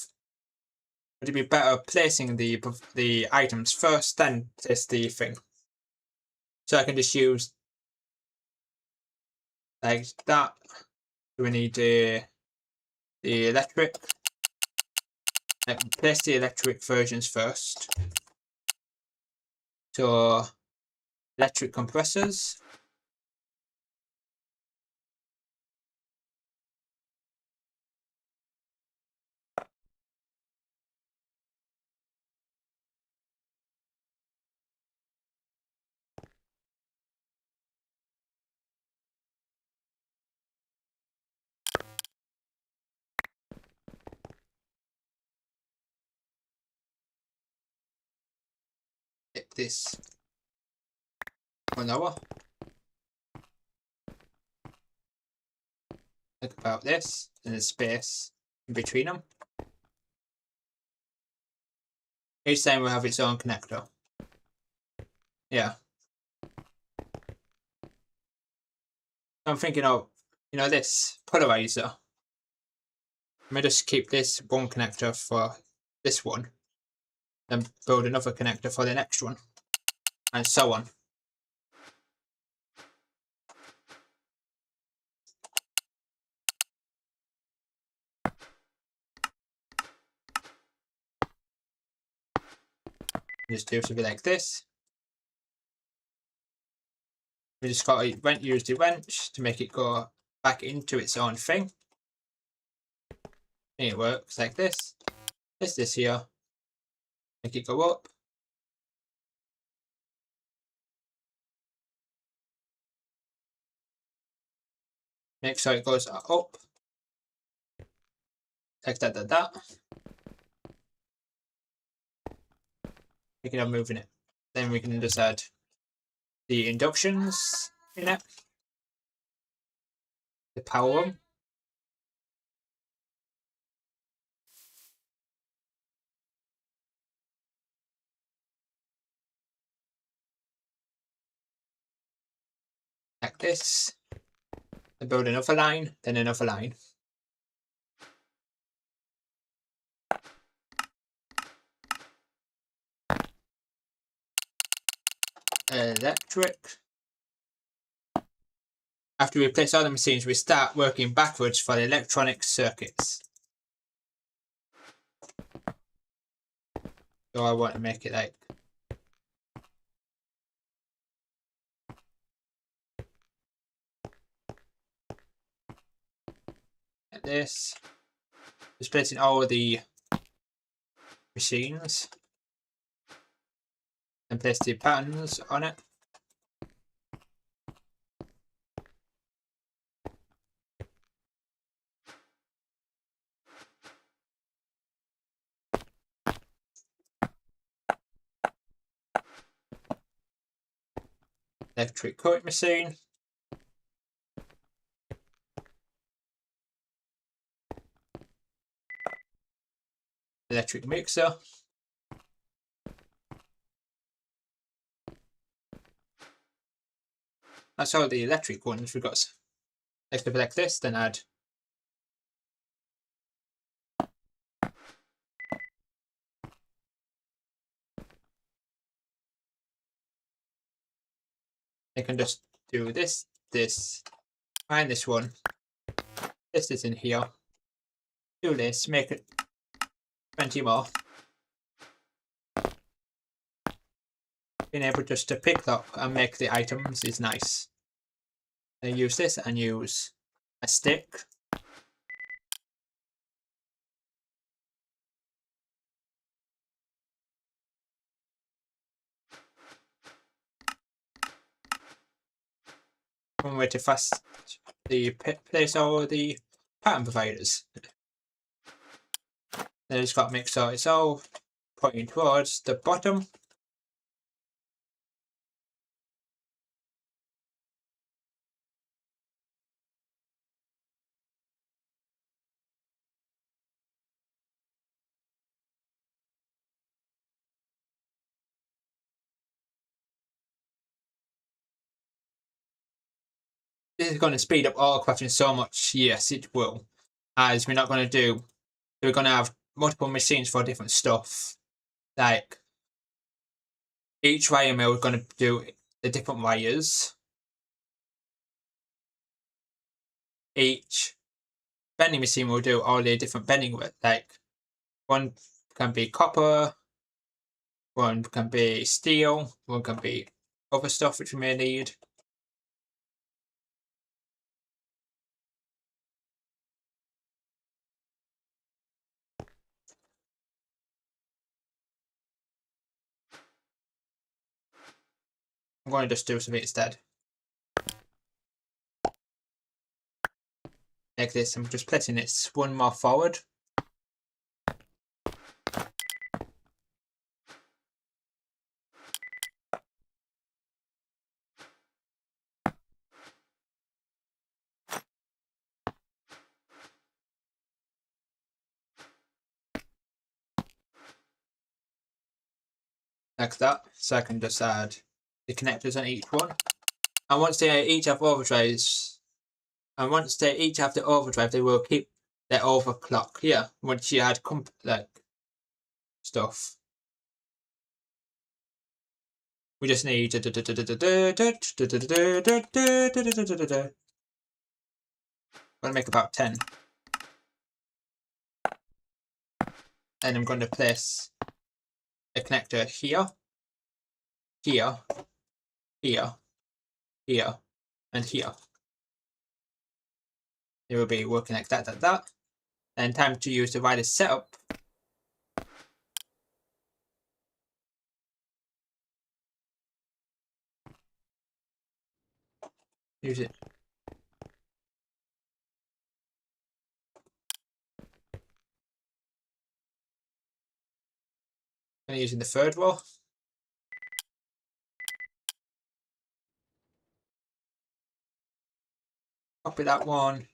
would it be better placing the items first, then place the thing? So I can just use like that. We need the electric. Place the electric versions first. So electric compressors. Hit this 1 hour. Think about this and the space in between them. Each time will have its own connector. Yeah. I'm thinking of, this polarizer. I may just keep this one connector for this one, then build another connector for the next one, and so on. Just do something like this. We just got to use the wrench to make it go back into its own thing. And it works like this. This here. Make it go up. Make sure it goes up. Like that. We can have moving it. Then we can just add the inductions in it. The power one. Like this. Then build another line, then another line. electric. After we replace all the machines, we start working backwards for the electronic circuits. So I want to make it like this. Just placing all the machines and place the patterns on it. Electric coating machine. Electric mixer. That's all the electric ones. We've got extra like this, then add I can just do this, find this one, this is in here, do this, make it 20 more. Being able just to pick up and make the items is nice. I use this and use a stick. One way to fast the place all the pattern providers. Then it's got mixer, it's all pointing towards the bottom. This is going to speed up auto crafting so much. Yes, it will. As we're not going to do, we're going to have multiple machines for different stuff. Like each wire mill, we're going to do the different wires. Each bending machine will do all the different bending work. Like one can be copper, one can be steel, one can be other stuff which we may need. I'm going to just do something instead. Like this, I'm just placing it one more forward. Like that, so I can just add the connectors on each one. And once they each have overdrives, and once they each have the overdrive, they will keep their overclock here. Once you add like stuff, we just need I'm gonna make about 10, and I'm going to place a connector here, here, here, here, and here. It will be working like that. And time to use the wireless setup. Use it. I'm using the third row. Copy that one.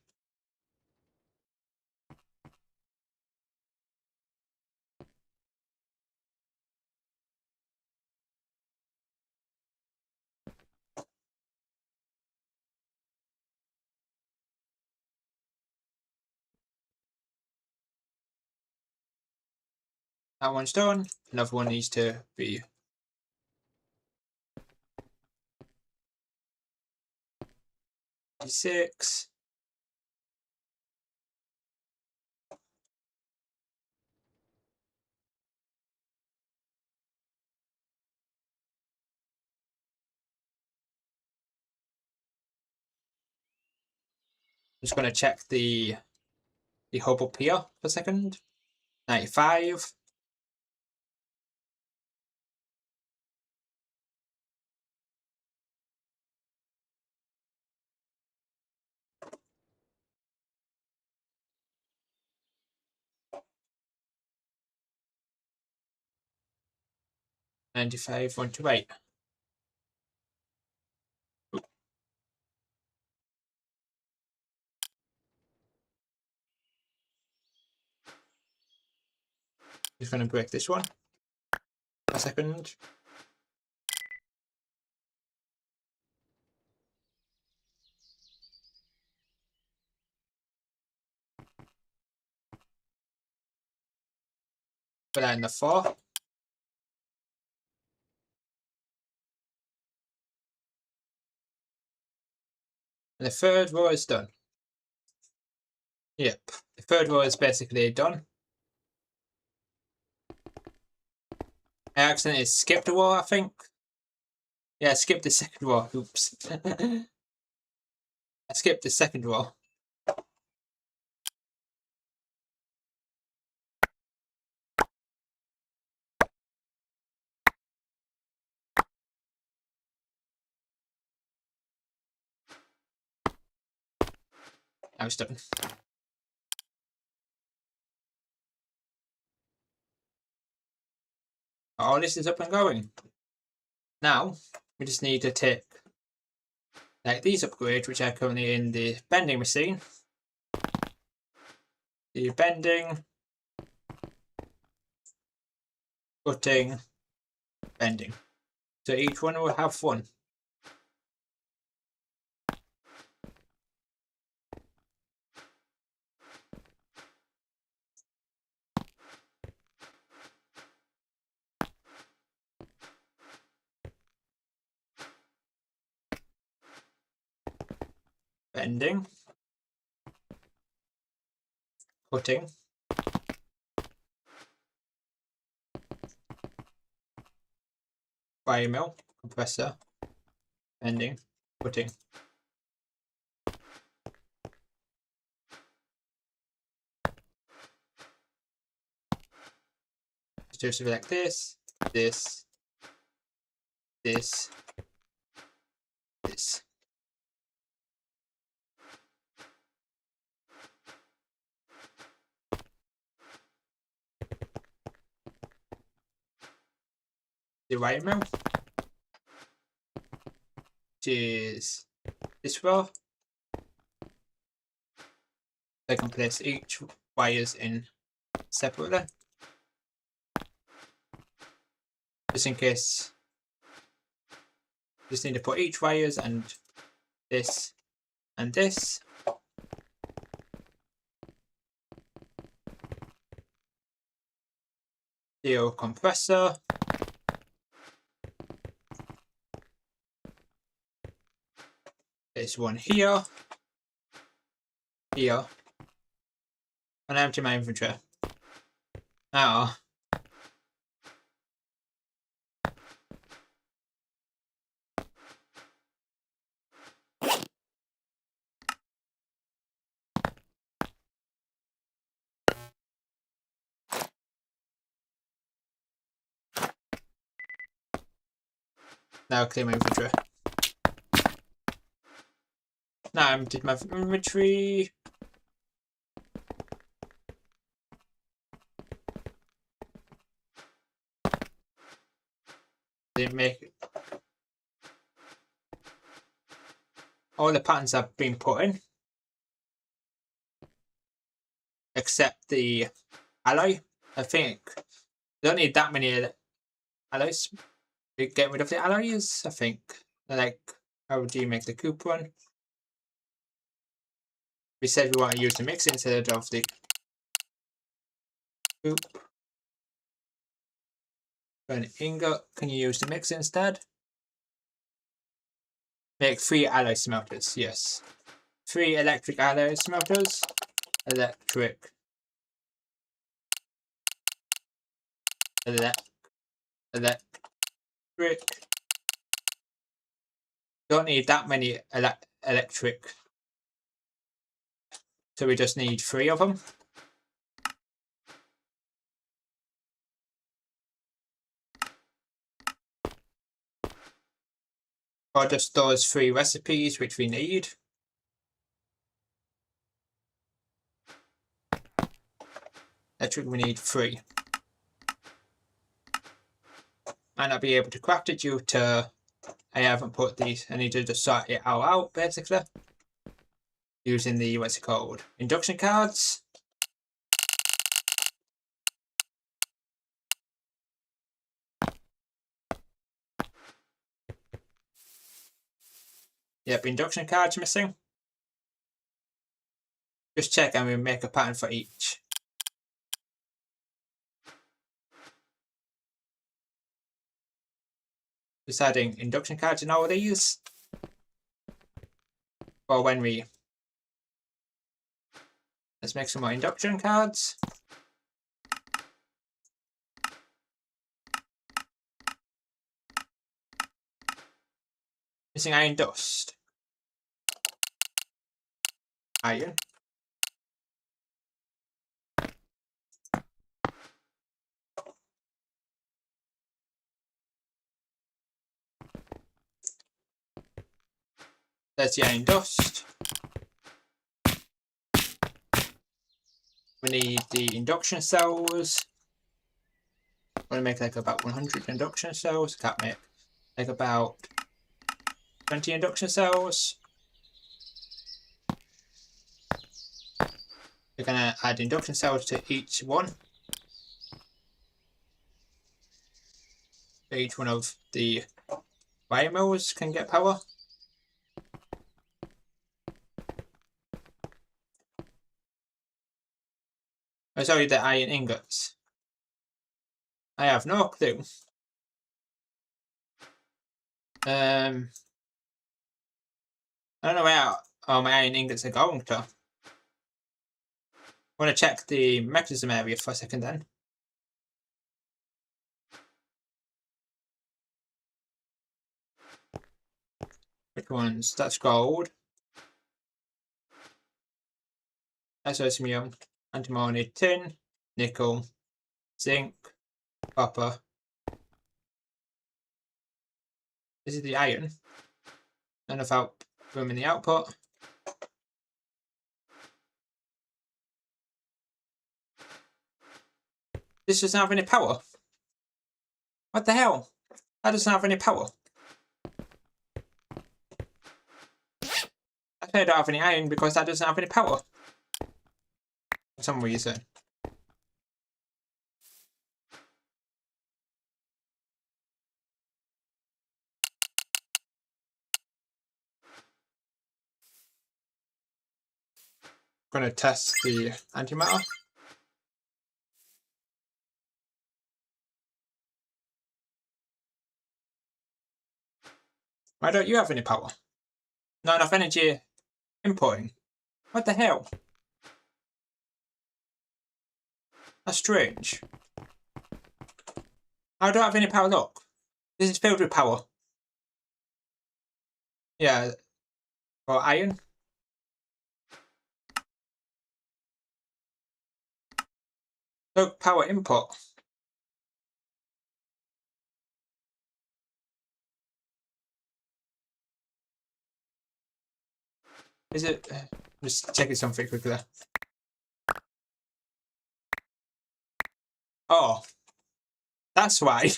That one's done. Another one needs to be 6. Just going to check the hub up here for a second. 95. $95, 128. Just going to break this one for a second. Put that in the 4. And the third row is done. Yep, the third row is basically done. I accidentally skipped a row, I think. Yeah, I skipped the second row. Oops. I skipped the second row. Now it's done. All this is up and going. Now, we just need to take like these upgrades, which are currently in the bending machine. The bending, cutting, bending. So each one will have one. Bending, cutting, wire mill, compressor, bending, cutting. Just do something like this, this, this, this. The wire mill, which is this row. I can place each wires in separately, just in case. Just need to put each wires and this and this. The compressor. There's one here, here, and empty my inventory. Now, clear my inventory. Now I emptied my inventory. Didn't make it. All the patterns have been put in, except the alloy. I think you don't need that many alloys. You get rid of the alloys, I think. Like, how do you make the coupon? We said we want to use the mix instead of the coop. For an ingot, can you use the mix instead? Make 3 alloy smelters, yes. 3 electric alloy smelters. Electric. Electric. Don't need that many electric. So we just need 3 of them. Or just those 3 recipes which we need. Electric we need 3. Might not be able to craft it due to I haven't put these. I need to just sort it all out basically. Using the what's it called? Induction cards. Yep, induction cards missing. Just check and we make a pattern for each. Just adding induction cards in all of these. For when we... Let's make some more induction cards. Missing iron dust. Iron. There's the iron dust. We need the induction cells. I'm going to make like about 100 induction cells. Can't make like about 20 induction cells. We're going to add induction cells to each one. So each one of the wire mills can get power. Oh, sorry, the iron ingots. I have no clue. I don't know where all my iron ingots are going to. I want to check the mechanism area for a second then. Which ones? That's gold. That's osmium, antimony, tin, nickel, zinc, copper. This is the iron. None of room in the output. This doesn't have any power. What the hell? That doesn't have any power. I say I don't have any iron because that doesn't have any power. For some reason. I'm going to test the antimatter. Why don't you have any power? Not enough energy importing. What the hell? That's strange. I don't have any power. Look. This is filled with power. Yeah. Or iron. Look, power input. Is it? Just checking something quickly. Oh, that's why.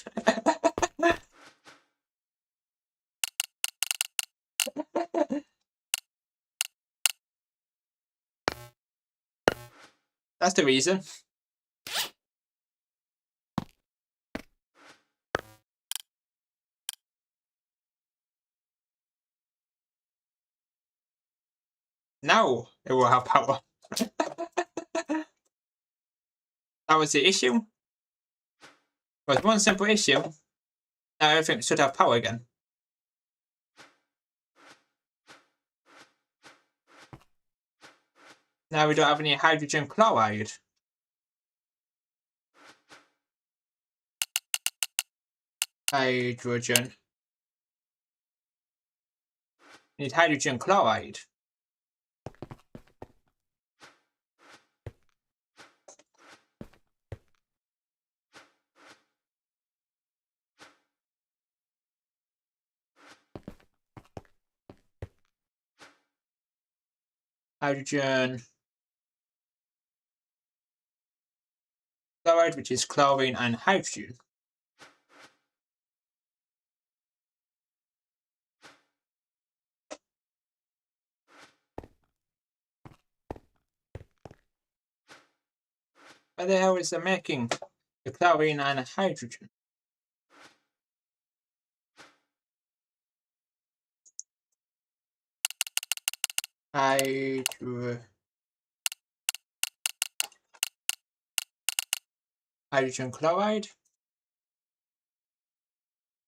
That's the reason. Now it will have power. That was the issue. There was one simple issue. Now everything should have power again. Now we don't have any hydrogen chloride. Hydrogen. We need hydrogen chloride. Hydrogen chloride, which is chlorine and hydrogen. What the hell is it making the chlorine and hydrogen? Hydrogen chloride.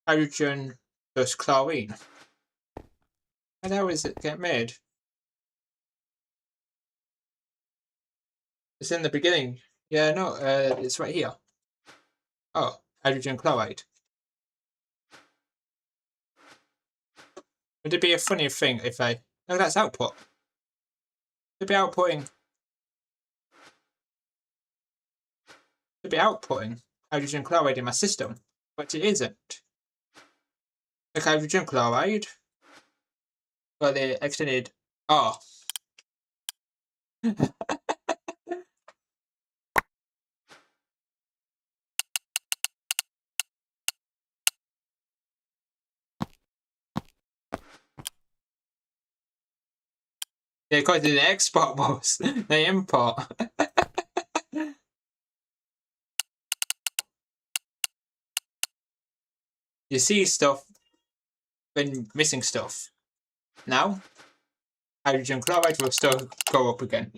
Hydrogen plus chlorine. How the hell is it get made? It's in the beginning. Yeah, no, it's right here. Oh, hydrogen chloride. Would it be a funny thing if I... No, that's output. It'd be outputting. It'd be outputting hydrogen chloride in my system, but it isn't. Like hydrogen chloride. Well, they extended... Oh. Yeah, because the export was the import. You see stuff when missing stuff. Now, hydrogen chloride will still go up again.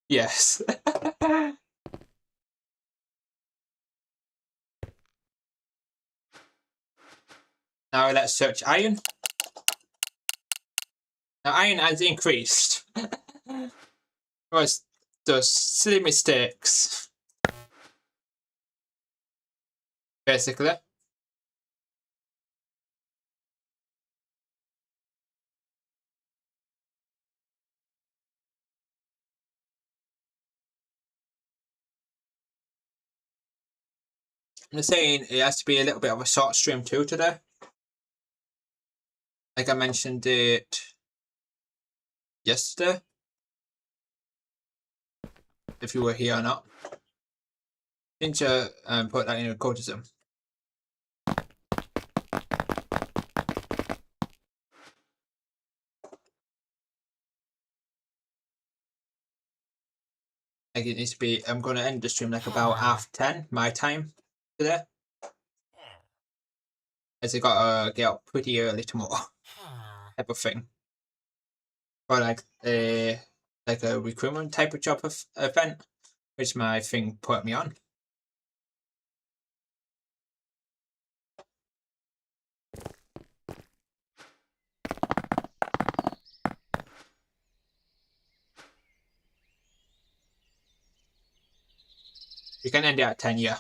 Yes. Now let's search iron. Now iron has increased. Was those silly mistakes. Basically. I'm saying it has to be a little bit of a short stream too today. Like I mentioned it yesterday. If you were here or not. Didn't you put that in a quotism? Like it needs to be, I'm going to end the stream like about 10:30 my time today. As I got to get up pretty early tomorrow. Type of thing. For like a recruitment type of job event, which my thing put me on. You can end it at 10, yeah.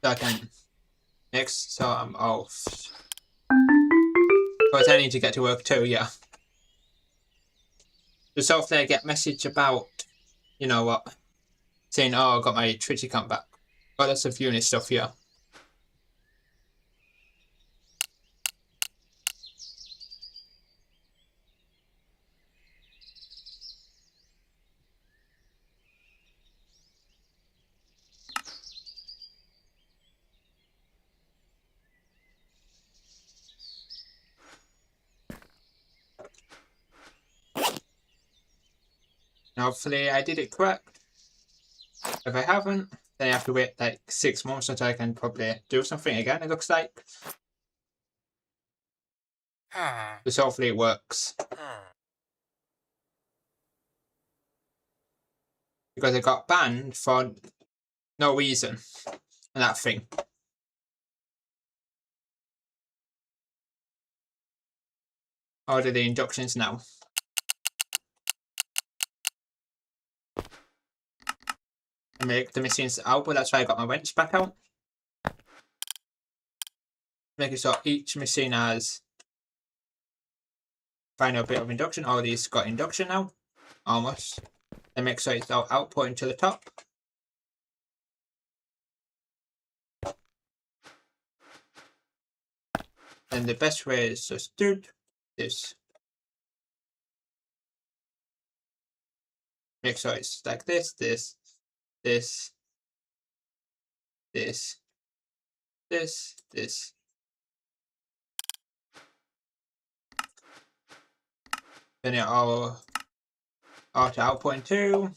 So I can next, so I'm off. But I need to get to work too, yeah. Just hopefully I get message about, you know what, saying, oh, I got my Twitch account back. Got lots of uni stuff, yeah. And hopefully I did it correct. If I haven't, then I have to wait like 6 months until I can probably do something again, it looks like. But hopefully it works. Because I got banned for no reason. And that thing. Order the inductions now. and make the machines output. That's why I got my wrench back out. Make it so each machine has final bit of induction. All these got induction now, almost. Then make sure it's all outputting to the top. And the best way is just do this. Make sure it's like this, this, this, this, this, this. Then it all auto outputting too.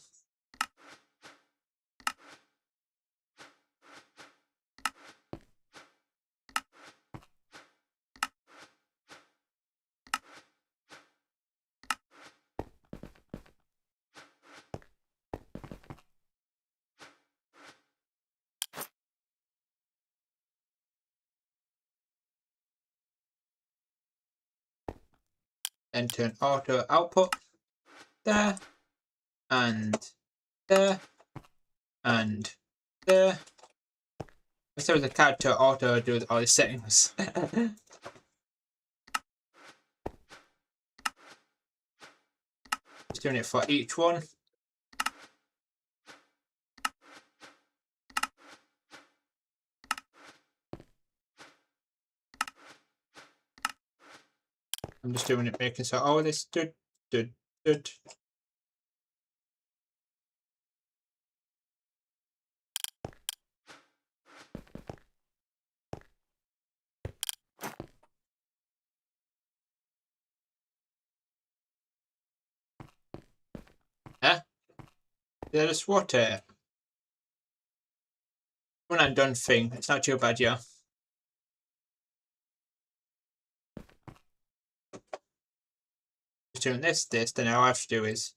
Then turn auto output there and there and there. Instead of the card to auto do all the settings. Just doing it for each one. I'm just doing it, making so all this dud. There's water. One and done thing. It's not too bad, yeah. Just doing this, then all I have to do is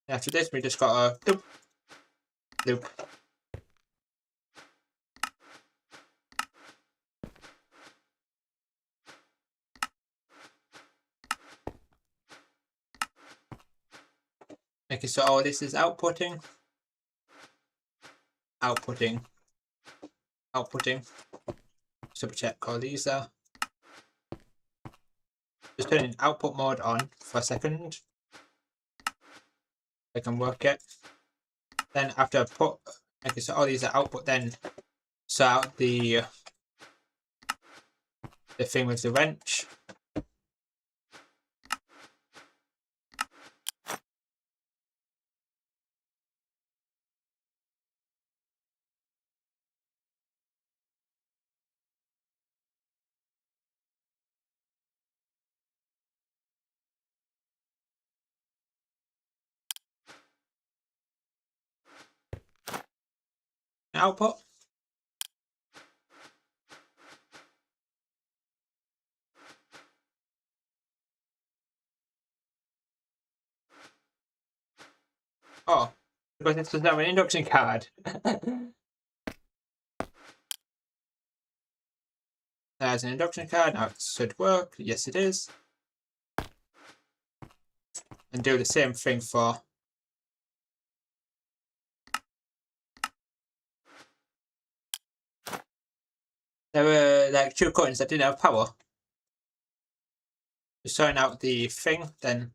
after this we just got a loop. Okay, so all this is outputting. Double check all these are. Just turning output mode on for a second. I can work it. Then after I put, okay, so all these are output. Then start out the thing with the wrench. Output. Oh, because this doesn't have an induction card. There's an induction card. Now it should work. Yes, it is. And do the same thing for there were like 2 coins that didn't have power. Just sorting out the thing, then,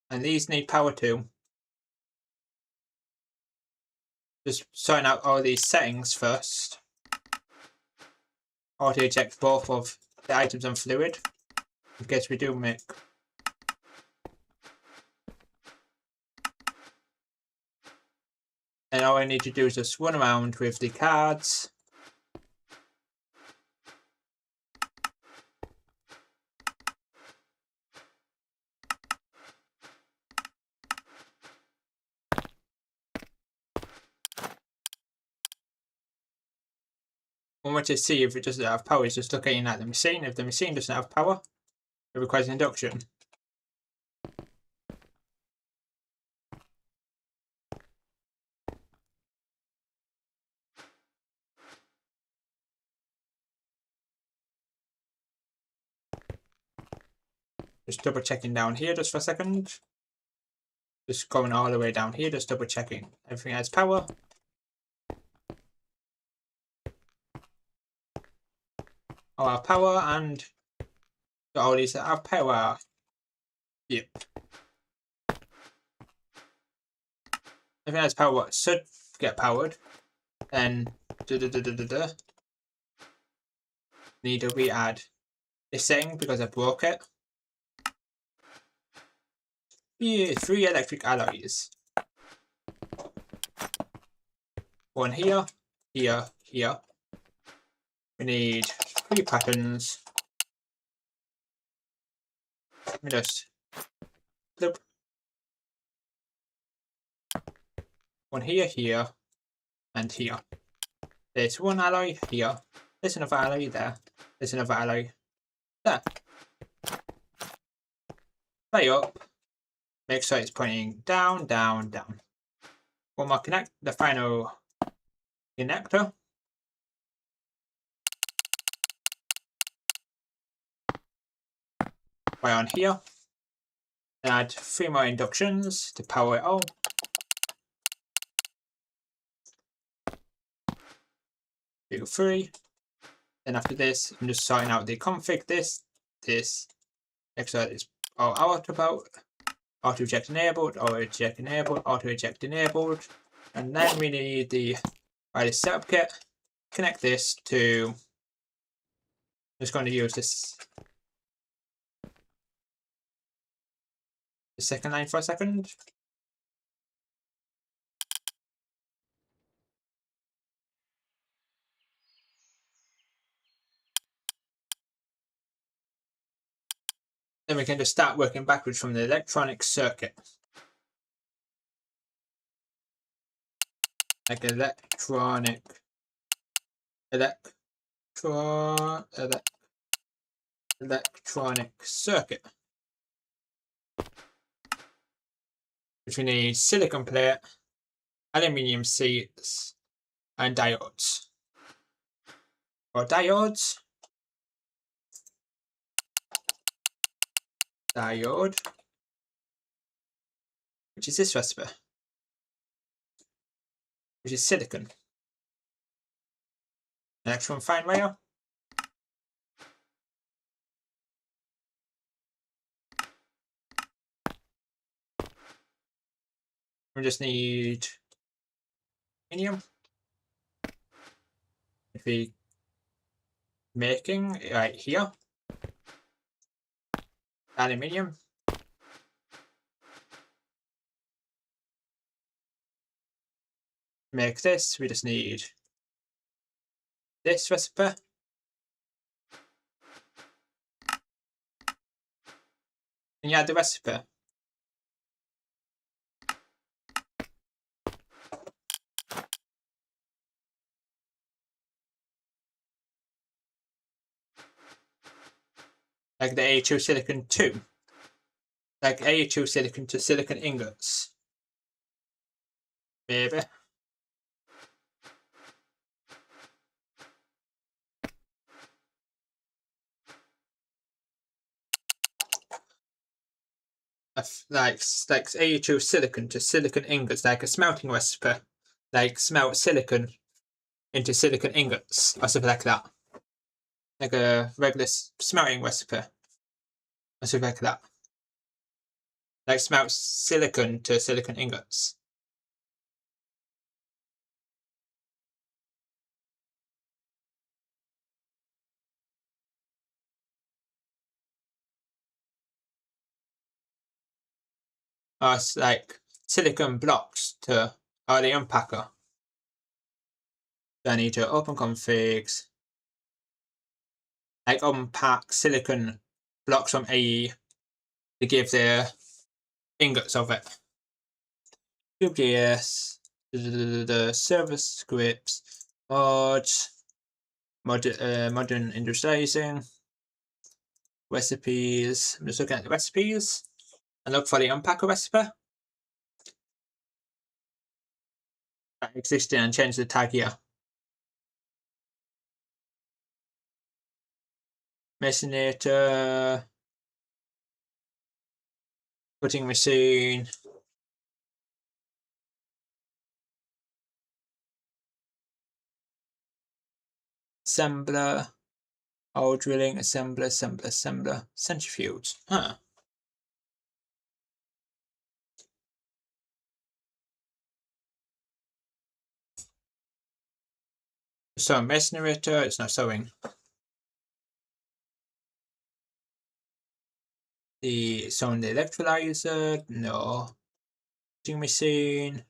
and these need power too. Just sorting out all these settings first. Auto eject both of the items and fluid, in case we do make. And all I need to do is just run around with the cards. One way to see if it doesn't have power is just looking at the machine. If the machine doesn't have power, it requires induction. Just double checking down here just for a second. Just going all the way down here, just double checking everything has power. All have power, and all these have power. Yep. Everything has power should get powered. Then need to re-add this thing because I broke it. Yeah, 3 electric alloys. One here, here, here. We need 3 patterns. Let me just flip. One here, here, and here. There's 1 alloy here. There's another alloy there. There's another alloy there. Play up. Make sure it's pointing down, down, down. One more connect. The final connector. Right on here. Add 3 more inductions to power it all. Do 3. Then after this, I'm just sorting out the config. This. Make sure it's all out about. Auto eject enabled, auto eject enabled, auto eject enabled. And then we need the wireless setup kit. Connect this to. I'm just going to use this. The second line for a second. Then we can just start working backwards from the electronic circuit. Like electronic circuit. Which we need silicon plate, aluminium seats, and diodes. Or diodes. Diode, which is this recipe, which is silicon. Next one, fine wire. We just need aluminium. If we making right here, aluminium. Make this, we just need this recipe. And you add the recipe. Like the A2 silicon 2. Like A2 silicon to silicon ingots. Maybe. Like A2 silicon to silicon ingots, like a smelting recipe. Like smelt silicon into silicon ingots or something like that. Like a regular smelting recipe or something like that. Like smelt silicon to silicon ingots. Or it's like silicon blocks to the unpacker. So I need to open configs, like unpack silicon blocks from AE to give the ingots of it. CubeJS, the server scripts, mods, modern industrializing, recipes. I'm just looking at the recipes and look for the unpacker recipe. Existing and change the tag here. Messinator. cutting machine, assembler, hole drilling, assembler, centrifuge. Huh. So masonry, it's not sewing. Sewing the electrolyzer, no. Cutting machine.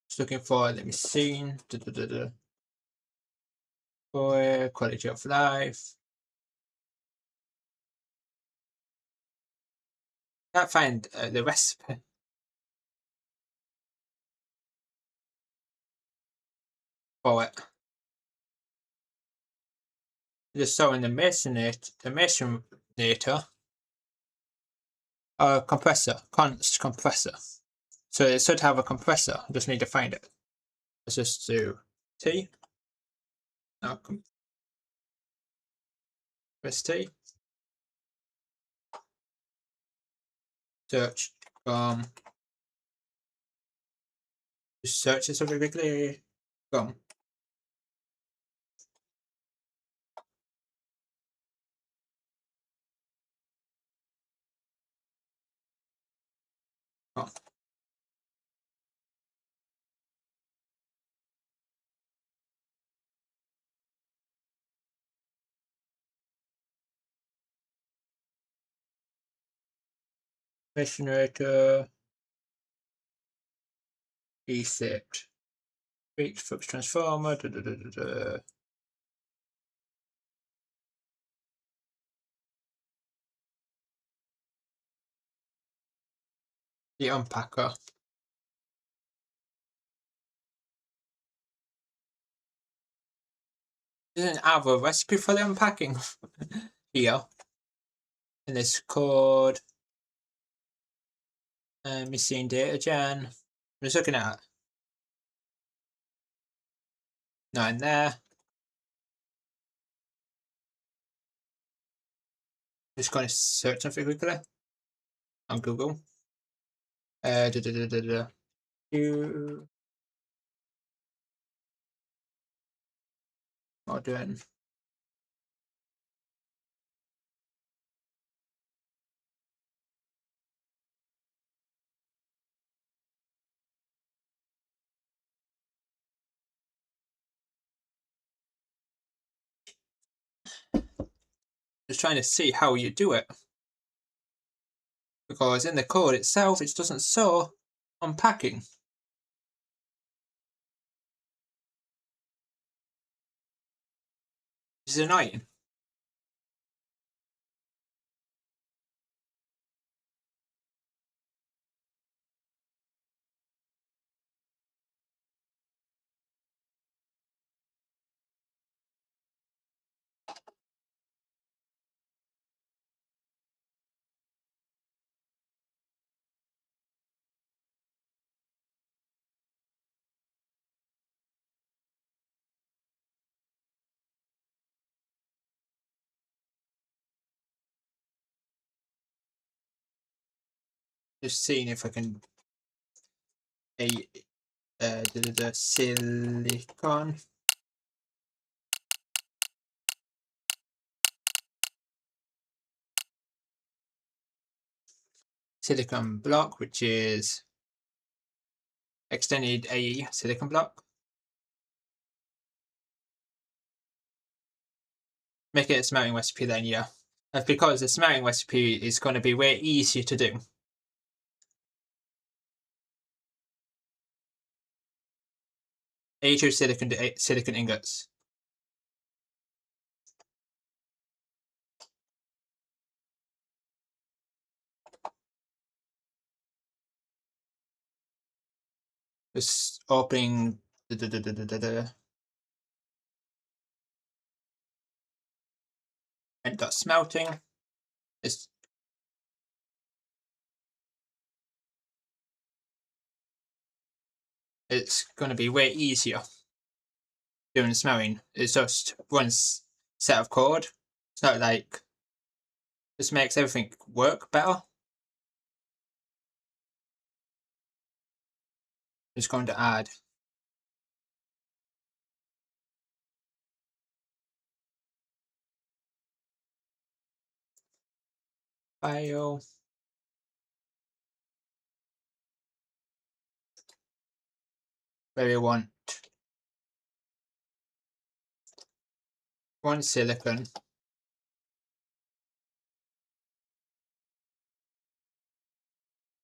Just looking for the machine. For quality of life. Can't find the recipe for it. Just sewing the masonator. Compressor, const compressor. So it should have a compressor. I just need to find it. Let's just do T. No, press T. Search. Just search it really quickly. Oh. Generator. Recept. Reach flux transformer. The unpacker. Doesn't have a recipe for the unpacking here. And it's called missing data gen. I'm just looking at it. Not in there. Just going to search something quickly on Google. Modern. Just trying to see how you do it, because in the code itself it doesn't show unpacking. This is annoying. Just seeing if I can the silicon. Silicon block, which is extended AE silicon block. Make it a smelting recipe then, yeah. That's because the smelting recipe is going to be way easier to do. A2 silicon ingots. Just opening and dot smelting. It's it's going to be way easier doing the smelling. It's just one set of code. It's not like this makes everything work better. Just going to add file. Where we want one silicon.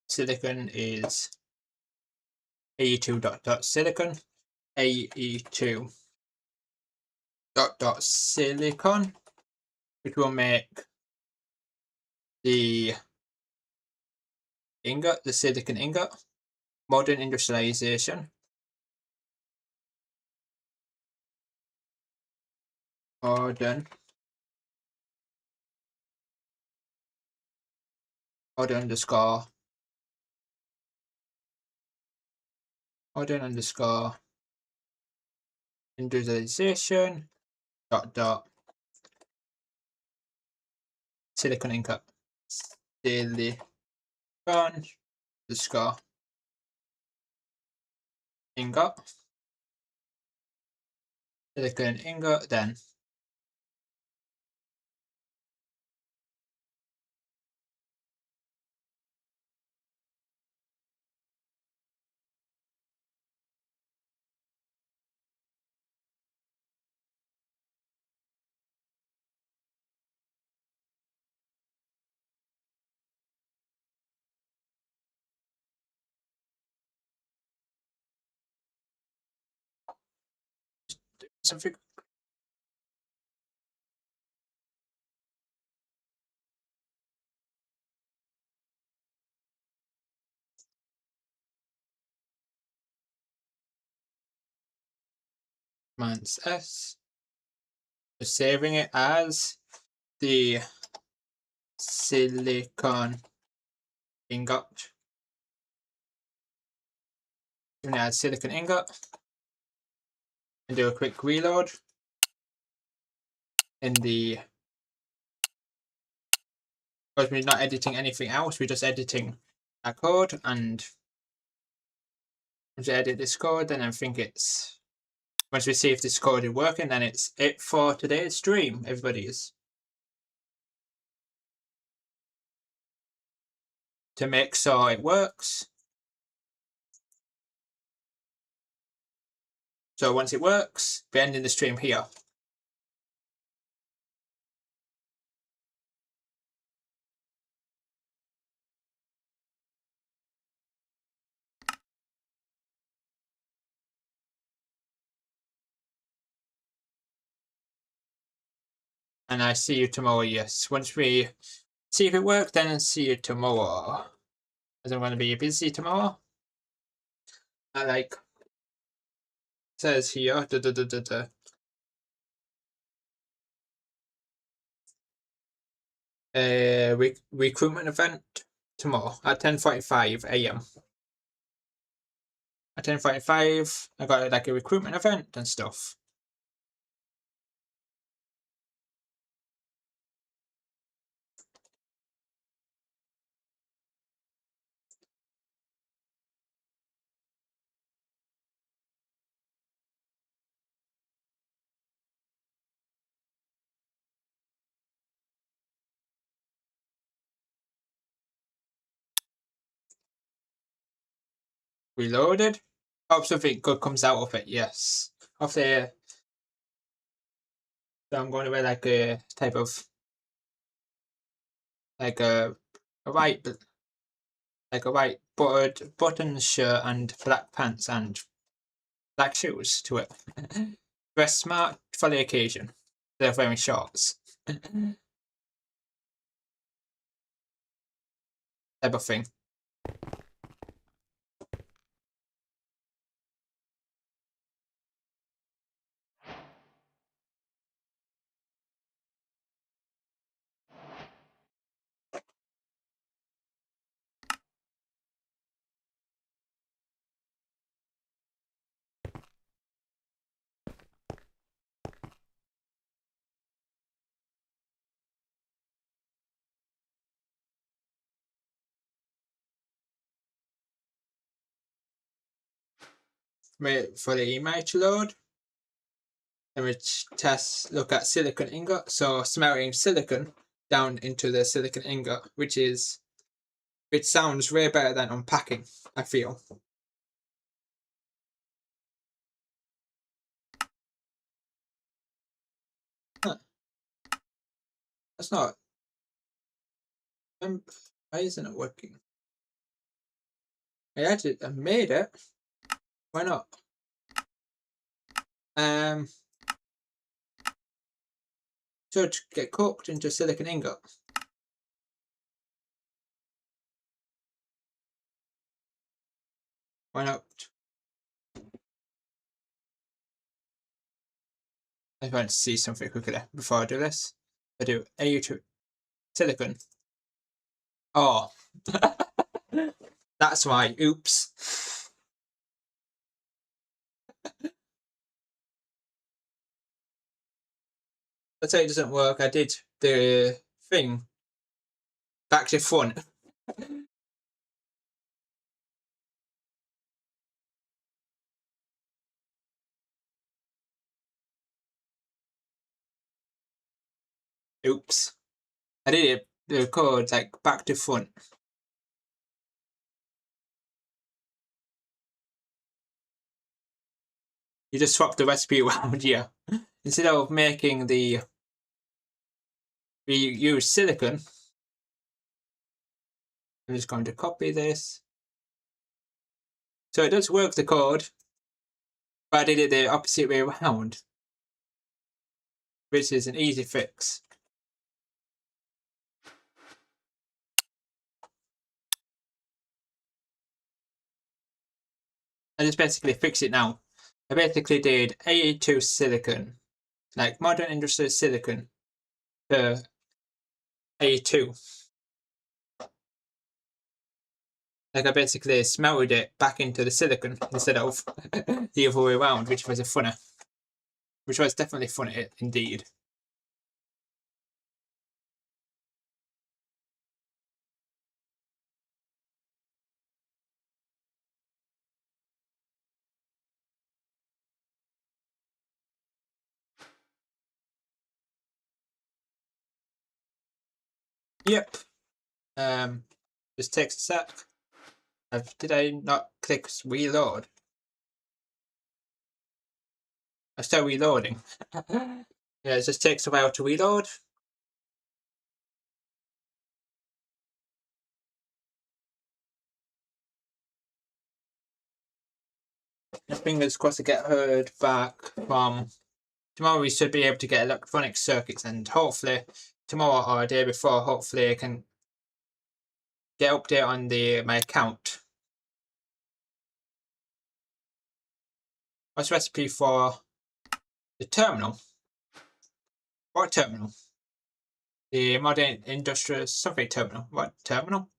Silicon is ae2.silicon, ae2.silicon, which will make the ingot, the silicon ingot, modern industrialization, modern underscore industrialization dot silicon ingot, silicon underscore ingot, silicon ingot, then something. Commands S, just saving it as the silicon ingot. I'm going to add silicon ingot and do a quick reload in the, because we're not editing anything else, we're just editing our code, and once we edit this code, then I think it's, once we see if this code is working, then it's it for today's stream, everybody's. To make sure it works. So once it works, we're ending the stream here. And I see you tomorrow, yes. Once we see if it works, then I'll see you tomorrow. As I'm going to be busy tomorrow. I like, says here, recruitment event tomorrow at 10:45 AM. At 10:45, I got like a recruitment event and stuff. Reloaded. Hope something good comes out of it, yes. Hopefully, so I'm going to wear like a type of, like a white button shirt and black pants and black shoes to it. Dress smart for the occasion. They're wearing shorts. Type of thing. wait for the email to load. And we look at silicon ingot. So smelting silicon down into the silicon ingot, which sounds way better than unpacking, I feel. Huh. That's not. Why isn't it working? I made it. Why not? Should get cooked into silicon ingot. Why not? I want to see something quickly before I do this. I do AU2 silicon. Oh, that's why. Oops. Let's say it doesn't work. I did the thing back to front. Oops. I did it, the code like back to front. You just swap the recipe around here. Instead of making we use silicon. I'm just going to copy this. So it does work the code, but I did it the opposite way around, which is an easy fix. I just basically fix it now. I basically did A2 silicon, like modern industrial silicon, to A2. Like I basically smelted it back into the silicon instead of the other way around, which was funny. Which was definitely funny indeed. Yep. Just takes a sec. Did I not click reload? I'm still reloading. Yeah, it just takes a while to reload. Fingers crossed to get heard back from tomorrow. We should be able to get electronic circuits, and hopefully tomorrow or a day before, hopefully I can get update on my account. What's the recipe for the terminal? What terminal? The modern industrial survey terminal. What terminal?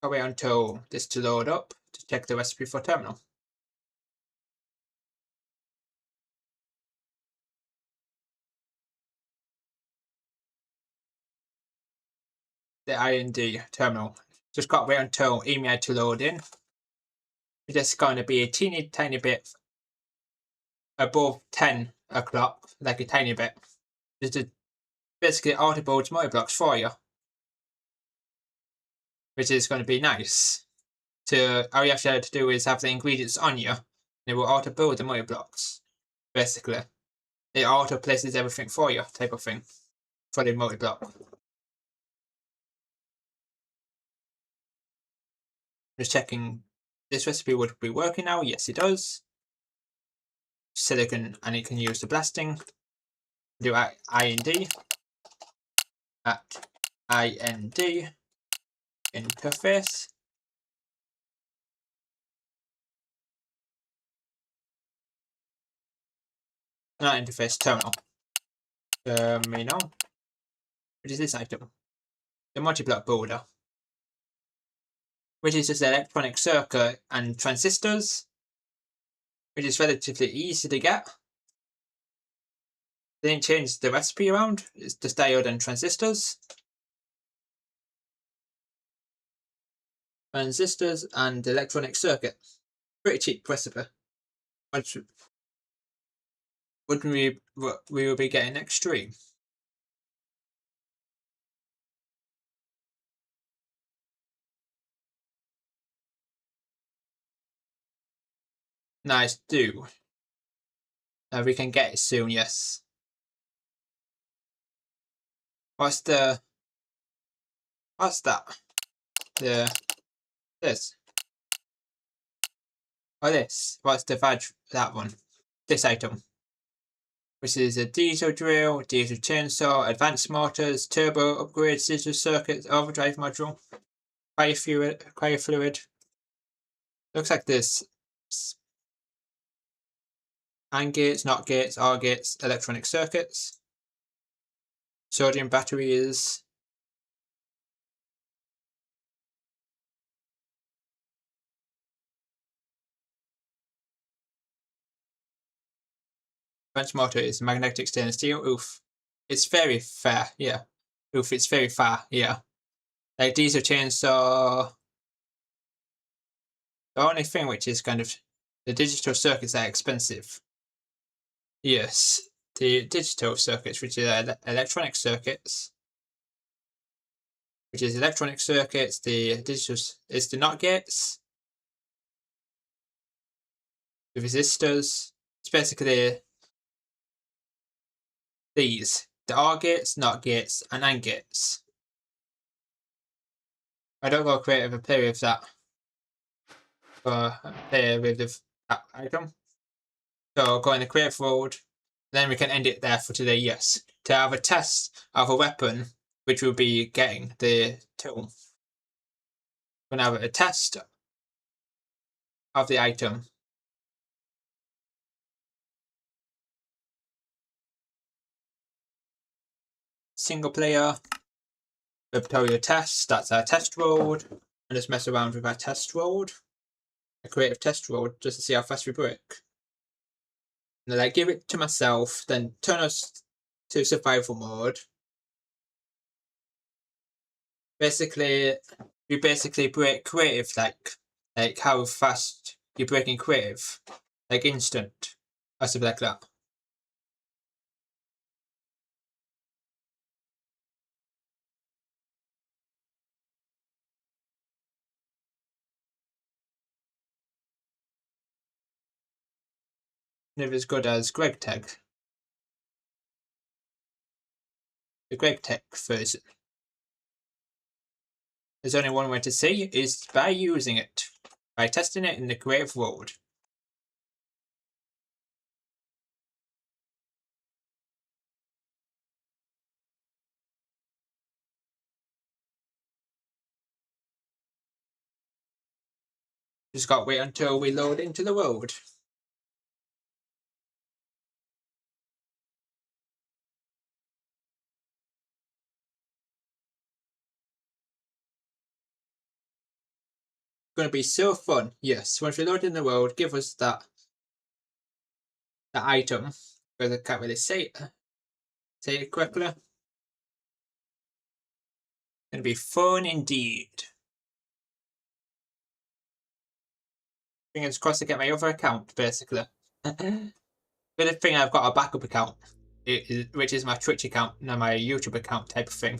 I'll wait until this to load up to check the recipe for terminal. The IND terminal. Just got to wait until email to load in. It's just going to be a teeny tiny bit above 10 o'clock, like a tiny bit. Just to basically auto-build multi-blocks for you, which is going to be nice. So all you actually have to do is have the ingredients on you, and it will auto-build the multi-blocks. Basically, it auto-places everything for you, type of thing, for the multi-block. Just checking this recipe would be working now. Yes, it does. Silicon, and it can use the blasting. Do IND at IND interface. Not interface, terminal. Terminal. What is this item? The multi-block builder, which is just electronic circuit and transistors. which is relatively easy to get. Then change the recipe around. It's just diode and transistors. Transistors and electronic circuit. Pretty cheap recipe. Which we will be getting extreme. Nice, do. We can get it soon, yes. What's that? This. Oh, this. What's the badge? That one. This item. Which is a diesel drill, diesel chainsaw, advanced motors, turbo upgrades, digital circuits, overdrive module, cryo fluid. Looks like this. AND gates, NOT gates, OR gates, electronic circuits, sodium batteries, advanced motor is magnetic stainless steel. Oof. It's very fair, yeah. Oof, it's very far, yeah. Like diesel chainsaw. The only thing which is kind of the digital circuits are expensive. Yes, the digital circuits, which are electronic circuits, the digital is the NOT gates, the resistors. It's basically these: the OR gates, NOT gates, and AND gates. I don't go creative and play with that. Play with that item. So go in the creative mode. Then we can end it there for today. Yes, to have a test of a weapon, which will be getting the tool. We're gonna have a test of the item. Single player. Webtoria test. That's our test road. And just mess around with our test road. A creative test road just to see how fast we break. And then I give it to myself, then turn us to survival mode. Basically, you break creative like how fast you're breaking creative, like instant, or something like that. Never as good as Greg Tech. The Greg Tech version. There's only one way to see is by using it, by testing it in the creative world. Just got to wait until we load into the world. Going to be so fun. Yes, once we load in the world, give us that item, because I can't really say it correctly. Going to be fun indeed. Fingers crossed to get my other account, basically. Good thing I've got a backup account, which is my Twitch account, and my YouTube account type of thing.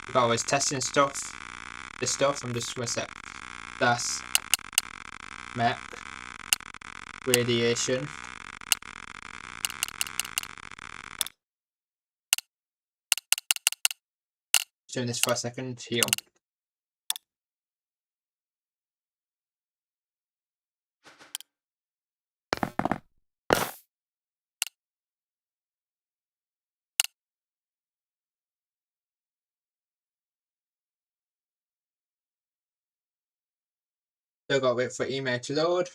I've always testing stuff. This stuff, I'm just going to set that's mech radiation. Doing this for a second. Heal. Still got to wait for email to load.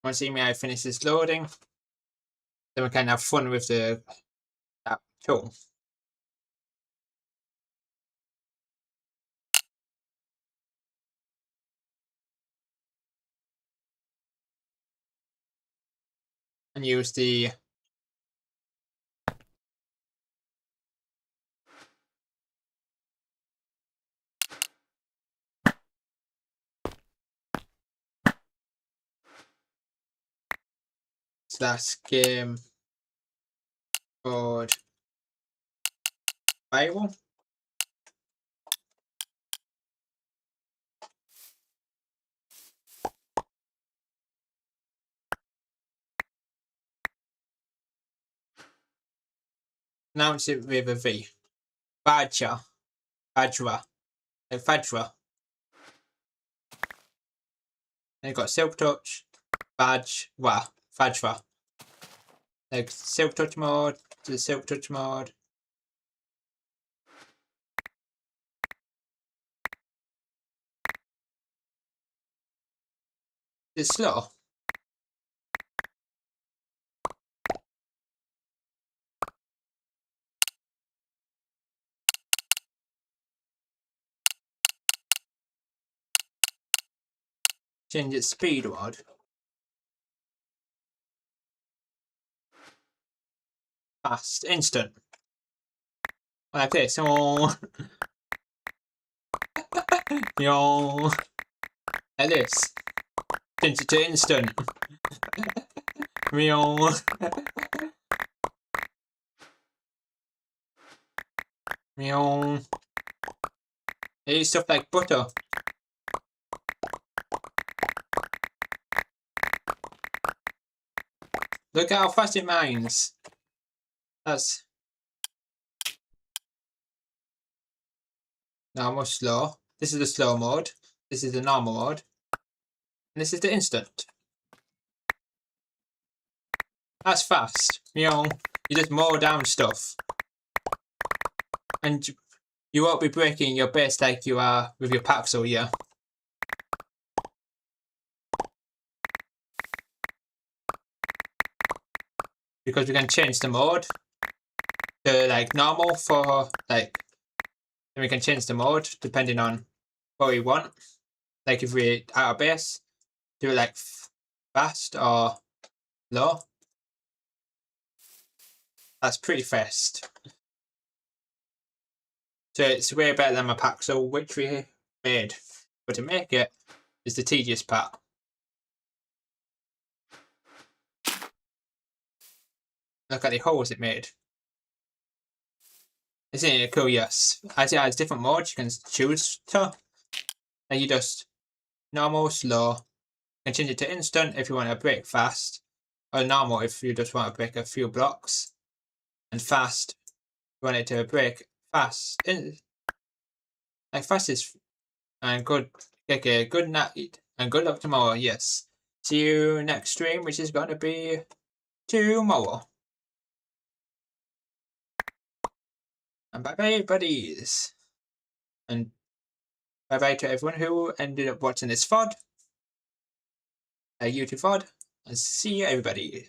Once email finishes loading, then we can have fun with the app tool. And use the /game code Bible. Announce it with a V. Badger. Badra. Like Fadra. Then you've got silk touch. Badge. Fadra. Like silk touch mode to the silk touch mode. It's slow. Change its speed mode. Fast. Instant. Like this. Oh. Yo. Like this. Change it to instant. Meow. Meow. Eat stuff like butter. Look at how fast it mines. That's normal slow. This is the slow mode. This is the normal mode. And this is the instant. That's fast. You just mow down stuff. And you won't be breaking your base like you are with your Paxel, yeah. Because we can change the mode to like normal for like, and we can change the mode depending on what we want. Like if we're out of base, do it like fast or low. That's pretty fast. So it's way better than my Paxel, which we made. But to make it is the tedious part. Look at the holes it made. Isn't it cool? Yes. As it has different modes you can choose to. And you just normal, slow. You can change it to instant if you want to break fast. Or normal if you just want to break a few blocks. And fast, you want it to break fast. Like fast is and good. Okay, good night and good luck tomorrow. Yes. See you next stream, which is going to be tomorrow. And bye bye, buddies. And bye bye to everyone who ended up watching this VOD, a YouTube VOD. And see you, everybody.